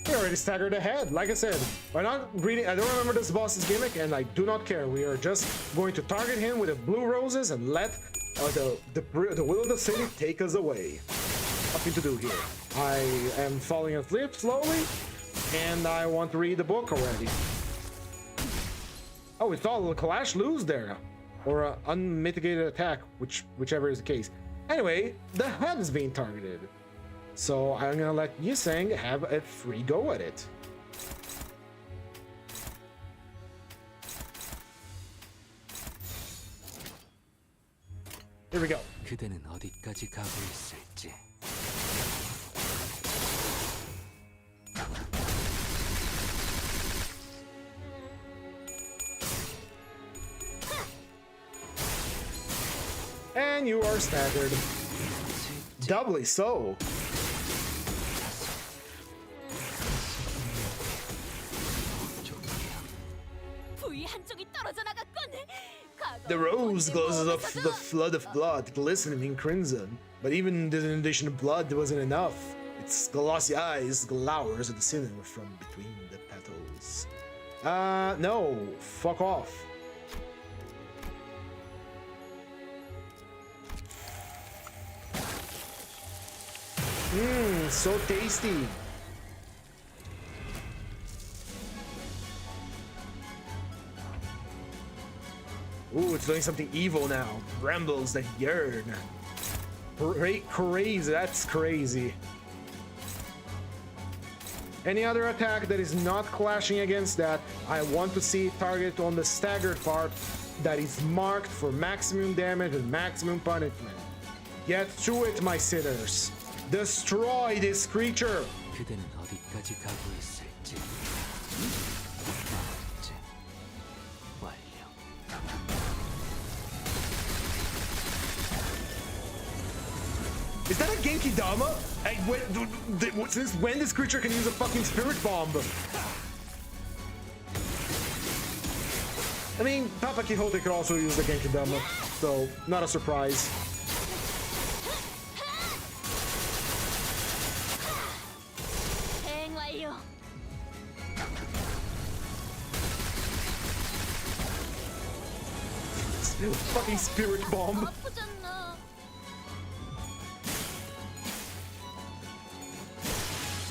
We already staggered ahead. Like I said, we're not reading. I don't remember this boss's gimmick, and I do not care. We are just going to target him with the blue roses and let the will of the city take us away. Nothing to do here. I am falling asleep slowly, and I want to read the book already. Oh, we saw the Kalash lose there, or an unmitigated attack, whichever is the case. Anyway, the head is being targeted. So I'm gonna let Yusang have a free go at it. Here we go. 그대는 어디까지 가고 있을지. and you are staggered. Doubly so. 부위 한쪽이 떨어져 나갔군. The rose glows of the flood of blood, glistening in crimson. But even the inundation of blood wasn't enough. Its glossy eyes glowers at the cinema from between the petals. No. Fuck off. Mmm, so tasty. Ooh, it's doing something evil now. Brambles that yearn. Crazy, that's crazy. Any other attack that is not clashing against that, I want to see target on the staggered part that is marked for maximum damage and maximum punishment. Get to it, my sinners. Destroy this creature. 그대는 어디까지 가고 있을지. 이제 완료. Is that a Genki Dama? Hey, since when this creature can use a fucking spirit bomb? I mean, Papa Quixote could also use the Genki Dama, so not a surprise. 대응 완료. Fucking spirit bomb. 아프잖아.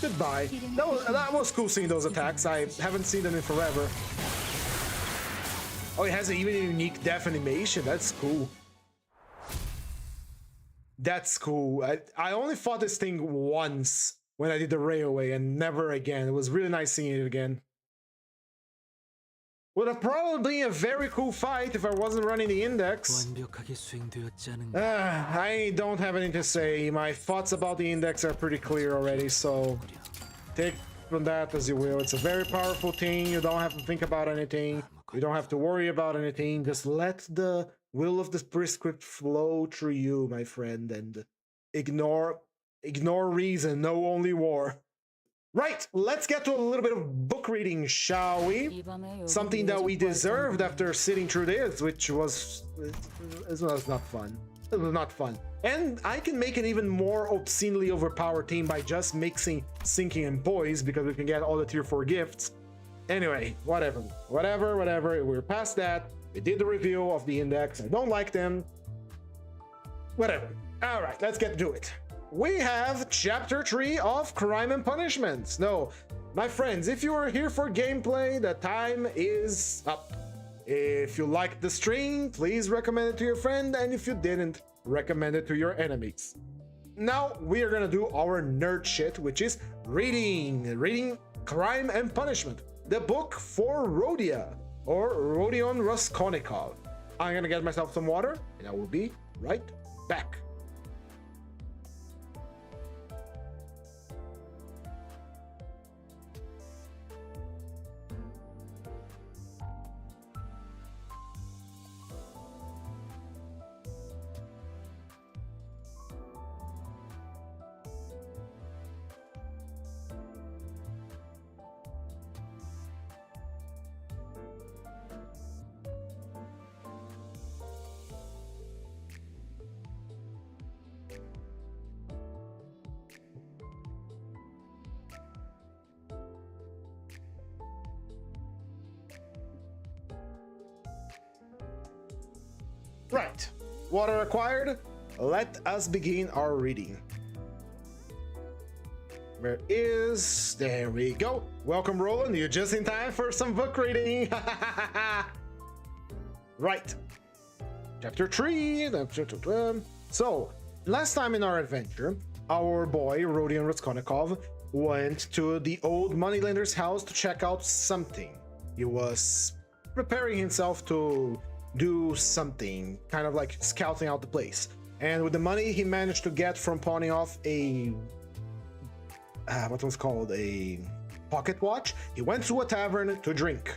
Goodbye. That was cool seeing those attacks. I haven't seen them in forever. Oh, it has even a unique death animation. That's cool. That's cool. I only fought this thing once when I did the railway and never again. It was really nice seeing it again. Would have probably been a very cool fight if I wasn't running the index. 완벽하게 수행되었지 않은가? I don't have anything to say. My thoughts about the index are pretty clear already, so take from that as you will. It's a very powerful thing. You don't have to think about anything. You don't have to worry about anything. Just let the will of the prescript flow through you, my friend, and ignore reason, know only war. Right, let's get to a little bit of book reading, shall we? Something that we deserved after sitting through this, which was not fun. It was not fun. And I can make an even more obscenely overpowered team by just mixing sinking and poise, because we can get all the tier 4 gifts. Anyway, whatever. We're past that. We did the review of the index. I don't like them. Whatever. All right, let's get to it. We have Chapter 3 of Crime and Punishments. No, my friends, if you are here for gameplay, the time is up. If you liked the stream, please recommend it to your friend, and if you didn't, recommend it to your enemies. Now, we are gonna do our nerd shit, which is reading Crime and Punishment, the book for Rodia, or Rodion Raskolnikov. I'm gonna get myself some water, and I will be right back. Right, water acquired. Let us begin our reading. There we go. Welcome, Roland. You're just in time for some book reading. Right. Chapter 3. So, last time in our adventure, our boy, Rodion Raskolnikov, went to the old moneylender's house to check out something. He was preparing himself to do something, kind of like scouting out the place. And with the money he managed to get from pawning off a what was called a pocket watch, he went to a tavern to drink.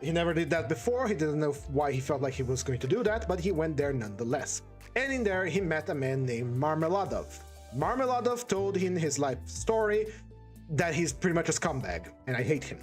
He never did that before. He didn't know why he felt like he was going to do that, but he went there nonetheless. and in there he met a man named Marmeladov. Marmeladov told him his life story, that he's pretty much a scumbag, and I hate him.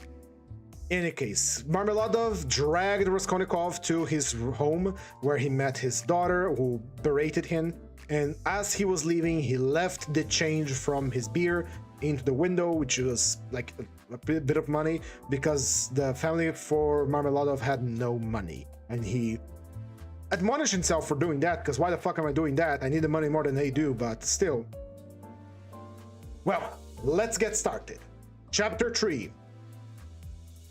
In any case, Marmeladov dragged Raskolnikov to his home, where he met his daughter, who berated him, and as he was leaving, he left the change from his beer into the window, which was like a bit of money, because the family for Marmeladov had no money, and he admonished himself for doing that, because why the fuck am I doing that? I need the money more than they do, but still. Well, let's get started. Chapter 3.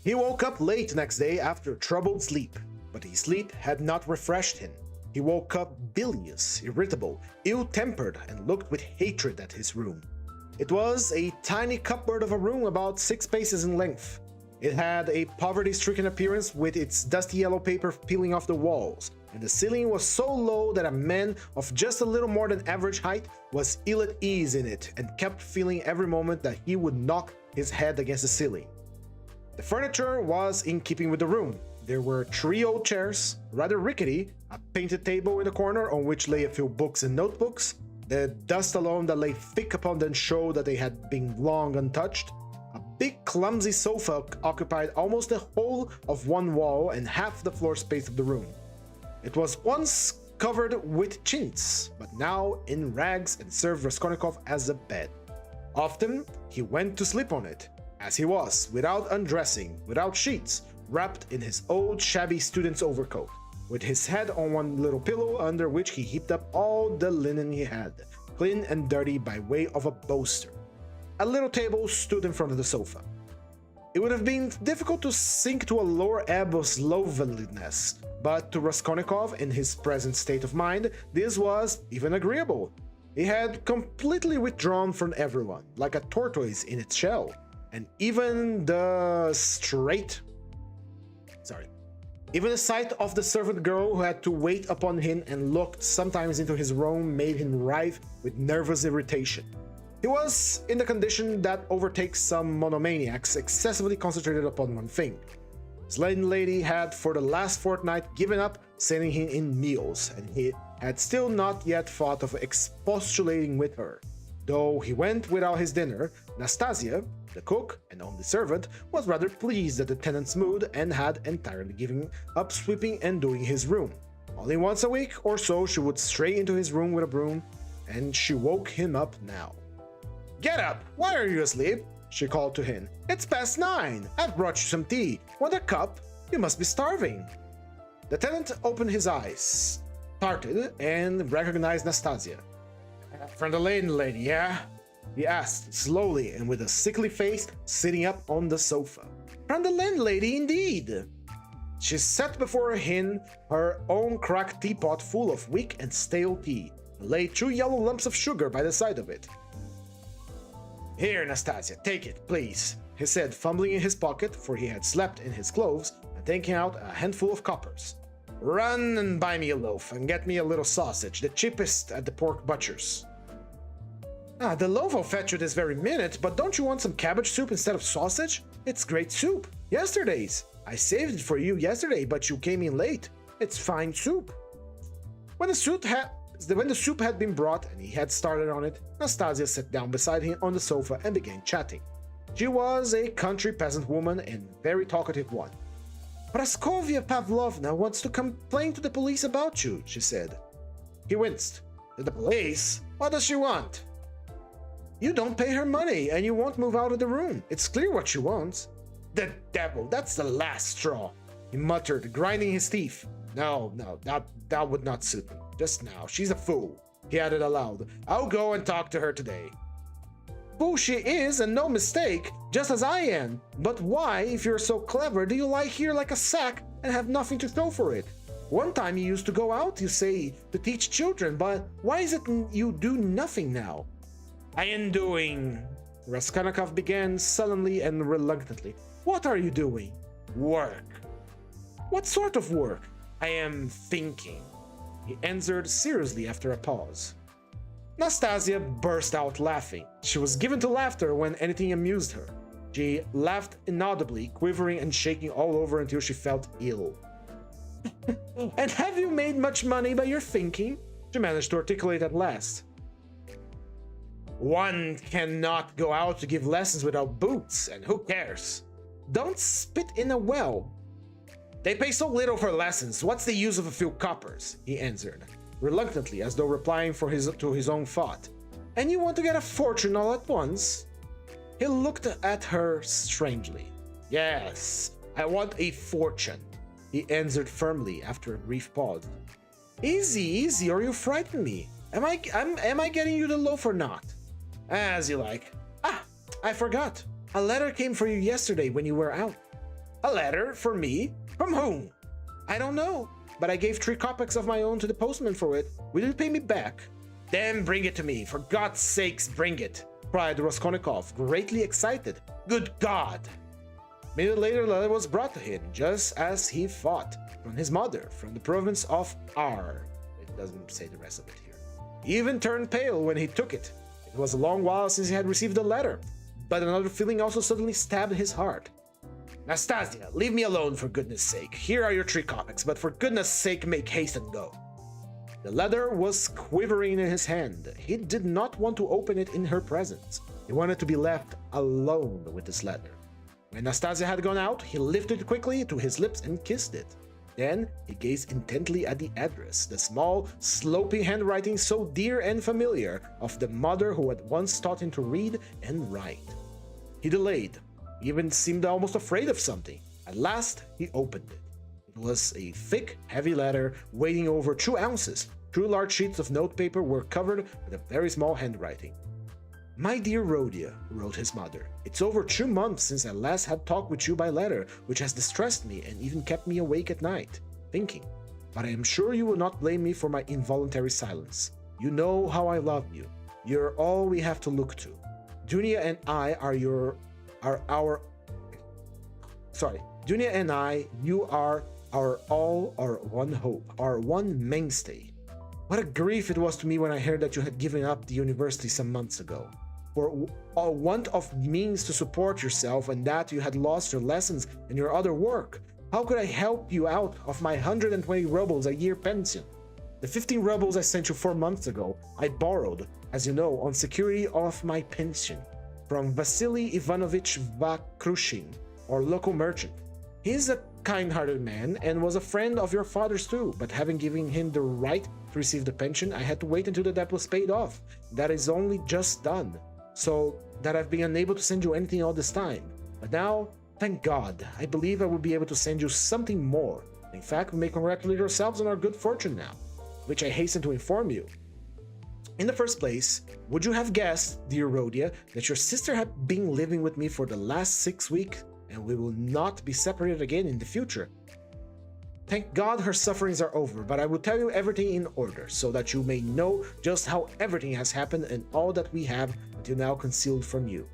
He woke up late next day after troubled sleep, but his sleep had not refreshed him. He woke up bilious, irritable, ill-tempered, and looked with hatred at his room. It was a tiny cupboard of a room about 6 paces in length. It had a poverty-stricken appearance, with its dusty yellow paper peeling off the walls, and the ceiling was so low that a man of just a little more than average height was ill at ease in it and kept feeling every moment that he would knock his head against the ceiling. The furniture was in keeping with the room. There were 3 old chairs, rather rickety, a painted table in the corner on which lay a few books and notebooks. The dust alone that lay thick upon them showed that they had been long untouched. A big clumsy sofa occupied almost the whole of one wall and half the floor space of the room. It was once covered with chintz, but now in rags, and served Raskolnikov as a bed. Often he went to sleep on it, as he was, without undressing, without sheets, wrapped in his old shabby student's overcoat, with his head on one little pillow under which he heaped up all the linen he had, clean and dirty by way of a bolster. A little table stood in front of the sofa. It would have been difficult to sink to a lower ebb of slovenliness, but to Raskolnikov, in his present state of mind, this was even agreeable. He had completely withdrawn from everyone, like a tortoise in its shell, and even the sight of the servant girl who had to wait upon him and looked sometimes into his room made him writhe with nervous irritation. He was in the condition that overtakes some monomaniacs, excessively concentrated upon one thing. His landlady had for the last fortnight given up sending him in meals, and he had still not yet thought of expostulating with her. Though he went without his dinner, Nastasia, the cook and only servant, was rather pleased at the tenant's mood and had entirely given up sweeping and doing his room. Only once a week or so she would stray into his room with a broom, and she woke him up now. "Get up! Why are you asleep?" she called to him. "It's past 9. I've brought you some tea. Want a cup? You must be starving." The tenant opened his eyes, started, and recognized Nastasia. "From the landlady, yeah?" he asked, slowly and with a sickly face, sitting up on the sofa. "From the landlady, indeed." She set before him her own cracked teapot full of weak and stale tea, and laid 2 yellow lumps of sugar by the side of it. "Here, Nastasia, take it, please," he said, fumbling in his pocket, for he had slept in his clothes, and taking out a handful of coppers. "Run and buy me a loaf, and get me a little sausage, the cheapest at the pork butcher's." "The loaf I'll fetch you this very minute, but don't you want some cabbage soup instead of sausage? It's great soup. Yesterday's. I saved it for you yesterday, but you came in late. It's fine soup." When the soup had been brought and he had started on it, Nastasia sat down beside him on the sofa and began chatting. She was a country peasant woman and very talkative one. "Praskovia Pavlovna wants to complain to the police about you," she said. He winced. "To the police? What does she want?" "You don't pay her money, and you won't move out of the room. It's clear what she wants." "The devil, that's the last straw," he muttered, grinding his teeth. No, that would not suit me. Just now, she's a fool," he added aloud. "I'll go and talk to her today." "Fool she is, and no mistake, just as I am. But why, if you're so clever, do you lie here like a sack and have nothing to show for it? One time you used to go out, you say, to teach children, but why is it you do nothing now?" "I am doing," Raskolnikov began sullenly and reluctantly. "What are you doing?" "Work." "What sort of work?" "I am thinking," he answered seriously after a pause. Nastasia burst out laughing. She was given to laughter when anything amused her. She laughed inaudibly, quivering and shaking all over until she felt ill. "And have you made much money by your thinking?" she managed to articulate at last. One cannot go out to give lessons without boots, and who cares? Don't spit in a well. They pay so little for lessons, what's the use of a few coppers? He answered, reluctantly, as though replying to his own thought. And you want to get a fortune all at once? He looked at her strangely. Yes, I want a fortune, he answered firmly after a brief pause. Easy, easy, or you frighten me. Am I getting you the loaf or not? As you like. Ah, I forgot. A letter came for you yesterday when you were out. A letter? For me? From whom? I don't know, but I gave 3 kopecks of my own to the postman for it. Will you pay me back? Then bring it to me. For God's sakes, bring it, cried Raskolnikov, greatly excited. Good God! A minute later, the letter was brought to him, just as he thought, from his mother, from the province of R. It doesn't say the rest of it here. He even turned pale when he took it. It was a long while since he had received a letter, but another feeling also suddenly stabbed his heart. Nastasia, leave me alone for goodness sake. Here are your 3 kopecks, but for goodness sake make haste and go. The letter was quivering in his hand. He did not want to open it in her presence. He wanted to be left alone with this letter. When Nastasia had gone out, he lifted it quickly to his lips and kissed it. Then he gazed intently at the address, the small, sloping handwriting so dear and familiar of the mother who had once taught him to read and write. He delayed. He even seemed almost afraid of something. At last, he opened it. It was a thick, heavy letter weighing over 2 ounces. 2 large sheets of notepaper were covered with a very small handwriting. My dear Rhodia, wrote his mother, it's over 2 months since I last had talked with you by letter, which has distressed me and even kept me awake at night, thinking. But I am sure you will not blame me for my involuntary silence. You know how I love you. You're all we have to look to. Dunia and I you are our all, our one hope, our one mainstay. What a grief it was to me when I heard that you had given up the university some months ago. For want of means to support yourself and that you had lost your lessons and your other work. How could I help you out of my 120 rubles a year pension? The 15 rubles I sent you 4 months ago, I borrowed, as you know, on security of my pension, from Vasily Ivanovich Vakrushin, or local merchant. He's a kind-hearted man and was a friend of your father's too, but having given him the right to receive the pension, I had to wait until the debt was paid off. That is only just done, so that I've been unable to send you anything all this time. But now, thank God, I believe I will be able to send you something more. In fact, we may congratulate ourselves on our good fortune now, which I hasten to inform you. In the first place, would you have guessed, dear Rhodia, that your sister had been living with me for the last 6 weeks, and we will not be separated again in the future? Thank God her sufferings are over, but I will tell you everything in order, so that you may know just how everything has happened and all that we have until now concealed from you.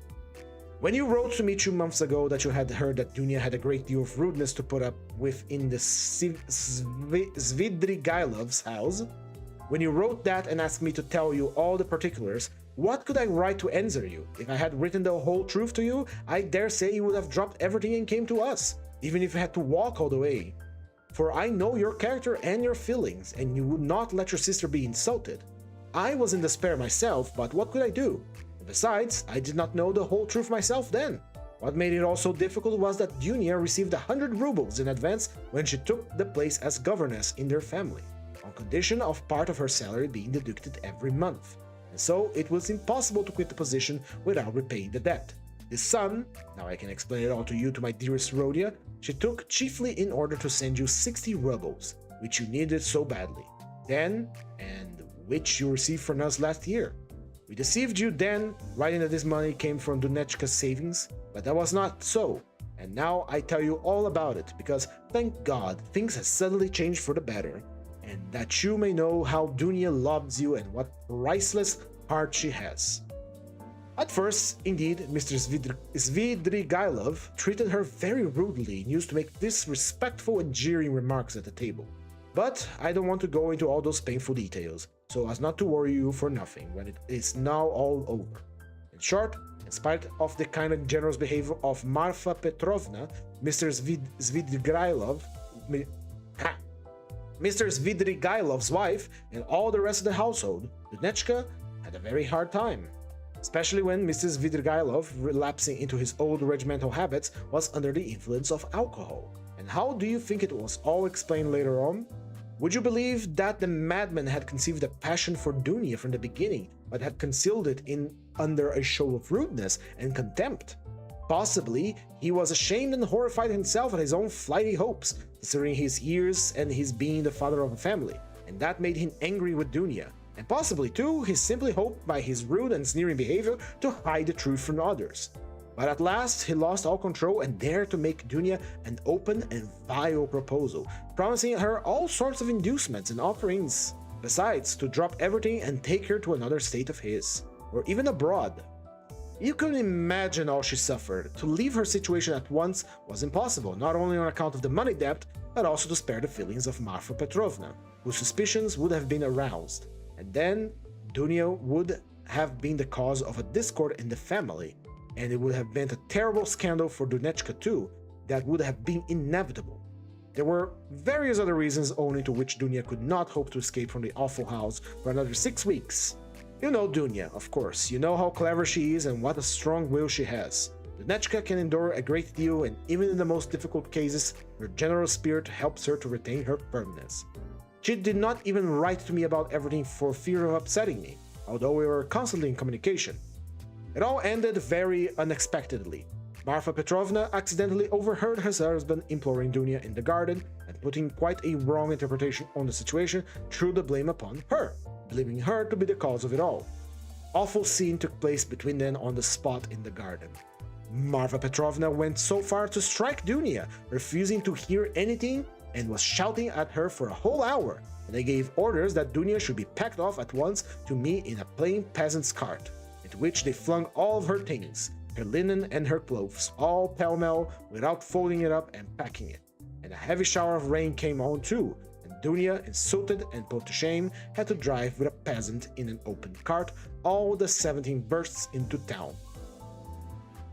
When you wrote to me 2 months ago that you had heard that Dunia had a great deal of rudeness to put up with in the Svidrigailov's house, when you wrote that and asked me to tell you all the particulars, what could I write to answer you? If I had written the whole truth to you, I dare say you would have dropped everything and came to us, even if you had to walk all the way. For I know your character and your feelings, and you would not let your sister be insulted. I was in despair myself, but what could I do? And besides, I did not know the whole truth myself then. What made it all so difficult was that Dunia received 100 rubles in advance when she took the place as governess in their family, on condition of part of her salary being deducted every month. And so it was impossible to quit the position without repaying the debt. This sum, now I can explain it all to you, to my dearest Rhodia, she took chiefly in order to send you 60 rubles, which you needed so badly, then, and which you received from us last year. We deceived you then, writing that this money came from Dunechka's savings, but that was not so, and now I tell you all about it, because, thank God, things have suddenly changed for the better, and that you may know how Dunia loves you and what priceless heart she has. At first, indeed, Mr. Svidrigailov treated her very rudely and used to make disrespectful and jeering remarks at the table. But I don't want to go into all those painful details, so as not to worry you for nothing when it is now all over. In short, in spite of the kind and generous behavior of Marfa Petrovna, Mr. Svidrigailov Mr. Svidrigailov's wife and all the rest of the household, Dunechka had a very hard time, especially when Mr. Svidrigailov, relapsing into his old regimental habits, was under the influence of alcohol. And how do you think it was all explained later on? Would you believe that the madman had conceived a passion for Dunya from the beginning, but had concealed it under a show of rudeness and contempt? Possibly, he was ashamed and horrified himself at his own flighty hopes, considering his years and his being the father of a family, and that made him angry with Dunya. And possibly, too, he simply hoped by his rude and sneering behavior to hide the truth from others. But at last, he lost all control and dared to make Dunya an open and vile proposal, promising her all sorts of inducements and offerings, besides to drop everything and take her to another state of his, or even abroad. You can imagine all she suffered. To leave her situation at once was impossible, not only on account of the money debt, but also to spare the feelings of Marfa Petrovna, whose suspicions would have been aroused. And then, Dunya would have been the cause of a discord in the family, and it would have meant a terrible scandal for Dunechka too, that would have been inevitable. There were various other reasons owing to which Dunya could not hope to escape from the awful house for another 6 weeks. You know Dunya, of course. You know how clever she is and what a strong will she has. Dunechka can endure a great deal, and even in the most difficult cases, her generous spirit helps her to retain her firmness. She did not even write to me about everything for fear of upsetting me, although we were constantly in communication. It all ended very unexpectedly. Marfa Petrovna accidentally overheard her husband imploring Dunya in the garden and putting quite a wrong interpretation on the situation, threw the blame upon her, believing her to be the cause of it all. Awful scene took place between them on the spot in the garden. Marfa Petrovna went so far to strike Dunya, refusing to hear anything, and was shouting at her for a whole hour, and they gave orders that Dunya should be packed off at once to me in a plain peasant's cart, into which they flung all of her things, her linen and her clothes, all pell-mell, without folding it up and packing it. And a heavy shower of rain came on too, and Dunya, insulted and put to shame, had to drive with a peasant in an open cart all the 17 versts into town.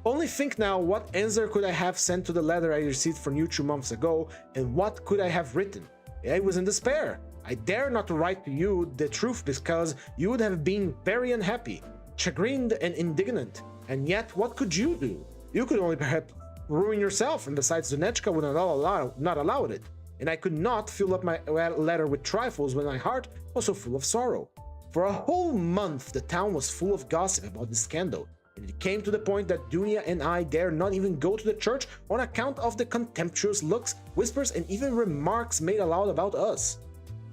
Only think now, what answer could I have sent to the letter I received from you 2 months ago, and what could I have written? I was in despair. I dare not write to you the truth because you would have been very unhappy, chagrined and indignant, and yet what could you do? You could only perhaps ruin yourself, and besides Dunechka would not allow it, and I could not fill up my letter with trifles when my heart was so full of sorrow. For a whole month the town was full of gossip about the scandal, and it came to the point that Dunya and I dare not even go to the church on account of the contemptuous looks, whispers, and even remarks made aloud about us.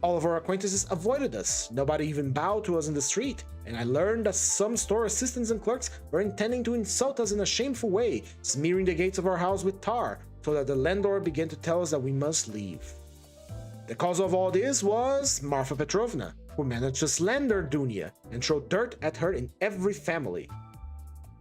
All of our acquaintances avoided us, nobody even bowed to us in the street, and I learned that some store assistants and clerks were intending to insult us in a shameful way, smearing the gates of our house with tar, so that the landlord began to tell us that we must leave. The cause of all this was Marfa Petrovna, who managed to slander Dunya and throw dirt at her in every family.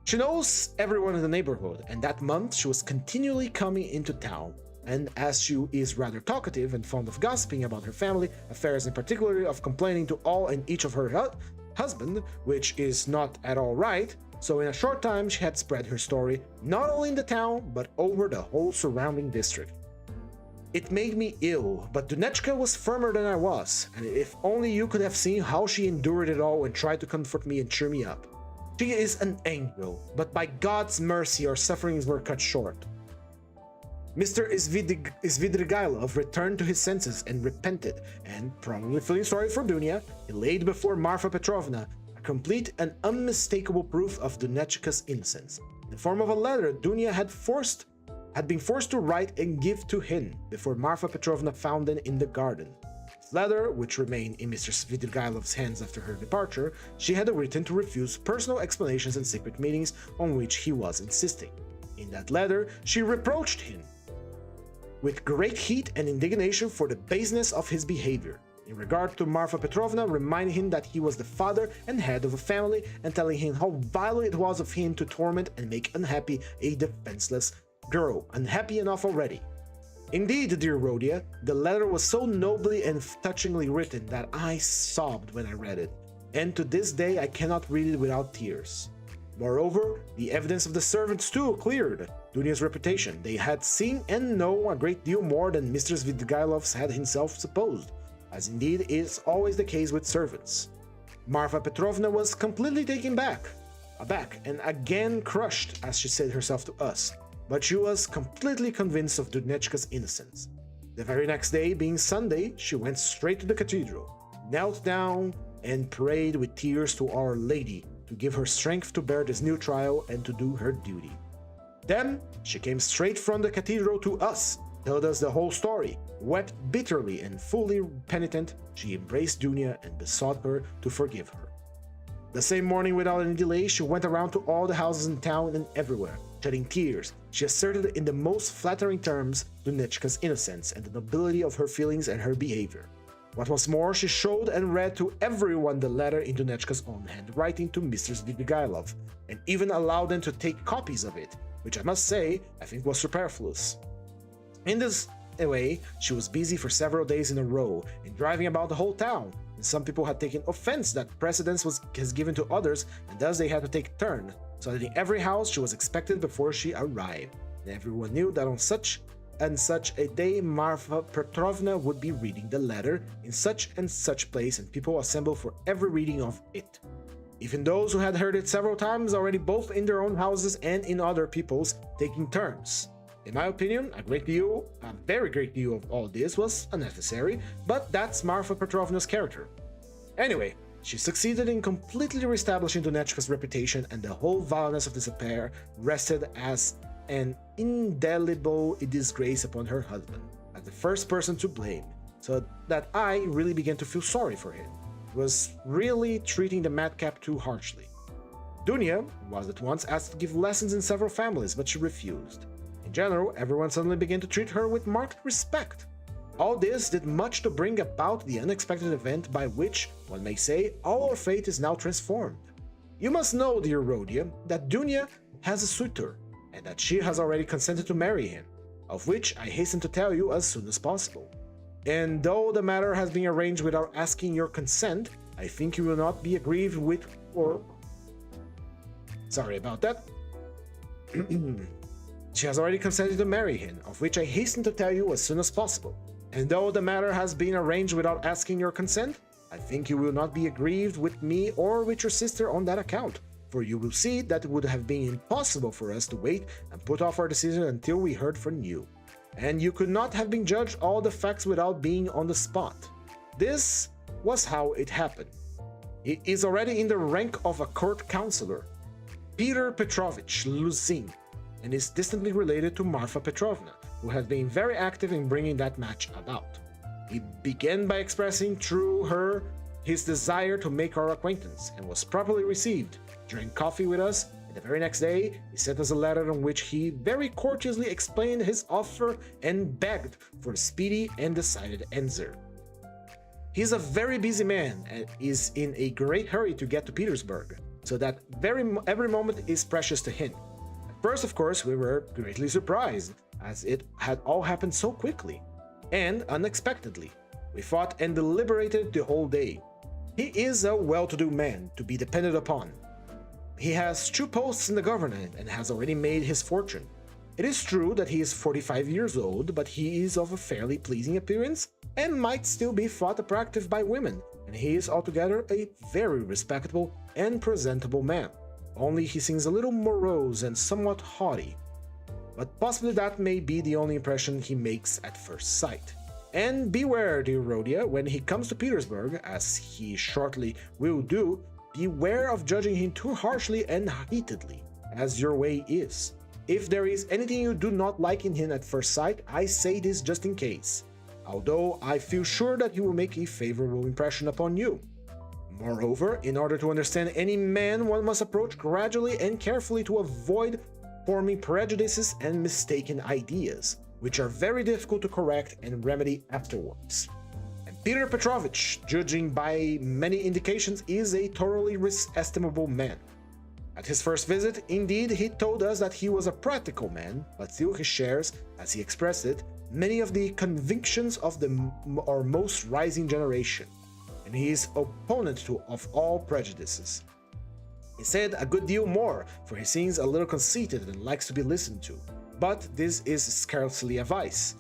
She knows everyone in the neighborhood, and that month she was continually coming into town, and as she is rather talkative and fond of gossiping about her family affairs, and particularly of complaining to all and each of her husband, which is not at all right, so in a short time she had spread her story not only in the town but over the whole surrounding district. It made me ill, but Dunechka was firmer than I was, and if only you could have seen how she endured it all and tried to comfort me and cheer me up. She is an angel, but by God's mercy our sufferings were cut short. Mr. Svidrigailov returned to his senses and repented, and, probably feeling sorry for Dunya, he laid before Marfa Petrovna a complete and unmistakable proof of Dunechka's innocence, in the form of a letter Dunya had been forced to write and give to him before Marfa Petrovna found it in the garden. This letter, which remained in Mr. Svidrigailov's hands after her departure, she had written to refuse personal explanations and secret meetings on which he was insisting. In that letter, she reproached him with great heat and indignation for the baseness of his behavior. In regard to Marfa Petrovna, reminding him that he was the father and head of a family, and telling him how vile it was of him to torment and make unhappy a defenseless girl, unhappy enough already. Indeed, dear Rhodia, the letter was so nobly and touchingly written that I sobbed when I read it, and to this day I cannot read it without tears. Moreover, the evidence of the servants too cleared Dunya's reputation. They had seen and known a great deal more than Mr. Svidrigailov's had himself supposed, as indeed is always the case with servants. Marfa Petrovna was completely taken aback, and again crushed, as she said herself to us, but she was completely convinced of Dunechka's innocence. The very next day, being Sunday, she went straight to the cathedral, knelt down, and prayed with tears to Our Lady to give her strength to bear this new trial and to do her duty. Then she came straight from the cathedral to us, told us the whole story, wept bitterly, and fully penitent, she embraced Dunya and besought her to forgive her. The same morning, without any delay, she went around to all the houses in town and everywhere, shedding tears. She asserted in the most flattering terms Dunechka's innocence and the nobility of her feelings and her behavior. What was more, she showed and read to everyone the letter in Dunechka's own handwriting to Mr. Svidrigailov, and even allowed them to take copies of it, which I must say I think was superfluous. In this way, she was busy for several days in a row, in driving about the whole town, and some people had taken offense that precedence was given to others, and thus they had to take a turn, so that in every house she was expected before she arrived, and everyone knew that on such and such a day Marfa Petrovna would be reading the letter in such and such place, and people assembled for every reading of it. Even those who had heard it several times already, both in their own houses and in other people's, taking turns. In my opinion, a very great deal of all this was unnecessary, but that's Marfa Petrovna's character. Anyway, she succeeded in completely reestablishing Dunechka's reputation, and the whole vileness of this affair rested as an indelible disgrace upon her husband, as the first person to blame, so that I really began to feel sorry for him. He was really treating the madcap too harshly. Dunya was at once asked to give lessons in several families, but she refused. In general, everyone suddenly began to treat her with marked respect. All this did much to bring about the unexpected event by which, one may say, all our fate is now transformed. You must know, dear Rhodia, that Dunya has a suitor, and that she has already consented to marry him, of which I hasten to tell you as soon as possible. And though the matter has been arranged without asking your consent, I think you will not be aggrieved with Sorry about that. She has already consented to marry him, of which I hasten to tell you as soon as possible. And though the matter has been arranged without asking your consent, I think you will not be aggrieved with me or with your sister on that account, for you will see that it would have been impossible for us to wait and put off our decision until we heard from you. And you could not have been judged all the facts without being on the spot. This was how it happened. He is already in the rank of a court counselor, Peter Petrovich Luzin, and is distantly related to Marfa Petrovna, who has been very active in bringing that match about. He began by expressing through her his desire to make our acquaintance, and was properly received, drank coffee with us, and the very next day he sent us a letter in which he very courteously explained his offer and begged for a speedy and decided answer. He is a very busy man and is in a great hurry to get to Petersburg, so that every moment is precious to him. At first, of course, we were greatly surprised, as it had all happened so quickly and unexpectedly. We fought and deliberated the whole day. He is a well-to-do man to be depended upon. He has 2 posts in the government and has already made his fortune. It is true that he is 45 years old, but he is of a fairly pleasing appearance and might still be thought attractive by women, and he is altogether a very respectable and presentable man. Only he seems a little morose and somewhat haughty. But possibly that may be the only impression he makes at first sight. And beware, dear Rhodia, when he comes to Petersburg, as he shortly will do, beware of judging him too harshly and heatedly, as your way is. If there is anything you do not like in him at first sight, I say this just in case, although I feel sure that he will make a favorable impression upon you. Moreover, in order to understand any man, one must approach gradually and carefully to avoid forming prejudices and mistaken ideas, which are very difficult to correct and remedy afterwards. And Peter Petrovich, judging by many indications, is a thoroughly estimable man. At his first visit, indeed, he told us that he was a practical man, but still he shares, as he expressed it, many of the convictions of our most rising generation, and he is opponent of all prejudices. He said a good deal more, for he seems a little conceited and likes to be listened to, but this is scarcely a vice.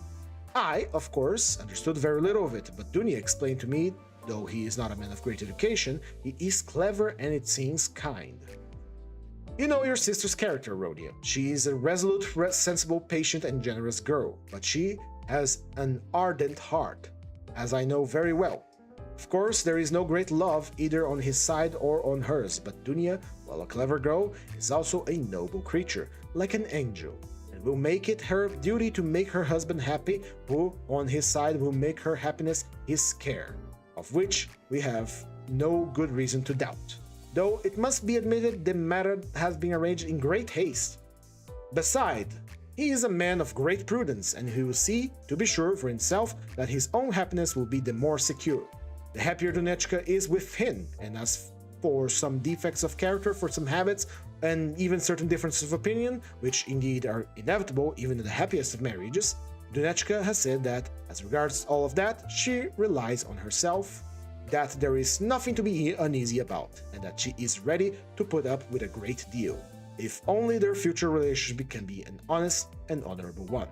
I, of course, understood very little of it, but Dunya explained to me, though he is not a man of great education, he is clever and it seems kind. You know your sister's character, Rhodia. She is a resolute, sensible, patient, and generous girl, but she has an ardent heart, as I know very well. Of course, there is no great love either on his side or on hers, but Dunya, while a clever girl, is also a noble creature, like an angel, and will make it her duty to make her husband happy, who, on his side, will make her happiness his care, of which we have no good reason to doubt. Though it must be admitted the matter has been arranged in great haste. Besides, he is a man of great prudence, and he will see, to be sure, for himself that his own happiness will be the more secure. The happier Dunechka is with him, and as for some defects of character, for some habits, and even certain differences of opinion, which indeed are inevitable even in the happiest of marriages, Dunechka has said that, as regards all of that, she relies on herself, that there is nothing to be uneasy about, and that she is ready to put up with a great deal, if only their future relationship can be an honest and honorable one.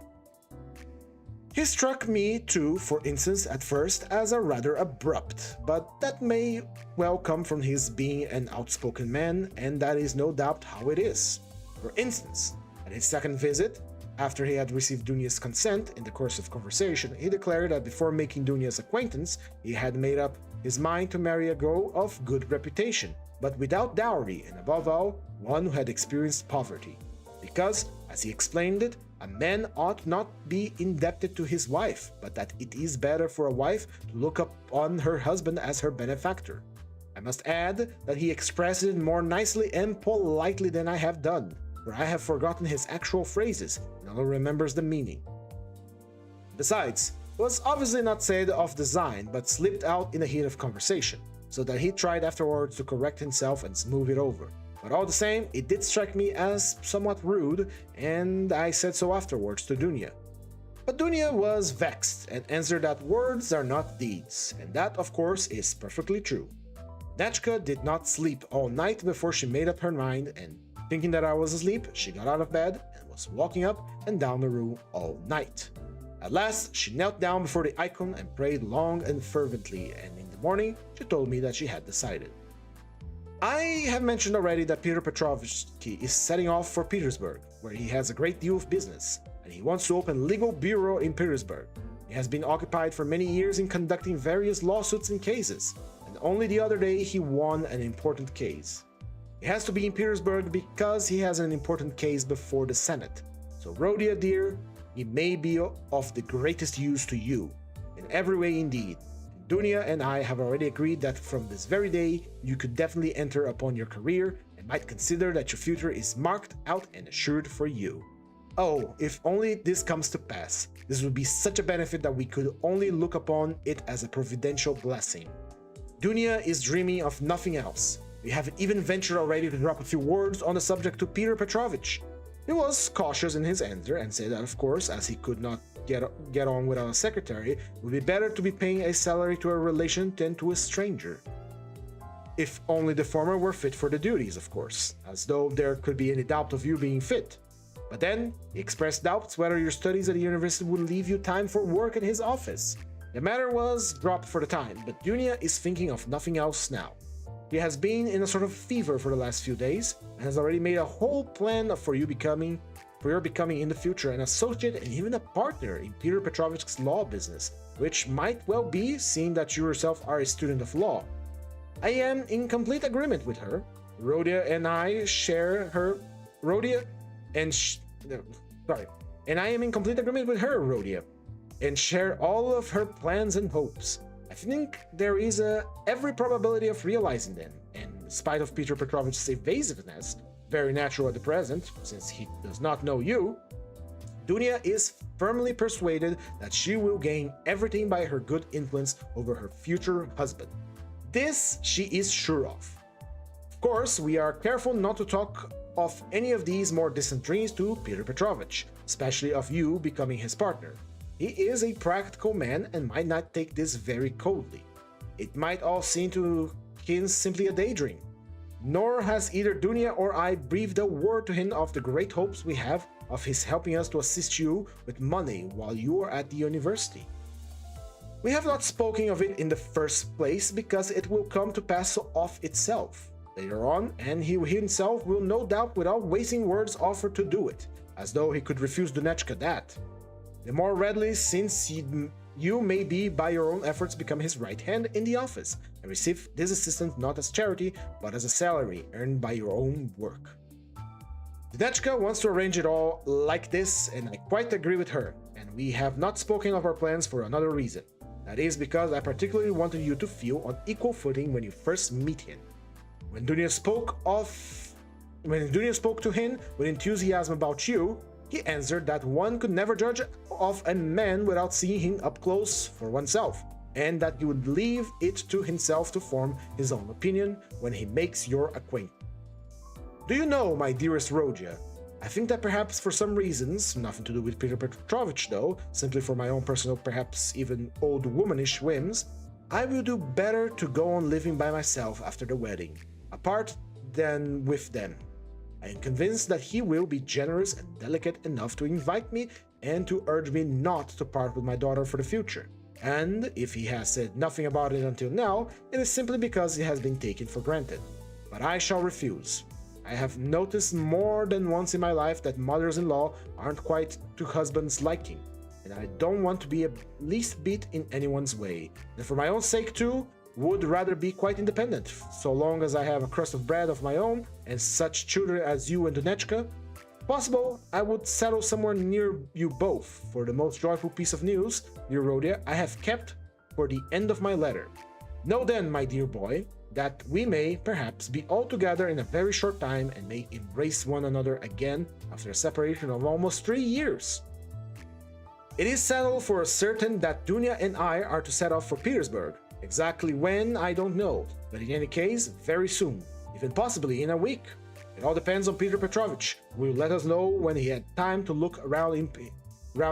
He struck me too, for instance, at first as a rather abrupt, but that may well come from his being an outspoken man, and that is no doubt how it is. For instance, at his second visit, after he had received Dunya's consent in the course of conversation, he declared that before making Dunya's acquaintance, he had made up his mind to marry a girl of good reputation, but without dowry, and above all, one who had experienced poverty. Because, as he explained it, a man ought not be indebted to his wife, but that it is better for a wife to look upon her husband as her benefactor. I must add that he expressed it more nicely and politely than I have done, for I have forgotten his actual phrases, and only remembers the meaning. Besides, it was obviously not said of design, but slipped out in the heat of conversation, so that he tried afterwards to correct himself and smooth it over. But all the same, it did strike me as somewhat rude, and I said so afterwards to Dunya. But Dunya was vexed and answered that words are not deeds, and that, of course, is perfectly true. Nachka did not sleep all night before she made up her mind, and thinking that I was asleep, she got out of bed and was walking up and down the room all night. At last, she knelt down before the icon and prayed long and fervently, and in the morning, she told me that she had decided. I have mentioned already that Peter Petrovsky is setting off for Petersburg, where he has a great deal of business, and he wants to open a legal bureau in Petersburg. He has been occupied for many years in conducting various lawsuits and cases, and only the other day he won an important case. He has to be in Petersburg because he has an important case before the Senate. So Rhodia dear, he may be of the greatest use to you, in every way indeed. Dunya and I have already agreed that from this very day you could definitely enter upon your career and might consider that your future is marked out and assured for you. Oh, if only this comes to pass. This would be such a benefit that we could only look upon it as a providential blessing. Dunya is dreaming of nothing else. We have even ventured already to drop a few words on the subject to Peter Petrovich. He was cautious in his answer and said that, of course, as he could not get on without a secretary, it would be better to be paying a salary to a relation than to a stranger. If only the former were fit for the duties, of course, as though there could be any doubt of you being fit. But then, he expressed doubts whether your studies at the university would leave you time for work at his office. The matter was dropped for the time, but Dunya is thinking of nothing else now. He has been in a sort of fever for the last few days, and has already made a whole plan for your becoming in the future an associate and even a partner in Peter Petrovich's law business, which might well be, seeing that you yourself are a student of law. I am in complete agreement with her. Rhodia and I share her. And I am in complete agreement with her, Rhodia, and share all of her plans and hopes. I think there is every probability of realizing them, and in spite of Peter Petrovich's evasiveness, very natural at the present, since he does not know you, Dunya is firmly persuaded that she will gain everything by her good influence over her future husband. This she is sure of. Of course, we are careful not to talk of any of these more distant dreams to Peter Petrovich, especially of you becoming his partner. He is a practical man and might not take this very coldly. It might all seem to him simply a daydream. nor has either Dunya or I breathed a word to him of the great hopes we have of his helping us to assist you with money while you are at the university. We have not spoken of it in the first place because it will come to pass of itself later on, and he himself will no doubt without wasting words offer to do it, as though he could refuse Dunechka that. The more readily since you may be by your own efforts become his right hand in the office and receive this assistance not as charity but as a salary earned by your own work. Dunechka wants to arrange it all like this, and I quite agree with her, and we have not spoken of our plans for another reason. That is because I particularly wanted you to feel on equal footing when you first meet him. When Dunya spoke to him with enthusiasm about you, he answered that one could never judge of a man without seeing him up close for oneself, and that he would leave it to himself to form his own opinion when he makes your acquaintance. Do you know, my dearest Rodia, I think that perhaps for some reasons, nothing to do with Peter Petrovich though, simply for my own personal, perhaps even old womanish whims, I will do better to go on living by myself after the wedding, apart than with them. I am convinced that he will be generous and delicate enough to invite me and to urge me not to part with my daughter for the future. And if he has said nothing about it until now, it is simply because it has been taken for granted. But I shall refuse. I have noticed more than once in my life that mothers-in-law aren't quite to husbands' liking, and I don't want to be a least bit in anyone's way, and for my own sake too, would rather be quite independent, so long as I have a crust of bread of my own and such children as you and Dunechka. Possible, I would settle somewhere near you both, for the most joyful piece of news, dear Rodia, I have kept for the end of my letter. Know then, my dear boy, that we may, perhaps, be all together in a very short time and may embrace one another again after a separation of almost 3 years. It is settled for certain that Dunya and I are to set off for Petersburg. Exactly when, I don't know, but in any case, very soon, even possibly in a week. It all depends on Peter Petrovich, who will let us know when he had time to look around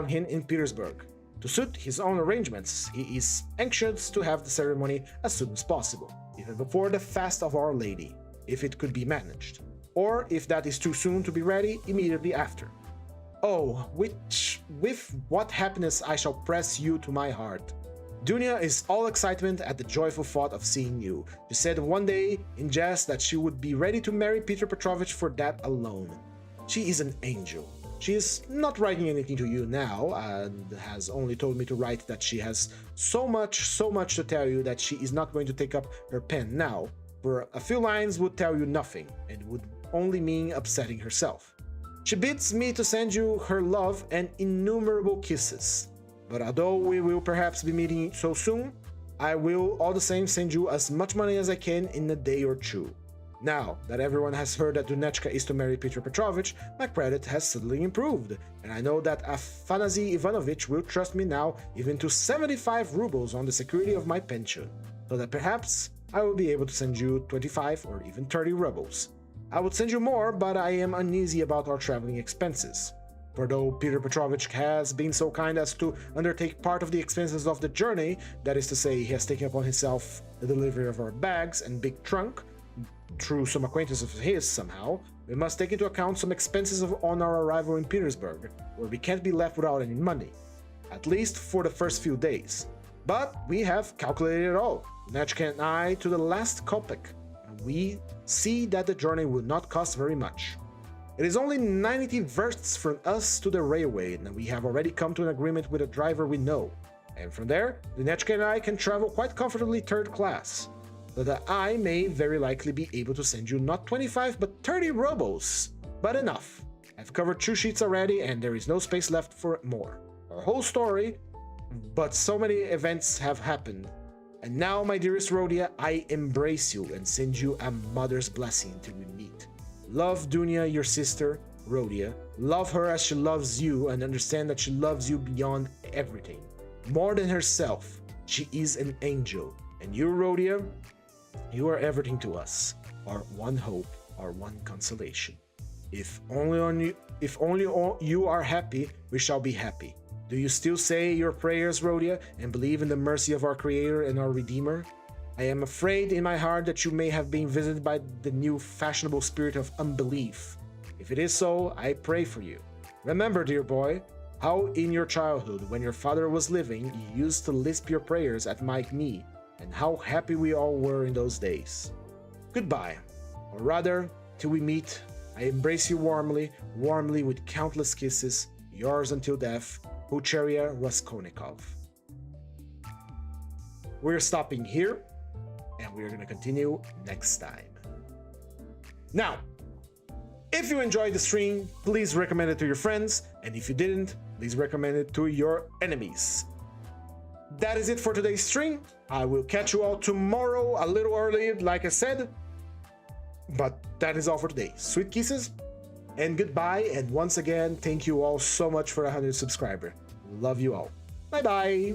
him in Petersburg. To suit his own arrangements, he is anxious to have the ceremony as soon as possible, even before the fast of Our Lady, if it could be managed, or if that is too soon to be ready, immediately after. Oh, with what happiness I shall press you to my heart. Dunya is all excitement at the joyful thought of seeing you. She said one day in jest that she would be ready to marry Peter Petrovich for that alone. She is an angel. She is not writing anything to you now, and has only told me to write that she has so much to tell you that she is not going to take up her pen now, for a few lines would tell you nothing, and would only mean upsetting herself. She bids me to send you her love and innumerable kisses. But although we will perhaps be meeting so soon, I will all the same send you as much money as I can in a day or two. Now that everyone has heard that Dunechka is to marry Peter Petrovich, my credit has suddenly improved, and I know that Afanasy Ivanovich will trust me now even to 75 rubles on the security of my pension, so that perhaps I will be able to send you 25 or even 30 rubles. I would send you more, but I am uneasy about our traveling expenses. For though Peter Petrovich has been so kind as to undertake part of the expenses of the journey, that is to say, he has taken upon himself the delivery of our bags and big trunk, through some acquaintance of his somehow, we must take into account some expenses on our arrival in Petersburg, where we can't be left without any money, at least for the first few days. But we have calculated it all, Dunechka and I, to the last kopeck, and we see that the journey will not cost very much. It is only 90 versts from us to the railway, and we have already come to an agreement with a driver we know, and from there, Dunechka and I can travel quite comfortably third class, so that I may very likely be able to send you not 25 but 30 rubles. But enough. I've covered 2 sheets already and there is no space left for more. Our whole story, but so many events have happened. And now, my dearest Rodia, I embrace you and send you a mother's blessing until we meet. Love Dunya, your sister, Rodia. Love her as she loves you, and understand that she loves you beyond everything. More than herself. She is an angel. And you, Rodia, you are everything to us, our one hope, our one consolation. If only you are happy, we shall be happy. Do you still say your prayers, Rodia, and believe in the mercy of our Creator and our Redeemer? I am afraid in my heart that you may have been visited by the new fashionable spirit of unbelief. If it is so, I pray for you. Remember, dear boy, how in your childhood, when your father was living, you used to lisp your prayers at my knee, and how happy we all were in those days. Goodbye, or rather, till we meet, I embrace you warmly, warmly with countless kisses, yours until death, Hucheria Raskolnikov. We're stopping here, and we're going to continue next time. Now, if you enjoyed the stream, please recommend it to your friends, and if you didn't, please recommend it to your enemies. That is it for today's stream. I will catch you all tomorrow, a little early, like I said. But that is all for today. Sweet kisses, and goodbye, and once again, thank you all so much for 100 subscribers. Love you all. Bye-bye.